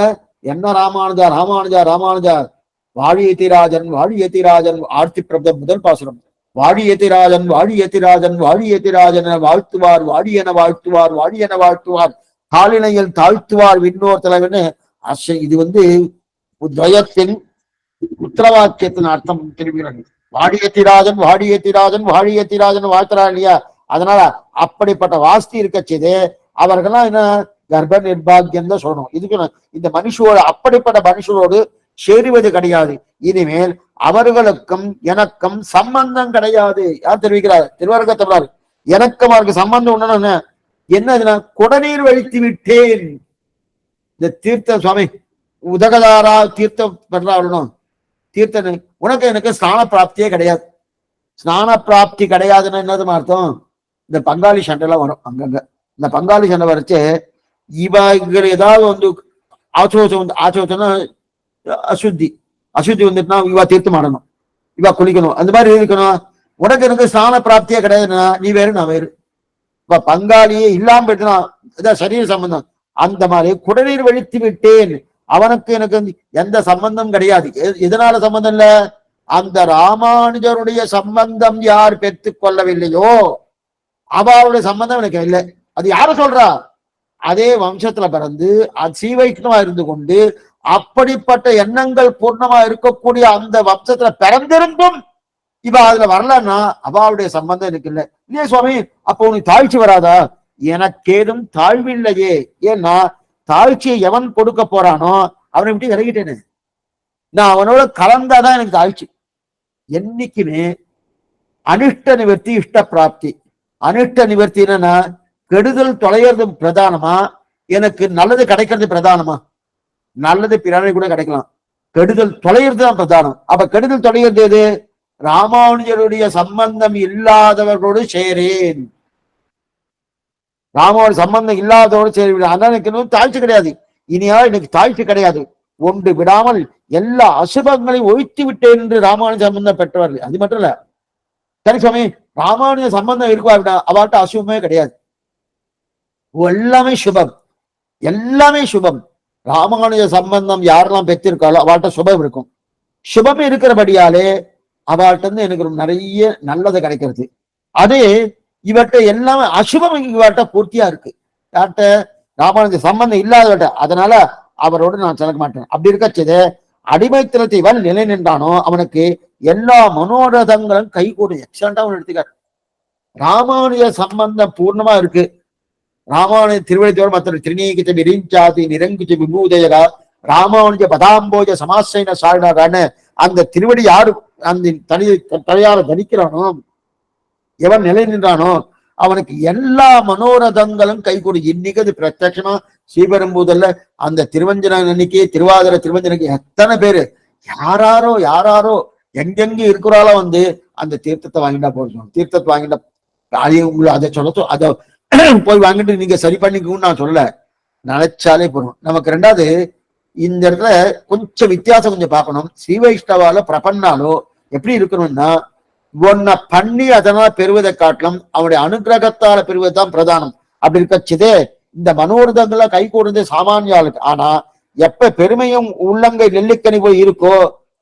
என்ன ராமானுஜா ராமானுஜா ராமானுஜா வாழியத்திராஜன் வாழியத்திராஜன் ஆர்த்தி பிரபதம் முதல் பாசுரம். வாழியத்திராஜன் வாழியத்திராஜன் வாழியத்திராஜன் என வாழ்த்துவார், வாழியென வாழ்த்துவார், வாழியென வாழ்த்துவார், காலினையில் தாழ்த்துவார் விண்ணோர் தலைவன்னு இது துவயத்தின் உத்தரவாக்கியத்தின் அர்த்தம் தெரிவிக்கிறாங்க. வாழியத்திராஜன் வாழியத்திராஜன் வாழியத்திராஜன் வாழ்த்துறார் இல்லையா. அதனால அப்படிப்பட்ட வாஸ்தி இருக்க செய்து அவர்கள்லாம் என்ன கர்ப்ப நிர்பாகியம் தான் சொல்லணும். இதுக்கு இந்த மனுஷோடு அப்படிப்பட்ட மனுஷரோடு சேருவது கிடையாது. இனிமேல் அவர்களுக்கும் எனக்கும் சம்பந்தம் கிடையாது. யார் தெரிவிக்கிறார், திருவரங்கத்தவரார். எனக்கும் அவருக்கு சம்பந்தம் உண்டு. என்னதுன்னா குடநீர் வழித்து விட்டேன். இந்த தீர்த்த சுவாமி உதகதாரா தீர்த்தம் பெறாலும் தீர்த்தன் உனக்கு எனக்கு ஸ்நான பிராப்தியே கிடையாது. ஸ்நான பிராப்தி கிடையாதுன்னு என்னது அர்த்தம், இந்த பங்காளி சண்டைலாம் வரும் அங்கங்க. இந்த பங்காளி சண்டை வரைச்சு இவர்கள் ஏதாவது ஆச்சோச்சம்னா அசுத்தி வந்துட்டுனா இவா தீர்த்தம் ஆடணும், இவா குளிக்கணும், அந்த மாதிரி இருக்கணும். உனக்கு எனக்கு ஸ்நான பிராப்தியே கிடையாதுன்னா நீ வேறு நான் வேறு. இப்ப பங்காளியே இல்லாம போயிட்டுனா இதான் சரீர சம்பந்தம். அந்த மாதிரி குடநீர் வழித்து விட்டேன், அவனுக்கு எனக்கு எந்த சம்பந்தம் கிடையாது. எதனால சம்பந்தம் இல்ல, அந்த ராமானுஜருடைய சம்பந்தம் யார் பெற்றுக் கொள்ளவில்லையோ அவருடைய சம்பந்தம் எனக்கு இல்லை. அது யாரு சொல்றா, அதே வம்சத்துல பிறந்து சீவைஷ்ணவா இருந்து கொண்டு அப்படிப்பட்ட எண்ணங்கள் பூர்ணமா இருக்கக்கூடிய அந்த வம்சத்துல பிறந்திருந்தும் இவ அதுல வரலன்னா அவளுடைய சம்பந்தம் எனக்கு இல்லை. இல்லையே சுவாமி, அப்போ உனக்கு தாழ்ச்சி வராதா? எனக்கேதும் தாழ்வில்லையே. ஏன்னா தாழ்ச்சியை எவன் கொடுக்க போறானோ அவனை விட்டு விலகிட்டேனே, நான் அவனோட கலந்தாதான் எனக்கு தாழ்ச்சி. என்னைக்குமே அனிஷ்ட நிவர்த்தி இஷ்ட பிராப்தி. அனிஷ்ட நிவர்த்தி என்னன்னா கெடுதல் தொலைகிறது பிரதானமா, எனக்கு நல்லது கிடைக்கிறது பிரதானமா? நல்லது பிறரை கூட கிடைக்கலாம், கெடுதல் தொலைகிறது தான் பிரதானம். அப்ப கெடுதல் தொலைகிறது எது? ராமானுஜருடைய சம்பந்தம் இல்லாதவர்களோடு சேரேன், ராமாவோட சம்பந்தம் இல்லாதவரோடு சேருவேன். அதனால எனக்கு தாழ்ச்சி கிடையாது. இனியா எனக்கு தாழ்ச்சி கிடையாது. ஒன்று விடாமல் எல்லா அசுபங்களையும் ஒழித்து விட்டேன் என்று ராமானுஜ சம்பந்தம் பெற்றவர்கள். அது மட்டும் இல்ல, சரி சுவாமி ராமானுஜ சம்பந்தம் இருக்குவா விட்டா அவர்கிட்ட அசுபமே கிடையாது, எல்லாமே சுபம், எல்லாமே சுபம். ராமானுஜ சம்பந்தம் யாரெல்லாம் பெற்றிருக்காளோ அவள்கிட்ட சுபம் இருக்கும். சுபம் இருக்கிறபடியாலே அவள்கிட்ட இருந்து எனக்கு நிறைய நல்லது கிடைக்கிறது. அதே இவர்கிட்ட எல்லாமே அசுபம் இவர்கிட்ட பூர்த்தியா இருக்கு. யார்கிட்ட? ராமானுஜ சம்பந்தம் இல்லாதவர்கிட்ட. அதனால அவரோடு நான் செலக்க மாட்டேன். அப்படி இருக்கச்சது அடிமைத்தனத்தை இவன் நிலை நின்றானோ அவனுக்கு எல்லா மனோரதங்களும் கைகூடும். எக்ஸலண்டா அவன் எடுத்துக்கார். ராமானுஜ சம்பந்தம் பூர்ணமா இருக்கு. ராமானுஜ திருவள்ளுவர் மற்ற திருநீகிச்ச விரிஞ்சாதி நிரங்குச்ச விபூதயகா ராமானுஜ பதாம்போஜ சமாசைன சாரணான்னு அந்த திருவடி யாரு அந்த தலையால தனிக்கிறானோ எவன் நிலை நின்றானோ அவனுக்கு எல்லா மனோரதங்களும் கைகூடி. இன்னைக்கு அது பிரத்யட்சமா ஸ்ரீபெரும்புதூர்ல அந்த திருவஞ்சன அன்னைக்கு திருவாதிரை திருவஞ்சனுக்கு எத்தனை பேரு யாராரோ எங்கெங்க இருக்கிறாளோ வந்து அந்த தீர்த்தத்தை வாங்கிட்டா போதும். தீர்த்தத்தை வாங்கிட்டா உங்களை அதை சொல்ல அதை போய் வாங்கிட்டு நீங்க சரி பண்ணிக்கணும்னு நான் சொல்லல, நினைச்சாலே போதும். நமக்கு ரெண்டாவது இந்த இடத்துல கொஞ்சம் வித்தியாசம் கொஞ்சம் பார்க்கணும். ஸ்ரீ வைஷ்ணவால பிரபன்னாலோ எப்படி இருக்கணும்னா ஒன்ன பண்ணி அதனால பெறுவதை காட்டிலும் அவனுடைய அனுகிரகத்தால பெறுவதுதான் பிரதானம். அப்படி இருக்கச்சதே இந்த மனோரதங்களை கை கூடுறது சாமானியாளுக்கு. ஆனா எப்ப பெருமையும் உள்ளங்கை நெல்லிக்கனி போய் இருக்கோ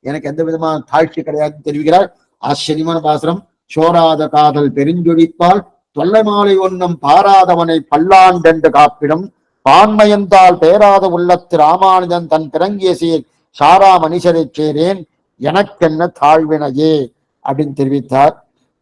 எனக்கு எந்த விதமான தாழ்ச்சி கிடையாதுன்னு தெரிவிக்கிறார். ஆச்சரியமான பாசுரம். சோராத காதல் பெருஞ்சொழிப்பால் தொல்லை மாலை ஒன்னும் பாராதவனை பல்லாண்டென்று காப்பிடும் பான்மையந்தால் பேராத உள்ளத்து ராமானுஜன் தன் பிறங்கிய சீர் சாரா மனுஷரை சேரேன் எனக்கென்ன தாழ்வினையே அப்படின்னு தெரிவித்தார்.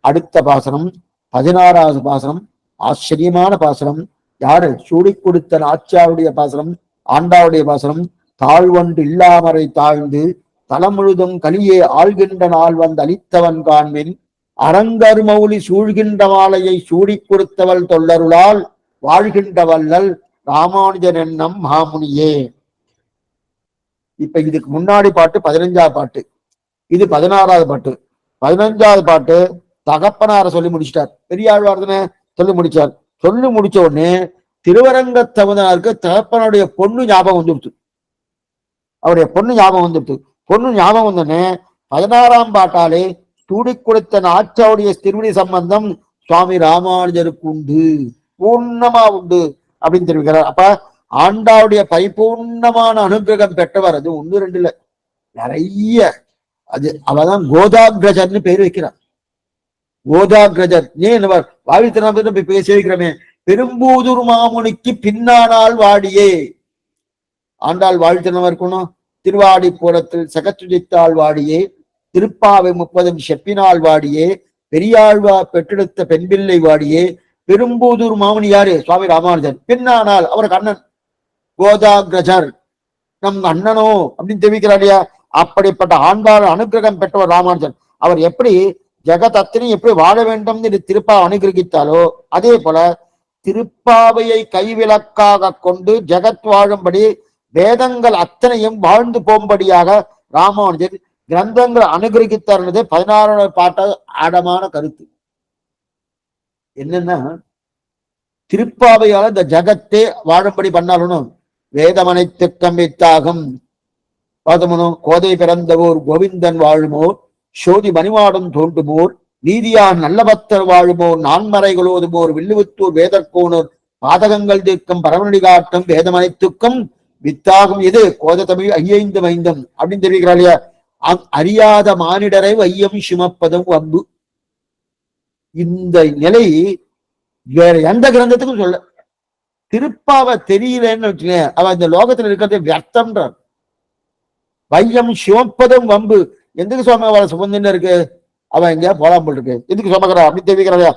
அடுத்த பாசனம் 16வது பாசனம், ஆச்சரியமான பாசனம். யாரு? சூடி கொடுத்த ஆட்சியாருடைய பாசனம், ஆண்டாவுடைய பாசனம். தாழ்வொன்று இல்லாமறை தாழ்ந்து தலம் முழுதும் கலியே ஆள்கின்ற நாள் வந்து அளித்தவன் காண்பின் அரங்கர் மௌலி சூழ்கின்ற மாலையை சூடி கொடுத்தவள் தொல்லருளால் வாழ்கின்ற வல்லல் ராமானுஜன் என்னும் மாமுனியே. இப்ப இதுக்கு முன்னாடி பாட்டு 15வது பாட்டு, இது 16வது பாட்டு. 15வது பாட்டு தகப்பனார சொல்லி முடிச்சிட்டார். பெரியாழ்வார் தானே சொல்லி முடிச்சார். சொல்லி முடிச்ச உடனே திருவரங்கத்தவனாருக்கு தகப்பனுடைய பொண்ணு ஞாபகம் வந்துடுச்சு. அவருடைய பொண்ணு ஞாபகம் வந்துடுச்சு. பொண்ணு ஞாபகம் வந்தோடனே 16ஆம் பாட்டாலே சூடி கொடுத்த நாச்சாவுடைய திருவடி சம்பந்தம் சுவாமி ராமானுஜருக்கு உண்டு, பூர்ணமா உண்டு அப்படின்னு தெரிவிக்கிறார். அப்ப ஆண்டாவுடைய பரிபூர்ணமான அனுகிரகம் பெற்றவர். அது 1 2 இல்ல, நிறைய. அது அவதான் கோதாகிரஜர்னு பேர் வைக்கிறார். கோதாகிரஜர் ஏன் வாழ்த்தின பேசி வைக்கிறமே. பெரும்பூதூர் மாமுனிக்கு பின்னானால் வாடியே ஆண்டாள் வாழ்த்தினவர் இருக்கணும். திருவாடிப்புறத்தில் சகச்சுஜித்தாள் வாடியே திருப்பாவை 30 செப்பினால் வாடியே பெரியாழ்வா பெற்றெடுத்த பெண்பிள்ளை வாடியே. பெரும்பூதூர் மாமுனி யாரு? சுவாமி ராமானுஜன். பின்னானால் அவருக்கு அண்ணன் கோதாகிரஜர் நம் அண்ணனோ அப்படின்னு தெரிவிக்கிறார் இல்லையா. அப்படிப்பட்ட ஆண்டாள் அனுகிரகம் பெற்றவர் ராமானுஜன். அவர் எப்படி ஜெகத் அத்தனை எப்படி வாழ வேண்டும் என்று திருப்பாவை அனுகிரகித்தாலோ அதே போல திருப்பாவையை கைவிளக்காக கொண்டு ஜெகத் வாழும்படி வேதங்கள் அத்தனையும் வாழ்ந்து போகும்படியாக ராமானுஜர் கிரந்தங்கள் அனுகிரகித்தார். 16வது பாட்ட ஆழமான கருத்து என்னன்னா, திருப்பாவையால இந்த ஜகத்தே வாழும்படி பண்ணாலும் வேதமனைத்துக்கம் வித்தாகும் பாதமனும் கோதை பிறந்தவோர் கோவிந்தன் வாழுமோர் சோதி மணிமாடம் தோன்றுமோர் நீதியான் நல்ல பக்தர் வாழுமோர் நான்மறைகளோதுமோர் வில்லுவித்தூர் வேதற்கோனோர் பாதகங்கள் தீர்க்கும் பரமநடி காட்டும் வேதமனைத்துக்கம் வித்தாகும் இது கோத தமிழ் 5 5 அப்படின்னு தெரிவிக்கிறாள் இல்லையா. அறியாத மானிடரை வையம் சுமப்பதும் வம்பு. இந்த நிலை வேற எந்த கிரந்தத்துக்கும் சொல்ல. திருப்பாவை தெரியலன்னு வச்சுக்கேன், அவன் இந்த லோகத்துல இருக்கிறது வியர்த்தம்ன்றார். வையம் சுமப்பதும் வம்பு. எதுக்கு சுவாமி அவளை சுமந்துன்னு இருக்கு? அவன் எங்கேயா போலாம் போல் இருக்கு, எதுக்கு சுமக்கிறா அப்படின்னு தெரிவிக்கிறா.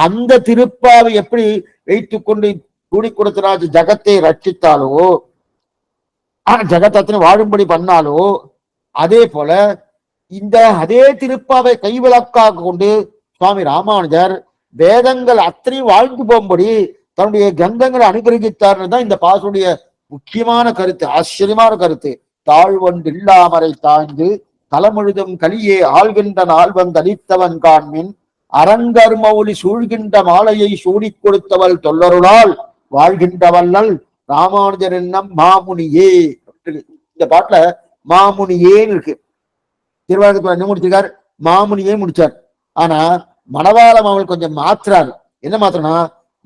அந்த திருப்பாவை எப்படி வைத்துக் கொண்டு கூடி கொடுத்தராஜ் ஜகத்தை ரட்சித்தாலோ ஜகத்தனை வாழும்படி பண்ணாலோ அதே போல இந்த அதே திருப்பாவை கைவிளக்காக கொண்டு சுவாமி ராமானுஜர் வேதங்கள் அத்தனையும் வாழ்ந்து போகும்படி தன்னுடைய கிரந்தங்களை அனுகிரகித்தார்னு தான் இந்த பாசுடைய முக்கியமான கருத்து, ஆச்சரியமான கருத்து. தாழ்வொன்று இல்லாமறை தாழ்ந்து தலமுழுதும் கலியே ஆள்கின்ற நாள் வந்து அளித்தவன் காண்மின் அரங்கர் மௌலி சூழ்கின்ற மாலையை சூடி கொடுத்தவள் தொல்லருளால் வாழ்கின்றவல்லல் ராமானுஜர் என்னும் மாமுனியே. இந்த பாட்டுல மாமுனியேன்னு இருக்கு. திருவாரூர் என்ன முடிச்சிருக்கார்? மாமுனியே முடிச்சார். ஆனா மணவாளம் அவள் கொஞ்சம் மாத்துறாரு. என்ன மாத்திரனா,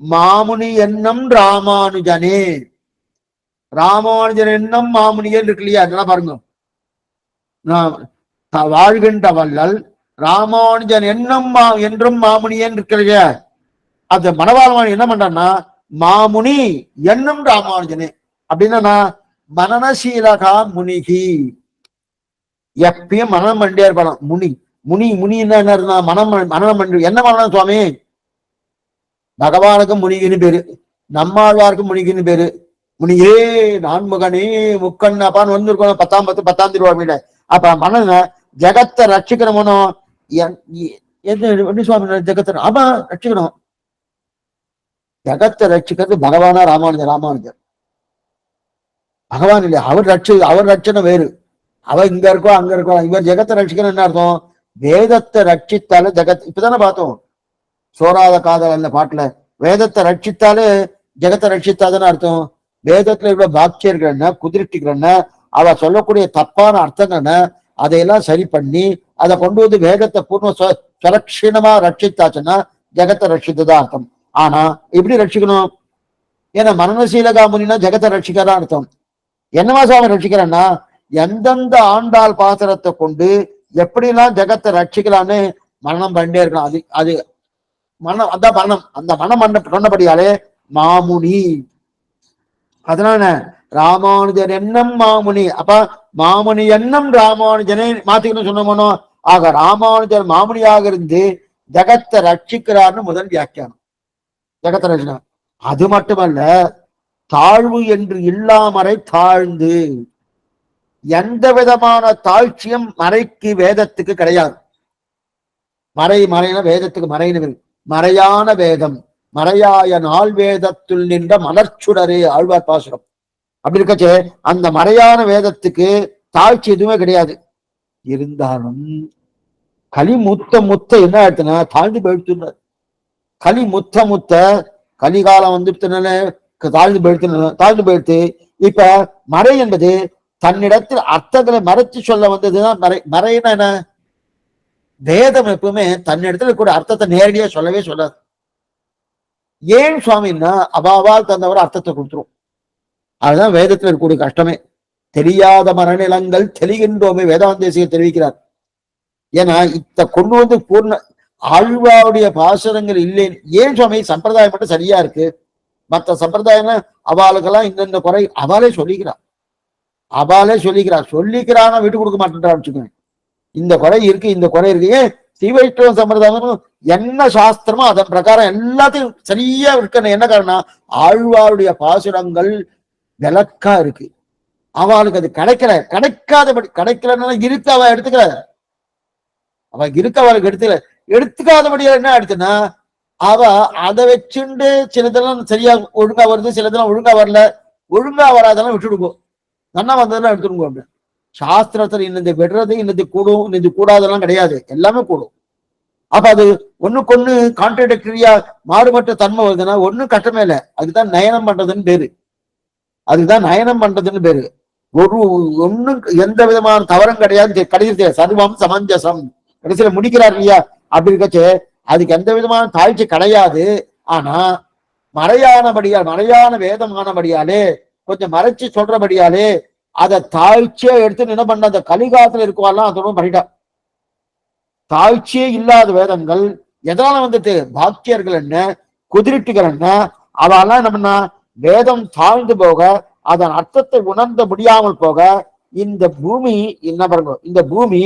மாமுனி என்னும் ராமானுஜனே. ராமானுஜன் என்னும் மாமுனியே இருக்கு இல்லையா, அதெல்லாம் பாருங்க. வாழ்கின்ற வல்லல் ராமானுஜன் என்னும் என்றும் மாமுனியன் இருக்கிற அந்த மணவாளன் என்ன பண்றான்னா மாமுனி என்னும் ராமானுஜனே அப்படின்னா மனநசீலகா முனிகி, எப்பயும் மனம் பண்ணிட்டே இருப்பான் முனி. முனி முனி என்ன இருந்தா மனம் மனநம் பண்ணி என்ன பண்ணலாம் சுவாமி? பகவானுக்கும் முனிகின்னு பேரு, நம்மாழ்வாருக்கும் முனிகின்னு பேரு. முனியே நான்முகனே முக்கண்ணப்பான்னு வந்திருக்கணும் 10 திருவாரூர்ல. அப்ப மன ஜெகத்தை ரட்சிக்கணுமோ சுவாமி? ஜெகத்தை ஆமா ரட்சிக்கணும். ஜெகத்தை ரட்சிக்கிறது பகவானா ராமானுஜர்? ராமானுஜர் பகவான் இல்லையா? அவர் ரட்சணை வேறு. அவ இங்க இருக்கோ அங்க இருக்கோ. இவர் ஜெகத்தை ரட்சிக்கணும் என்ன அர்த்தம்? வேதத்தை ரட்சித்தாலே ஜெகத். இப்பதானே பார்த்தோம் சோராத காதல் அந்த பாட்டுல. வேதத்தை ரட்சித்தாலே ஜெகத்தை ரட்சித்தாதானே அர்த்தம். வேதத்துல இவ்வளவு பாக்கியர்கள் என்ன, குதிரிட்டிகள் என்ன, அவ சொல்லக்கூடிய தப்பான அர்த்தங்கள் என்ன, அதையெல்லாம் சரி பண்ணி அதை கொண்டு வந்து வேதத்தை பூர்ண சுரட்சிணமா ரட்சித்தாச்சுன்னா ஜெகத்தை ரட்சித்ததான் அர்த்தம். ஆனா எப்படி ரட்சிக்கணும்? ஏன்னா மனநசீலகா முனினா ஜெகத்தை ரட்சிக்கதான் அர்த்தம். என்னவா சுவாமி ரட்சிக்கிறேன்னா, எந்தெந்த ஆண்டாள் பாத்திரத்தை கொண்டு எப்படிலாம் ஜெகத்தை ரட்சிக்கலான்னு மரணம் பண்ணிட்டே இருக்கலாம். அது மனம், அந்த மனம், அந்த மனம் சொன்னபடியாலே மாமுனி. அதனால ராமானுஜர் எண்ணம் மாமுனி. அப்ப மாமுனி எண்ணம் ராமானுஜனை மாத்திக்கணும் சொன்னோமோ. ஆக ராமானுஜர் மாமுனியாக இருந்து ஜெகத்தை ரட்சிக்கிறார்னு முதல் வியாக்கியானம். ஜெகத்தை ரட்சினா அது மட்டுமல்ல, தாழ்வு என்று இல்லாமறை தாழ்ந்து. எந்த விதமான தாழ்ச்சியும் மறைக்கு வேதத்துக்கு கிடையாது. மறைனா வேதத்துக்கு மறைன்னு மறையான வேதம். மறையாய நாள் வேதத்துள் நின்ற மலர்ச்சுடரே ஆழ்வார் பாசுரம். அப்படி இருக்கச்சே அந்த மறையான வேதத்துக்கு தாழ்ச்சி எதுவுமே கிடையாது. இருந்தாலும் களி முத்த என்ன ஆயிடுச்சுன்னா தாழ்ந்து போயிடுத்துனார். களி முத்த கலிகாலம் தாழ்ந்து போயிடுத்து. இப்ப மறை என்பது தன்னிடத்தில் அர்த்தங்களை மறைச்சு சொல்ல வந்ததுதான் மறை. மறைன்னா என்ன? வேதம் எப்பவுமே தன்னிடத்துல கூட அர்த்தத்தை நேரடியா சொல்லவே சொல்லாது. ஏன் சுவாமின்னா அபாவால் தந்தவரை அர்த்தத்தை கொடுத்துரும். அதுதான் வேதத்துல இருக்கக்கூடிய கஷ்டமே. தெரியாத மரநிலங்கள் தெளிகின்றோமே வேதாந்தேசியை தெரிவிக்கிறார். ஏன்னா கொண்டு வந்து பூர்ண ஆழ்வாவுடைய பாசுரங்கள் இல்லைன்னு. ஏன் சுவாமி? சம்பிரதாயம் மட்டும் சரியா இருக்கு, மற்ற சம்பிரதாயம் அவளுக்கெல்லாம் இந்த குறை அவளே சொல்லிக்கிறார். சொல்லிக்கிறான்னா விட்டு கொடுக்க மாட்டேன்றான்னு. இந்த குறை இருக்கு, இந்த குறை இருக்கு. ஏன் ஸ்ரீவைஷ்ணவ சம்பிரதாயம் என்ன சாஸ்திரமோ அதன் பிரகாரம் எல்லாத்தையும் சரியா இருக்கணும். என்ன காரணம்? ஆழ்வாருடைய பாசுரங்கள் விளக்கா இருக்கு. அவளுக்கு அது கிடைக்காதபடி கிடைக்கலன்னா இருக்கு அவ எடுத்துக்கல. அவளுக்கு எடுத்துக்காதபடியா என்ன ஆயிடுச்சுன்னா அவ அதை வச்சுண்டு சிலதெல்லாம் சரியா ஒழுங்கா வருது, சிலதெல்லாம் ஒழுங்கா வரல. ஒழுங்கா வராதெல்லாம் விட்டுடுவோம், நல்லா வந்ததெல்லாம் எடுத்துடுவோம். அப்படி சாஸ்திரத்துல இன்னது விடுறது, இன்னது கூடும், இன்னது கூடாதெல்லாம் கிடையாது, எல்லாமே கூடும். அப்ப அது ஒண்ணுக்கு கான்ட்ராடிக்டரியா மாறுபட்ட தன்மை வருதுன்னா ஒண்ணும் கஷ்டமே இல்லை. அதுதான் நயனம் பண்றதுன்னு பேரு. ஒண்ணும் எந்த விதமான தவறும் கிடையாது. கடைசி சர்வம் சமஞ்சசம் கடைசியில முடிக்கிறார் இல்லையா? அப்படி இருக்கச்சு அதுக்கு எந்த விதமான தாழ்ச்சி கிடையாது. ஆனா மறையான வேதமானபடியாலே கொஞ்சம் மறைச்சு சொல்றபடியாலே அதை தாழ்ச்சியா எடுத்து என்ன பண்ண அந்த கலிகாலத்துல இருக்குவாலாம் அதோட பண்ணிட்டா. தாழ்ச்சியே இல்லாத வேதங்கள் எதனால வந்துட்டு பாக்கியர்கள் என்ன, குதிரிட்டுகள் என்ன, அவெல்லாம் என்ன பண்ணா வேதம் தாழ்ந்து போக அதன் அர்த்தத்தை உணர்ந்த முடியாமல் போக இந்த பூமி என்ன பாருங்க, இந்த பூமி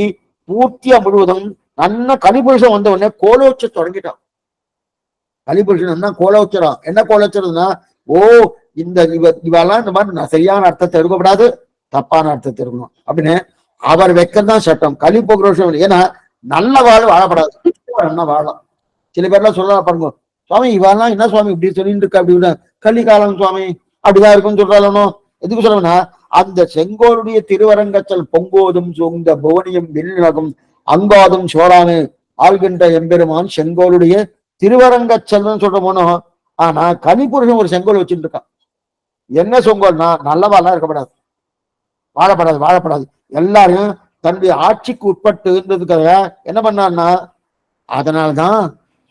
பூர்த்தியா முழுவதும் நல்ல கலிபுருஷம் வந்த உடனே கோலோச்ச தொடங்கிட்டான். கலிபுருஷன் என்ன கோலோச்சரம்? என்ன கோலோச்சரம்னா இவெல்லாம் இந்த மாதிரி சரியான அர்த்தத்தை எடுக்கப்படாது, தப்பான அர்த்தத்தை இருக்கணும் அப்படின்னு அவர் வைக்கதான் சட்டம். கலிபுருஷம். ஏன்னா நல்ல வாழப்படாது, நல்லா வாழலாம். சில பேர்லாம் சொல்லலாம் பாருங்க, சுவாமி இவெல்லாம் என்ன சுவாமி இப்படி சொல்லிட்டு இருக்க, அப்படி கலிகாலம் சுவாமி அப்படிதான் இருக்குன்னு சொல்றாளோ. எதுக்கு சொல்லணும்னா அந்த செங்கோலுடைய திருவரங்கச்சல் பொங்கோதும் சூழ்ந்த புவனியும் வில்லுலகம் அங்காதும் சோழானு ஆள்கின்ற எம்பெருமான் செங்கோலுடைய திருவரங்கச்சல்னு சொல்ற போனோம். ஆனா கலிபுருஷன் ஒரு செங்கோல் வச்சுட்டு இருக்கான். என்ன செங்கோல்னா நல்லவாலாம் இருக்கப்படாது, வாழப்படாது. எல்லாரையும் தன்னுடைய ஆட்சிக்கு உட்பட்டு இருந்ததுக்காக என்ன பண்ணான்னா, அதனால்தான்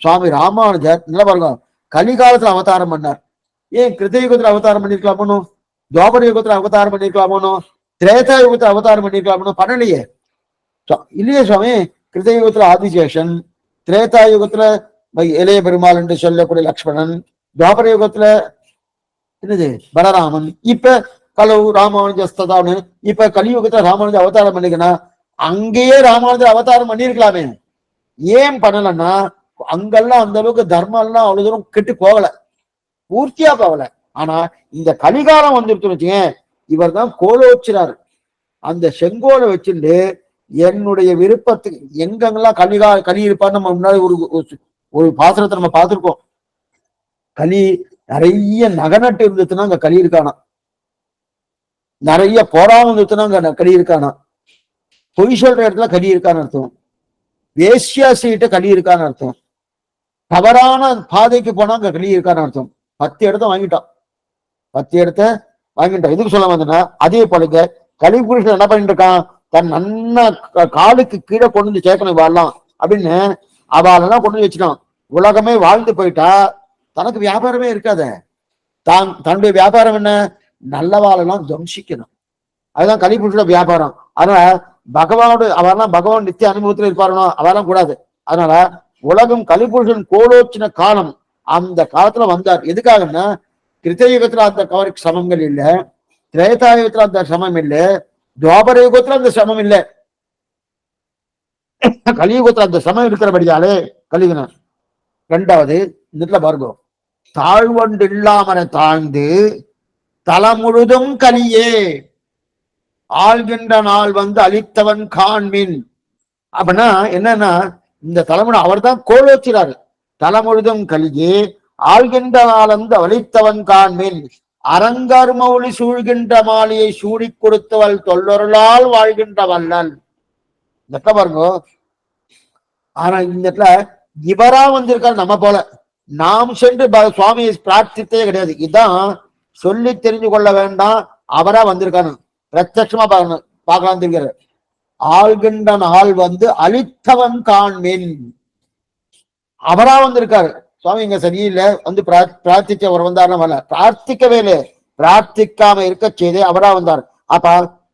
சுவாமி ராமானுஜர் நல்ல பாருங்க கலிகாலத்துல அவதாரம் பண்ணார். ஏன் கிருத்தயுகத்துல அவதாரம் பண்ணிருக்கலாமோ, துவாபர யுகத்துல அவதாரம் பண்ணிருக்கலாமோ, திரேதா யுகத்துல அவதாரம் பண்ணிருக்கலாமோ, பண்ணலையே இல்லையே சுவாமி. கிருத்தயுகத்துல ஆதிசேஷன், திரேதா யுகத்துல இளைய பெருமாள் என்று சொல்லக்கூடிய லக்ஷ்மணன், துவாபர யுகத்துல என்னது பலராமன், இப்ப கலவு ராமானுஜஸ்தான்னு இப்ப கலியுகத்துல ராமானுஜ அவதாரம் பண்ணிக்கணும். அங்கேயே ராமானுஜர் அவதாரம் பண்ணிருக்கலாமே, ஏன் பண்ணலன்னா அங்கெல்லாம் அந்த அளவுக்கு தர்மம் எல்லாம் அவ்வளவு தூரம் கெட்டு போகல, பூர்த்தியா போகல. ஆனா இந்த கலிகாலம் வந்துருச்சுன்னு வச்சுக்கேன், இவர் தான் கோலோச்சிறாரு. அந்த செங்கோலை வச்சுட்டு என்னுடைய விருப்பத்துக்கு எங்கெங்கெல்லாம் கலி இருப்பான்னு நம்ம முன்னாடி ஒரு பாத்திரத்தை நம்ம பார்த்திருக்கோம். களி நிறைய நகநட்டு இருந்துச்சுன்னா அங்க களி இருக்கானா, நிறைய போராம இருந்துச்சுன்னா அங்க களி இருக்கானா, பொய் சொல்ற இடத்துல களி இருக்கான்னு அர்த்தம், வேஷ்யா சீட்ட களி இருக்கான்னு அர்த்தம், தவறான பாதைக்கு போனா அங்க களி இருக்கான்னு அர்த்தம். 10 இடத்த வாங்கிட்டான், 10 இடத்த வாங்கிட்டான். எதுக்கு சொல்ல வந்தேன்னா, அதே போல கலிபுருஷன் என்ன பண்ணிட்டு இருக்கான், தன் நன்னா காலுக்கு கீழே கொண்டு வந்து சேர்க்கணும் வாழலாம் அப்படின்னு அவளெல்லாம் கொண்டு வந்து வச்சுட்டான். உலகமே வாழ்ந்து போயிட்டா தனக்கு வியாபாரமே இருக்காத. தன்னுடைய வியாபாரம் என்ன, நல்லவாளெல்லாம் துவம்சிக்கணும். அதுதான் கலிபுருஷோட வியாபாரம். அதனால பகவானோட அவரெல்லாம் பகவான் நித்திய அனுபவத்தில் இருப்பாருனோ அவரெல்லாம் கூடாது. அதனால உலகம் கலிபுருஷன் கோலோச்சின காலம், அந்த காலத்துல வந்தார். எதுக்காகன்னா, கிருத்தயுகத்துல அந்த கவருக்கு சமங்கள் இல்லை, திரேதாயுகத்துல அந்த சமம் இல்லை, துவாபர யுகத்துல அந்த சமம் இல்லை, கலியுகத்துல அந்த சமம் இருக்கிறபடியாலே கலியுகன். ரெண்டாவது இதுல பாருங்க, தாழ்வொன்று இல்லாமல தாழ்ந்து தலமுழுதும் கலியே ஆள்கின்ற நாள் வந்து அழித்தவன் காண்மின். அப்படின்னா என்னன்னா, இந்த தலைமுறை அவர் தான் கோலோச்சிறாரு. தலமுழுதும் கலியே ஆள்கின்ற நாள் வந்து அழித்தவன் காண்மின், அரங்கர் மௌலி சூழ்கின்ற மாலையை சூடி கொடுத்தவள் தொல்லொருளால் வாழ்கின்ற வல்லல். இந்த பாருங்க. ஆனா இந்த இடத்துல இவரா வந்திருக்காரு, நம்ம போல நாம் சென்று சுவாமியை பிரார்த்தித்தே கிடையாது. இதுதான் சொல்லி தெரிஞ்சு கொள்ள வேண்டாம், அவரா வந்திருக்காரு, பிரத்யட்சமா பார்க்கலாம் தெரிகிறார். ஆள்கின்ற நாள் வந்து அழித்தவன் காண்மின், அவரா வந்திருக்காரு. சுவாமி இங்க சரியில்லை வந்து பிரார்த்திச்சு அவர் வந்தாருன்னா வரல, பிரார்த்திக்கவே இல்லை, பிரார்த்திக்காம இருக்க செய்தே அவரா வந்தார். அப்ப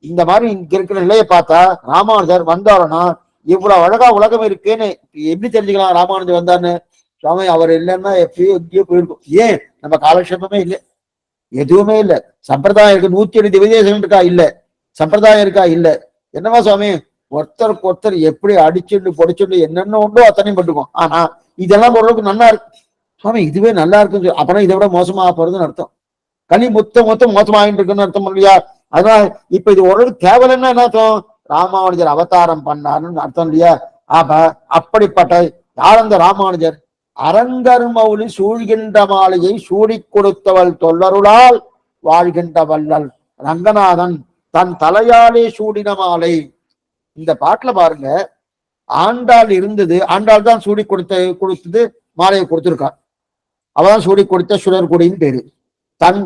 இந்த மாதிரி இங்க இருக்கிற நிலையை பார்த்தா ராமானுஜர் வந்தாருன்னா இவ்வளவு அழகா உலகம் இருக்குன்னு எப்படி தெரிஞ்சுக்கலாம் ராமானுஜர் வந்தாருன்னு? சுவாமி அவர் இல்லைன்னா எப்பயோ எங்கேயோ போயிருக்கும். ஏன் நம்ம காலக்ஷேபமே இல்லை, எதுவுமே இல்லை. சம்பிரதாயம் இருக்கு, 108 திவ்யதேசம் இருக்கா இல்ல, சம்பிரதாயம் இருக்கா இல்ல. என்னவா சுவாமி ஒருத்தருக்கு ஒருத்தர் எப்படி அடிச்சுட்டு பொடிச்சுட்டு என்னென்ன உண்டோ அத்தனையும் பட்டுக்கும். ஆனா இதெல்லாம் ஓரளவுக்கு நல்லா இருக்கு சுவாமி, இதுவே நல்லா இருக்கு, அப்பனா இதை விட மோசமாக போறதுன்னு அர்த்தம். களி மொத்தம் மோசமாகிட்டு இருக்குன்னு அர்த்தம் இல்லையா? அதனால இப்ப இது ஓரளவுக்கு தேவலன்னா என்ன அர்த்தம், ராமானுஜர் அவதாரம் பண்ணாருன்னு அர்த்தம் இல்லையா? அப்ப அப்படிப்பட்ட யார் அந்த ராமானுஜர்? அரங்கர் மௌலி சூழ்கின்ற மாலையை சூடி கொடுத்தவள் தொல்லருளால் வாழ்கின்ற வல்லல் ரங்கநாதன் தன் தலையாலே சூடின மாலை. இந்த பாட்டுல பாருங்க, ஆண்டாள் இருந்தது, ஆண்டாள் தான் சூடி கொடுத்தது மாலையை கொடுத்திருக்கான். அவதான் சூடி கொடுத்த சுடர்குடின்னு பேரு. தான்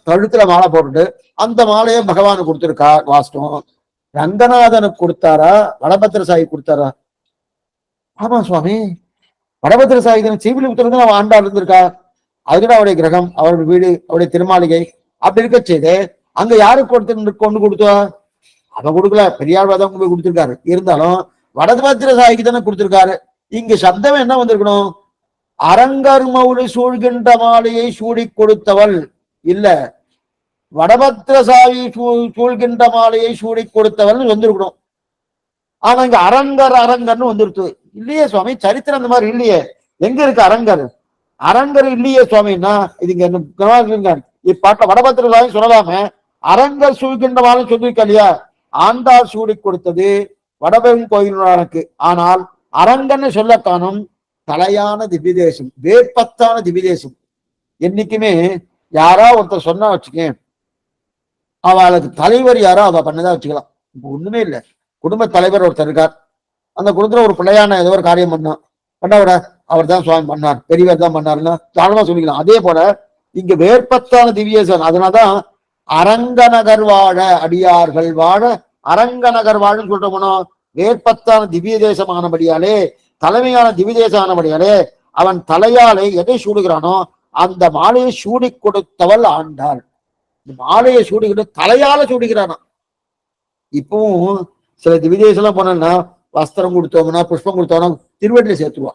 கழுத்துல மாலை போட்டுட்டு அந்த மாலையை பகவானு கொடுத்திருக்கார். வாஸ்தவம். ரங்கநாதனுக்கு கொடுத்தாரா வடபத்திர சாயி கொடுத்தாரா? ஆமா சுவாமி, வடபத்திர சாயி சீவிலிபுத்திரன் அவன் ஆண்டாள் இருந்திருக்கா. அதுதான் அவருடைய கிரகம், அவருடைய வீடு, அவருடைய திருமாளிகை. அப்படி இருக்க செய்து அங்க யாருக்கு கொண்டு கொடுத்தா? அவன் கொடுக்கல, பெரியாழ்வாதான் போய் கொடுத்திருக்காரு. இருந்தாலும் வடபத்திர சாயிக்கு தானே கொடுத்திருக்காரு. இங்க சப்தம் என்ன வந்திருக்கணும்? அரங்கர் மௌலி சூழ்கின்ற மாலையை சூடி கொடுத்தவள் இல்ல, வடபத்திர சாயி சூழ்கின்ற மாலையை சூடி கொடுத்தவள் வந்திருக்கணும். ஆனா இங்க அரங்கர்னு வந்துருச்சு இல்லையே சுவாமி, சரித்திரம் அந்த மாதிரி இல்லையே. எங்க இருக்கு அரங்கர்? அரங்கர் இல்லையே சுவாமின்னா இது இங்க இப்பாட்ட வடபத்திர சாயி சொல்லலாம அரங்கர் சூழ்கின்ற மாலை சொல்லியிருக்க இல்லையா? ஆண்டாள் சூடி கொடுத்தது வடபெரும் கோயிலுக்கு. ஆனால் அரங்கன்னு சொல்ல காணும் தலையான திவ்யதேசம், வேட்பத்தான திவ்யதேசம். என்னைக்குமே யாரா ஒருத்தர் சொன்னா வச்சுக்கேன், அவளுக்கு தலைவர் யாரோ அவ பண்ணதா வச்சுக்கலாம். இப்ப ஒண்ணுமே இல்லை, குடும்ப தலைவர் ஒருத்தர் இருக்கார், அந்த குடும்பத்துல ஒரு பிள்ளையான ஏதோ ஒரு காரியம் பண்ணாவிட அவர் தான் சுவாமி பண்ணார், பெரியவர் தான் பண்ணாருன்னா தாழ்வா சொல்லிக்கலாம். அதே போல இங்க வேட்பத்தான திவ்யதேசம். அதனாலதான் அரங்கநகர் வாழ அடியார்கள் வாழ அரங்கநகர் வாழன்னு சொல்றோம்னா வேட்பத்தான திவ்ய தேசமானபடியாலே, தலைமையான திவ்ய தேசம் ஆனபடியாலே அவன் தலையாலே எதை சூடுகிறானோ அந்த மாலையை சூடி கொடுத்தவள் ஆண்டாள். இந்த மாலையை சூடிக்கிட்டு தலையால சூடுகிறானா. இப்பவும் சில திவ்ய தேசம் எல்லாம் போனா வஸ்திரம் கொடுத்தோம்னா புஷ்பம் கொடுத்தோம்னா திருவள்ளில சேர்த்துவா.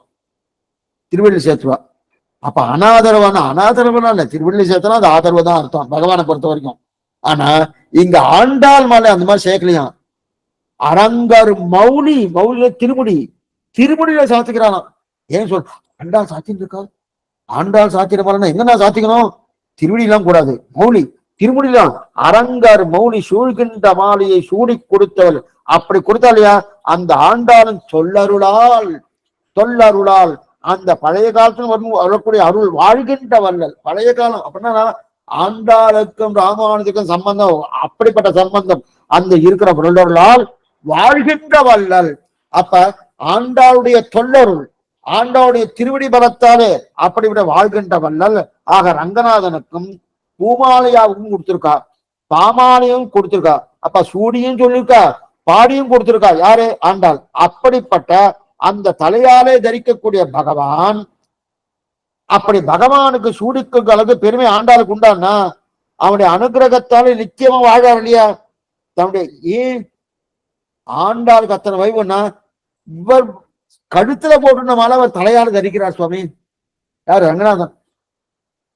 அப்ப அனாதரவான இல்ல, திருவள்ளில சேர்த்தனா அது ஆதரவு தான் அர்த்தம் பகவானை பொறுத்த வரைக்கும். ஆனா இங்க ஆண்டாள் மாலை அந்த மாதிரி சேர்க்கலையாம். அரங்கர் மௌலி, மௌலியில திருமுடி, திருமுடியில சாத்திக்கிறானா. ஏன் சொல் ஆண்டாள் சாத்திட்டு இருக்கா? ஆண்டாள் சாத்திர மாலைன்னா எங்கன்னா சாத்திக்கணும்? திருமுடி எல்லாம் கூடாது, மௌலி திருமுடிலாம். அரங்கர் மௌலி சூழ்கின்ற மாலையை சூடி கொடுத்தவள். அப்படி கொடுத்தா இல்லையா அந்த ஆண்டாளும் சொல்லருளால், சொல்லருளால் அந்த பழைய காலத்துல வரக்கூடிய அருள் வாழ்கின்ற வல்லல். பழைய காலம் அப்படின்னா ஆண்டாளுக்கும் ராமானுஜருக்கும் சம்பந்தம், அப்படிப்பட்ட சம்பந்தம் அந்த இருக்கிற பொருளால் வாழ்கின்ற வல்லல். அப்ப ஆண்டாளுடைய சொல்லருள், ஆண்டாளுடைய திருவடி பலத்தாலே அப்படிப்பட்ட வாழ்கின்ற வல்லல். ஆக ரங்கநாதனுக்கும் பூமாலையாவுக்கும் கொடுத்திருக்கா, பாமாலையும் கொடுத்திருக்கா. அப்ப சூடியும் சொல்லியிருக்கா, பாடியும் கொடுத்திருக்கா. யாரு? ஆண்டாள். அப்படிப்பட்ட அந்த தலையாலே தரிக்கக்கூடிய பகவான், அப்படி பகவானுக்கு சூடிக்கும் அளவு பெருமை ஆண்டாளுக்கு உண்டான்னா அவனுடைய அனுகிரகத்தாலே நிச்சயமா வாழ்றார் இல்லையா? தன்னுடைய ஏன் ஆண்டாளுக்கு அத்தனை வைவன்னா இவர் கழுத்துல போட்டு மாலை அவர் தலையால தரிக்கிறார் சுவாமி. யாரு? ரங்கநாதன்.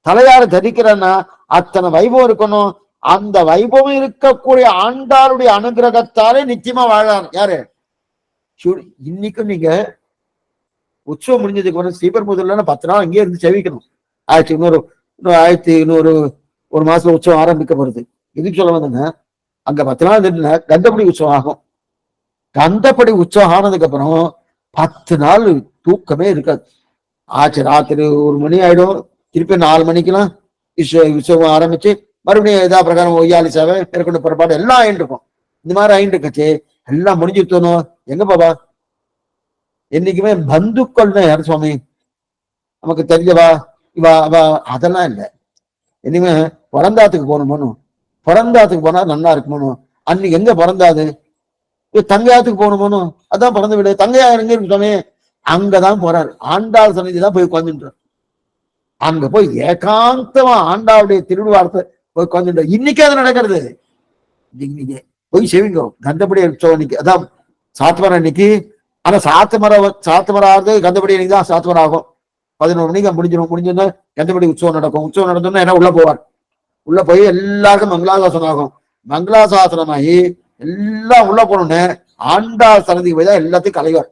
தலையால தரிக்கிறன்னா அத்தனை வைபவம் இருக்கணும். அந்த வைபவம் இருக்கக்கூடிய ஆண்டாளுடைய அனுகிரகத்தாலே நிச்சயமா வாழார். யாரு? இன்னைக்கும் நீங்க உற்சவம் முடிஞ்சதுக்கு வந்து ஸ்ரீபெரும்புதூர்ல 10 நாள் அங்கேயே இருந்து செவிக்கணும். ஒரு மாசம் உற்சவம் ஆரம்பிக்க போறது. இதுக்கு சொல்ல வந்தேன்னா அங்க 10 நாள் இருந்துன்னா கந்தப்படி உற்சவம் ஆகும். கந்தப்படி உற்சவம் ஆனதுக்கு அப்புறம் 10 நாள் தூக்கமே இருக்காது. ஆச்சு ராத்திரி 1 மணி ஆயிடும். திருப்பி 4 மணிக்கெல்லாம் உற்சவம் ஆரம்பிச்சு மறுபடியும் ஏதா பிரகாரம் ஒய்யாளி சேவை மேற்கொண்டு புறப்பாடு எல்லாம் ஆயிட்டு இருக்கும். இந்த மாதிரி ஆயிட்டு இருக்கச்சு எல்லாம் முடிஞ்சுத்தணும். எங்க பாபா என்னைக்குமே பந்துக்கள் தான் யார் சுவாமி? நமக்கு தெரிஞ்சவா இவா அவ அதெல்லாம் இல்லை. இனிமே பிறந்தாத்துக்கு போகணுமோனும், பிறந்தாத்துக்கு போனா நல்லா இருக்குமோனும். அன்னைக்கு எங்க பிறந்தாது? தங்கையாத்துக்கு போகணுமோனும், அதான் பிறந்த வீடு. தங்கையா எங்க இருக்கு சுவாமி? அங்கதான் போறாரு. ஆண்டாள் சன்னதி தான் போய் உட்காந்துட்டார். அங்க போய் ஏகாந்தமா ஆண்டாளுடைய திருவிழாத்தை போய் உட்காந்துட்டார். இன்னைக்கு அது நடக்கிறது. இன்னைக்கு போய் செவிங்க கந்தப்படி உற்சவம். அதான் சாத்துமரம் இன்னைக்கு. ஆனா சாத்துமரம் ஆகுது கந்தப்படி இன்னைக்கு தான் சாத்துமரம் ஆகும். 11 மணிக்கு முடிஞ்சிடும். முடிஞ்சோன்னா கந்தப்படி உற்சவம் நடக்கும். உற்சவம் நடந்தோம்னா என்ன உள்ள போவார். உள்ள போய் எல்லாருக்கும் மங்களாசாசனம் ஆகும். மங்களாசாசனமாகி எல்லாம் உள்ள போனோன்னு ஆண்டாள் சன்னதிக்கு போய் தான் எல்லாத்தையும் கலைவார்.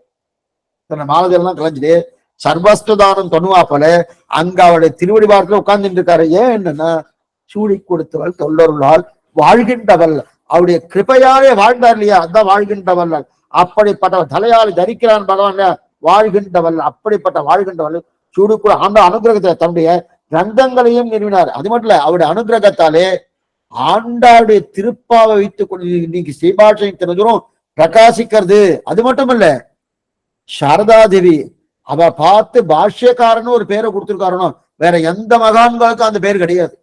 மாலதெல்லாம் கலைஞ்சிட்டு சர்வஸ்துதானம் தொண்ணுவா போல அங்க அவருடைய திருவடி பாரத்துல உட்கார்ந்துட்டு இருக்காரு. ஏன் என்னன்னா சூடி கொடுத்தவள் தொல்லருளால் வாழ்கின்றவள். அவருடைய கிருப்பையாலே வாழ்ந்தார் இல்லையா? அதான் வாழ்கின்றவள். அப்படிப்பட்டவள் தலையால் தரிக்கிறான் பகவான் வாழ்கின்றவள். அப்படிப்பட்ட வாழ்கின்றவள் சூடுக்குள்ள அந்த அனுகிரகத்தை தன்னுடைய கிரந்தங்களையும் நிறுவினார். அது மட்டும் இல்ல, அவருடைய அனுகிரகத்தாலே ஆண்டாளுடைய திருப்பாவை வைத்துக் கொண்டு இன்னைக்கு ஸ்ரீபாஷை தூரம் பிரகாசிக்கிறது. அது மட்டும் இல்ல, சாரதாதேவி அவ பார்த்து பாஷ்யக்காரன்னு ஒரு பேரை கொடுத்திருக்காரனோ வேற எந்த மகான்களுக்கும் அந்த பேர் கிடையாது.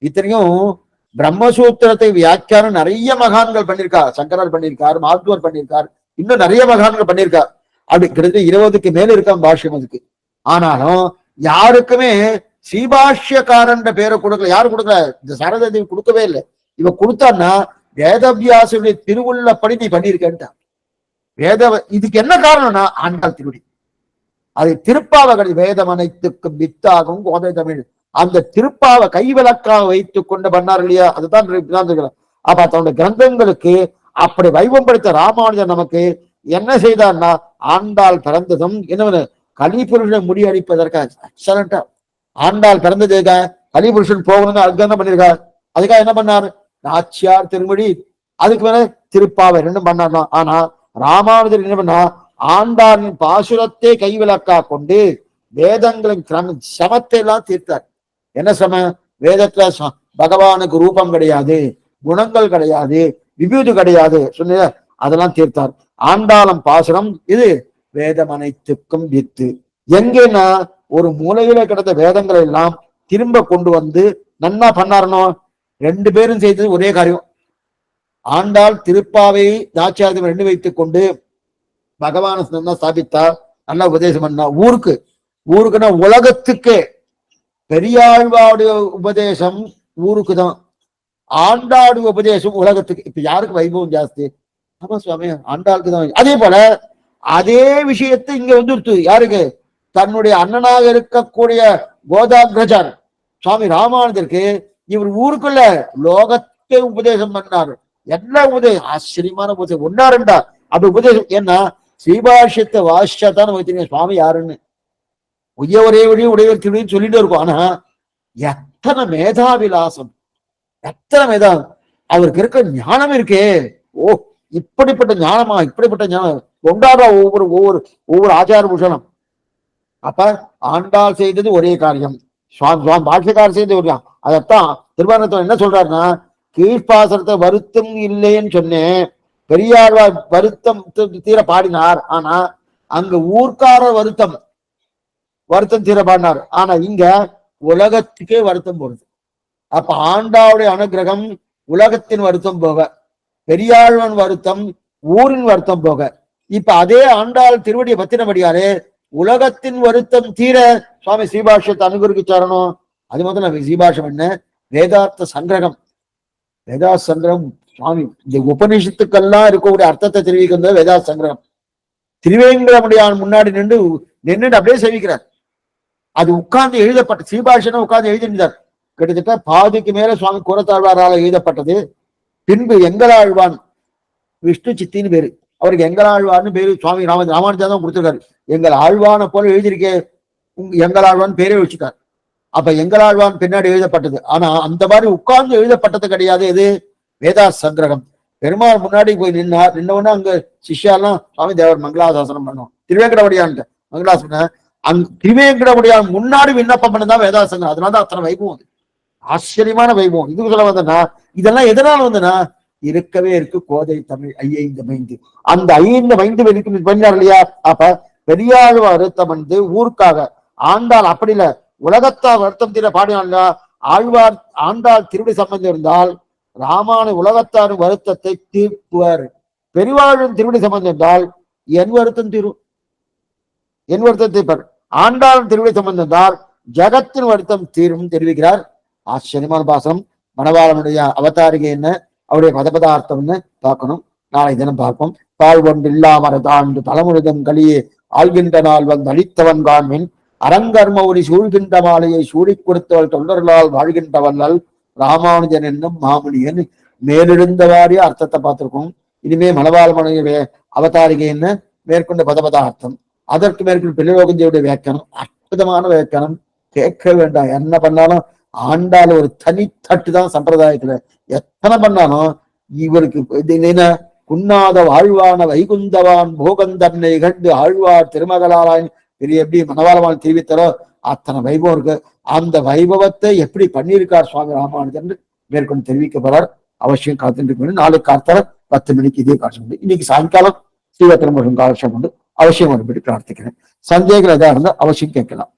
இத்தனையும் பிரம்மசூத்திரத்தை வியாக்கியானம் நிறைய மகான்கள் பண்ணியிருக்கார். சங்கரர் பண்ணியிருக்கார், மாத்வர் பண்ணியிருக்கார், இன்னும் நிறைய மகான்கள் பண்ணியிருக்கார். அப்படி கிட்டத்தட்ட 20க்கு மேல இருக்கான் பாஷ்யம் அதுக்கு. ஆனாலும் யாருக்குமே ஸ்ரீபாஷ்யக்காரன் பேரை கொடுக்கல. யாரு கொடுக்கல? இந்த சாரதாதேவி கொடுக்கவே இல்லை. இவ கொடுத்தான்னா வேதவியாசுடைய திருவுள்ளப்படி நீ பண்ணியிருக்கேன்ட்டா. இதுக்கு என்ன காரணம்னா ஆண்டாள் திருவடி. அது திருப்பாவை கிடையாது. வேதம் அனைத்துக்கும் வித்தாகவும் கோதை தமிழ் அந்த திருப்பாவை கைவிளக்காக வைத்துக் கொண்டு பண்ணார் இல்லையா? அதுதான் அப்ப தன்னுடைய கிரந்தங்களுக்கு அப்படி வைபம் படுத்த ராமானுஜன் நமக்கு என்ன செய்தார்னா ஆண்டாள் பிறந்ததும் என்ன கலிபுருஷனை முடியடிப்பதற்காக எக்ஸலண்டா ஆண்டாள் பிறந்ததுக்காக கலிபுருஷன் போகணும்னு அதுக்கு என்ன பண்ணிருக்கார். அதுக்காக என்ன பண்ணாரு? நாச்சியார் திருமொழி, அதுக்கு மேல திருப்பாவை ரெண்டும் பண்ணார். ஆனா ராமானுஜர் என்ன பண்ணா ஆண்டாளின் பாசுரத்தை கைவிளக்கா கொண்டு வேதங்களின் சமத்தை எல்லாம் தீர்த்தார். என்ன சம? வேதத்துல பகவானுக்கு ரூபம் கிடையாது, குணங்கள் கிடையாது, விபூதி கிடையாது சொன்ன அதெல்லாம் தீர்த்தார். ஆண்டாளம் பாசுரம் இது வேதம் அனைத்துக்கும் வித்து. எங்கன்னா ஒரு மூலையில கிடந்த வேதங்களை எல்லாம் திரும்ப கொண்டு வந்து நன்னா பண்ணாரனோ. 2 பேரும் செய்தது ஒரே காரியம். ஆண்டாள் திருப்பாவை நாச்சியார் 2 வைத்துக் கொண்டு பகவான ஸ்தாபித்தார். நல்லா உபதேசம் பண்ணா. ஊருக்குன்னா உலகத்துக்கே. பெரியாழ்வாவுடைய உபதேசம் ஊருக்கு தான், ஆண்டாளுடைய உபதேசம் உலகத்துக்கு. இப்ப யாருக்கு வைபவம் ஜாஸ்தி? ஆமா சுவாமி, ஆண்டாளுக்கு தான். அதே போல அதே விஷயத்தை இங்க வந்துடுத்து. யாருக்கு? தன்னுடைய அண்ணனாக இருக்கக்கூடிய கோதாகிரஜர் சுவாமி ராமானுஜருக்கு இவர் ஊருக்குள்ள உலகத்துக்கே உபதேசம் பண்ணாரு. எல்லா உபதேசம் ஆச்சரியமான உபதேசம், ஒன்னா ரெண்டா அப்படி உபதேசம். ஏன்னா ஸ்ரீபாஷ்யத்தை வாசிச்சாதான் நமக்கு தெரியும் சுவாமி யாருன்னு. ஒரே உடையவர் திருவின்னு சொல்லிட்டு இருக்கும். ஆனா எத்தனை மேதாவிலாசம், எத்தனை மேதா, அவருக்கு இருக்க ஞானம் இருக்கே. ஓ, இப்படிப்பட்ட ஞானமா, இப்படிப்பட்ட ஞானம் கொண்டாடுற ஒவ்வொரு ஒவ்வொரு ஒவ்வொரு ஆச்சார பூஷணம். அப்ப ஆண்டாள் செய்தது ஒரே காரியம், சுவாமி பாஷ்யக்காரர் செய்தது ஒரு. அதைத்தான் திருவாரூரத்துல என்ன சொல்றாருன்னா, கீழ்ப்பாசனத்தை வருத்தம் இல்லைன்னு சொன்னேன், பெரியாழ்வார் வருத்தம் தீர பாடினார். ஆனா அங்க ஊர்க்காரர் வருத்தம் தீர பாடினார். ஆனா இங்க உலகத்துக்கே வருத்தம் போடுது. அப்ப ஆண்டாவுடைய அனுகிரகம் உலகத்தின் வருத்தம் போக, பெரியாழ்வன் வருத்தம் ஊரின் வருத்தம் போக, இப்ப அதே ஆண்டாள் திருவடியை பத்தினபடியாரே உலகத்தின் வருத்தம் தீர சுவாமி ஸ்ரீபாஷ்யத்தை அனுகிரகிச்சாரணும். அது முதல்ல ஸ்ரீபாஷம் என்ன, வேதார்த்த சங்கிரகம். வேதார்த்த சங்கிரகம் சுவாமி இந்த உபநிஷத்துக்கெல்லாம் இருக்கக்கூடிய அர்த்தத்தை தெரிவிக்கிறது வேதார்த்த சங்கிரகம். திருவேங்கடமுடியான் முன்னாடி நின்று அப்படியே சேவிக்கிறார். அது உட்கார்ந்து எழுதப்பட்ட ஸ்ரீபாஷனை உட்கார்ந்து எழுதினார். கிட்டத்தட்ட பாதிக்கு மேல சுவாமி கூரத்தாழ்வாரால் எழுதப்பட்டது. பின்பு எங்களாழ்வான், விஷ்ணு சித்தின்னு பேரு, அவருக்கு எங்களாழ்வார்னு பேரு சுவாமி ராமானுஜா தான் கொடுத்திருக்காரு. எங்கள் ஆழ்வான போல எழுதியிருக்கே, எங்களாழ்வான் பேரே வச்சுட்டார். அப்ப எங்களாழ்வான் பின்னாடி எழுதப்பட்டது. ஆனா அந்த மாதிரி உட்கார்ந்து எழுதப்பட்டது கிடையாது. எது? வேதா சங்கிரகம். பெருமாள் முன்னாடி போய் நின்னவொன்னு அங்க சிஷ்யாலாம் சுவாமி தேவர் மங்களாசாசனம் பண்ணும். திருவேங்கடவடியான் மங்களாசன திருவேங்கடவடியான் முன்னாடி விண்ணப்பம் பண்ணதான் வேதாசங்கம். அதனாலதான் அத்தனை வைபவம். அது ஆச்சரியமான வைபவம். இதுக்கு சொல்ல வந்தனா, இதெல்லாம் எதனால வந்தனா, இருக்கவே இருக்கு கோதை தமிழ் ஐந்து மைந்து. அந்த 5 மைந்து பண்ணினார் இல்லையா? அப்ப பெரியாழ் வருத்தம் ஊருக்காக, ஆண்டாள் அப்படி இல்ல உலகத்தால் வருத்தம் தீர பாடினால ஆழ்வார் ஆண்டாள் திருடி சம்பந்தம் இருந்தால் ராமான உலகத்தாரின் வருத்தத்தை தீர்ப்புவர். பெரிவாழும் திருவடி சம்பந்தம் என்றால் என் வருத்தம் தீரும், என் வருத்தம் தீர்ப்பார். ஆண்டாளும் திருவடி சம்பந்தம் என்றால் ஜகத்தின் வருத்தம் தீரும் தெரிவிக்கிறார். ஆச்சரியமான பாசனம். மணவாளனுடைய அவதாரிகை என்ன, அவருடைய பதபதார்த்தம்னு பார்க்கணும். நாளை தினம் பார்ப்போம். தாழ்வொன்று இல்லாமற தாழ்ந்து தலைமுழுதும் கலியே ஆள்கின்ற நாள் வந்து அளித்தவன் காண்மின் அரங்கர்ம ஒளி சூழ்கின்ற மாலையை சூடிக் கொடுத்தவள் தொண்டர்களால் வாழ்கின்ற வல்லல் ராமானுஜன் என்னும் மாமுனியன். மேலிருந்தவாரிய அர்த்தத்தை பார்த்திருக்கோம். இனிமே மணவாளனுடைய அவதாரிகை என்ன, மேற்கொண்ட பதபதார்த்தம், அதற்கு மேற்கொண்டு பிள்ளைலோகஞ்சேவுடைய வியாக்கியானம். அற்புதமான வியாக்கியானம், கேட்க வேண்டாம். என்ன பண்ணாலும் ஆண்டால ஒரு தனித்தட்டு தான் சம்பிரதாயத்துல. எத்தனை பண்ணாலும் இவருக்கு என்ன, குன்னாத வாழ்வான வைகுந்தவான் போகந்தன்னை கண்டு ஆழ்வார் திருமகளாராய் பெரிய எப்படி மணவாளமான தெரிவித்தாரோ அத்தனை வைபவம் இருக்கு. அந்த வைபவத்தை எப்படி பண்ணியிருக்கார் சுவாமி ராமானுஜன் மேற்கொண்டு தெரிவிக்க போறார். அவசியம் காத்துட்டு நாளைக்கு காத்தால 10 மணிக்கு இதே காட்சி உண்டு. இன்னைக்கு சாயங்காலம் ஸ்ரீவத்திரமுருகன் காட்சி உண்டு. அவசியம் ஒருபடி பிரார்த்திக்கிறேன். சந்தேகம் எதா இருந்தால் அவசியம் கேட்கலாம்.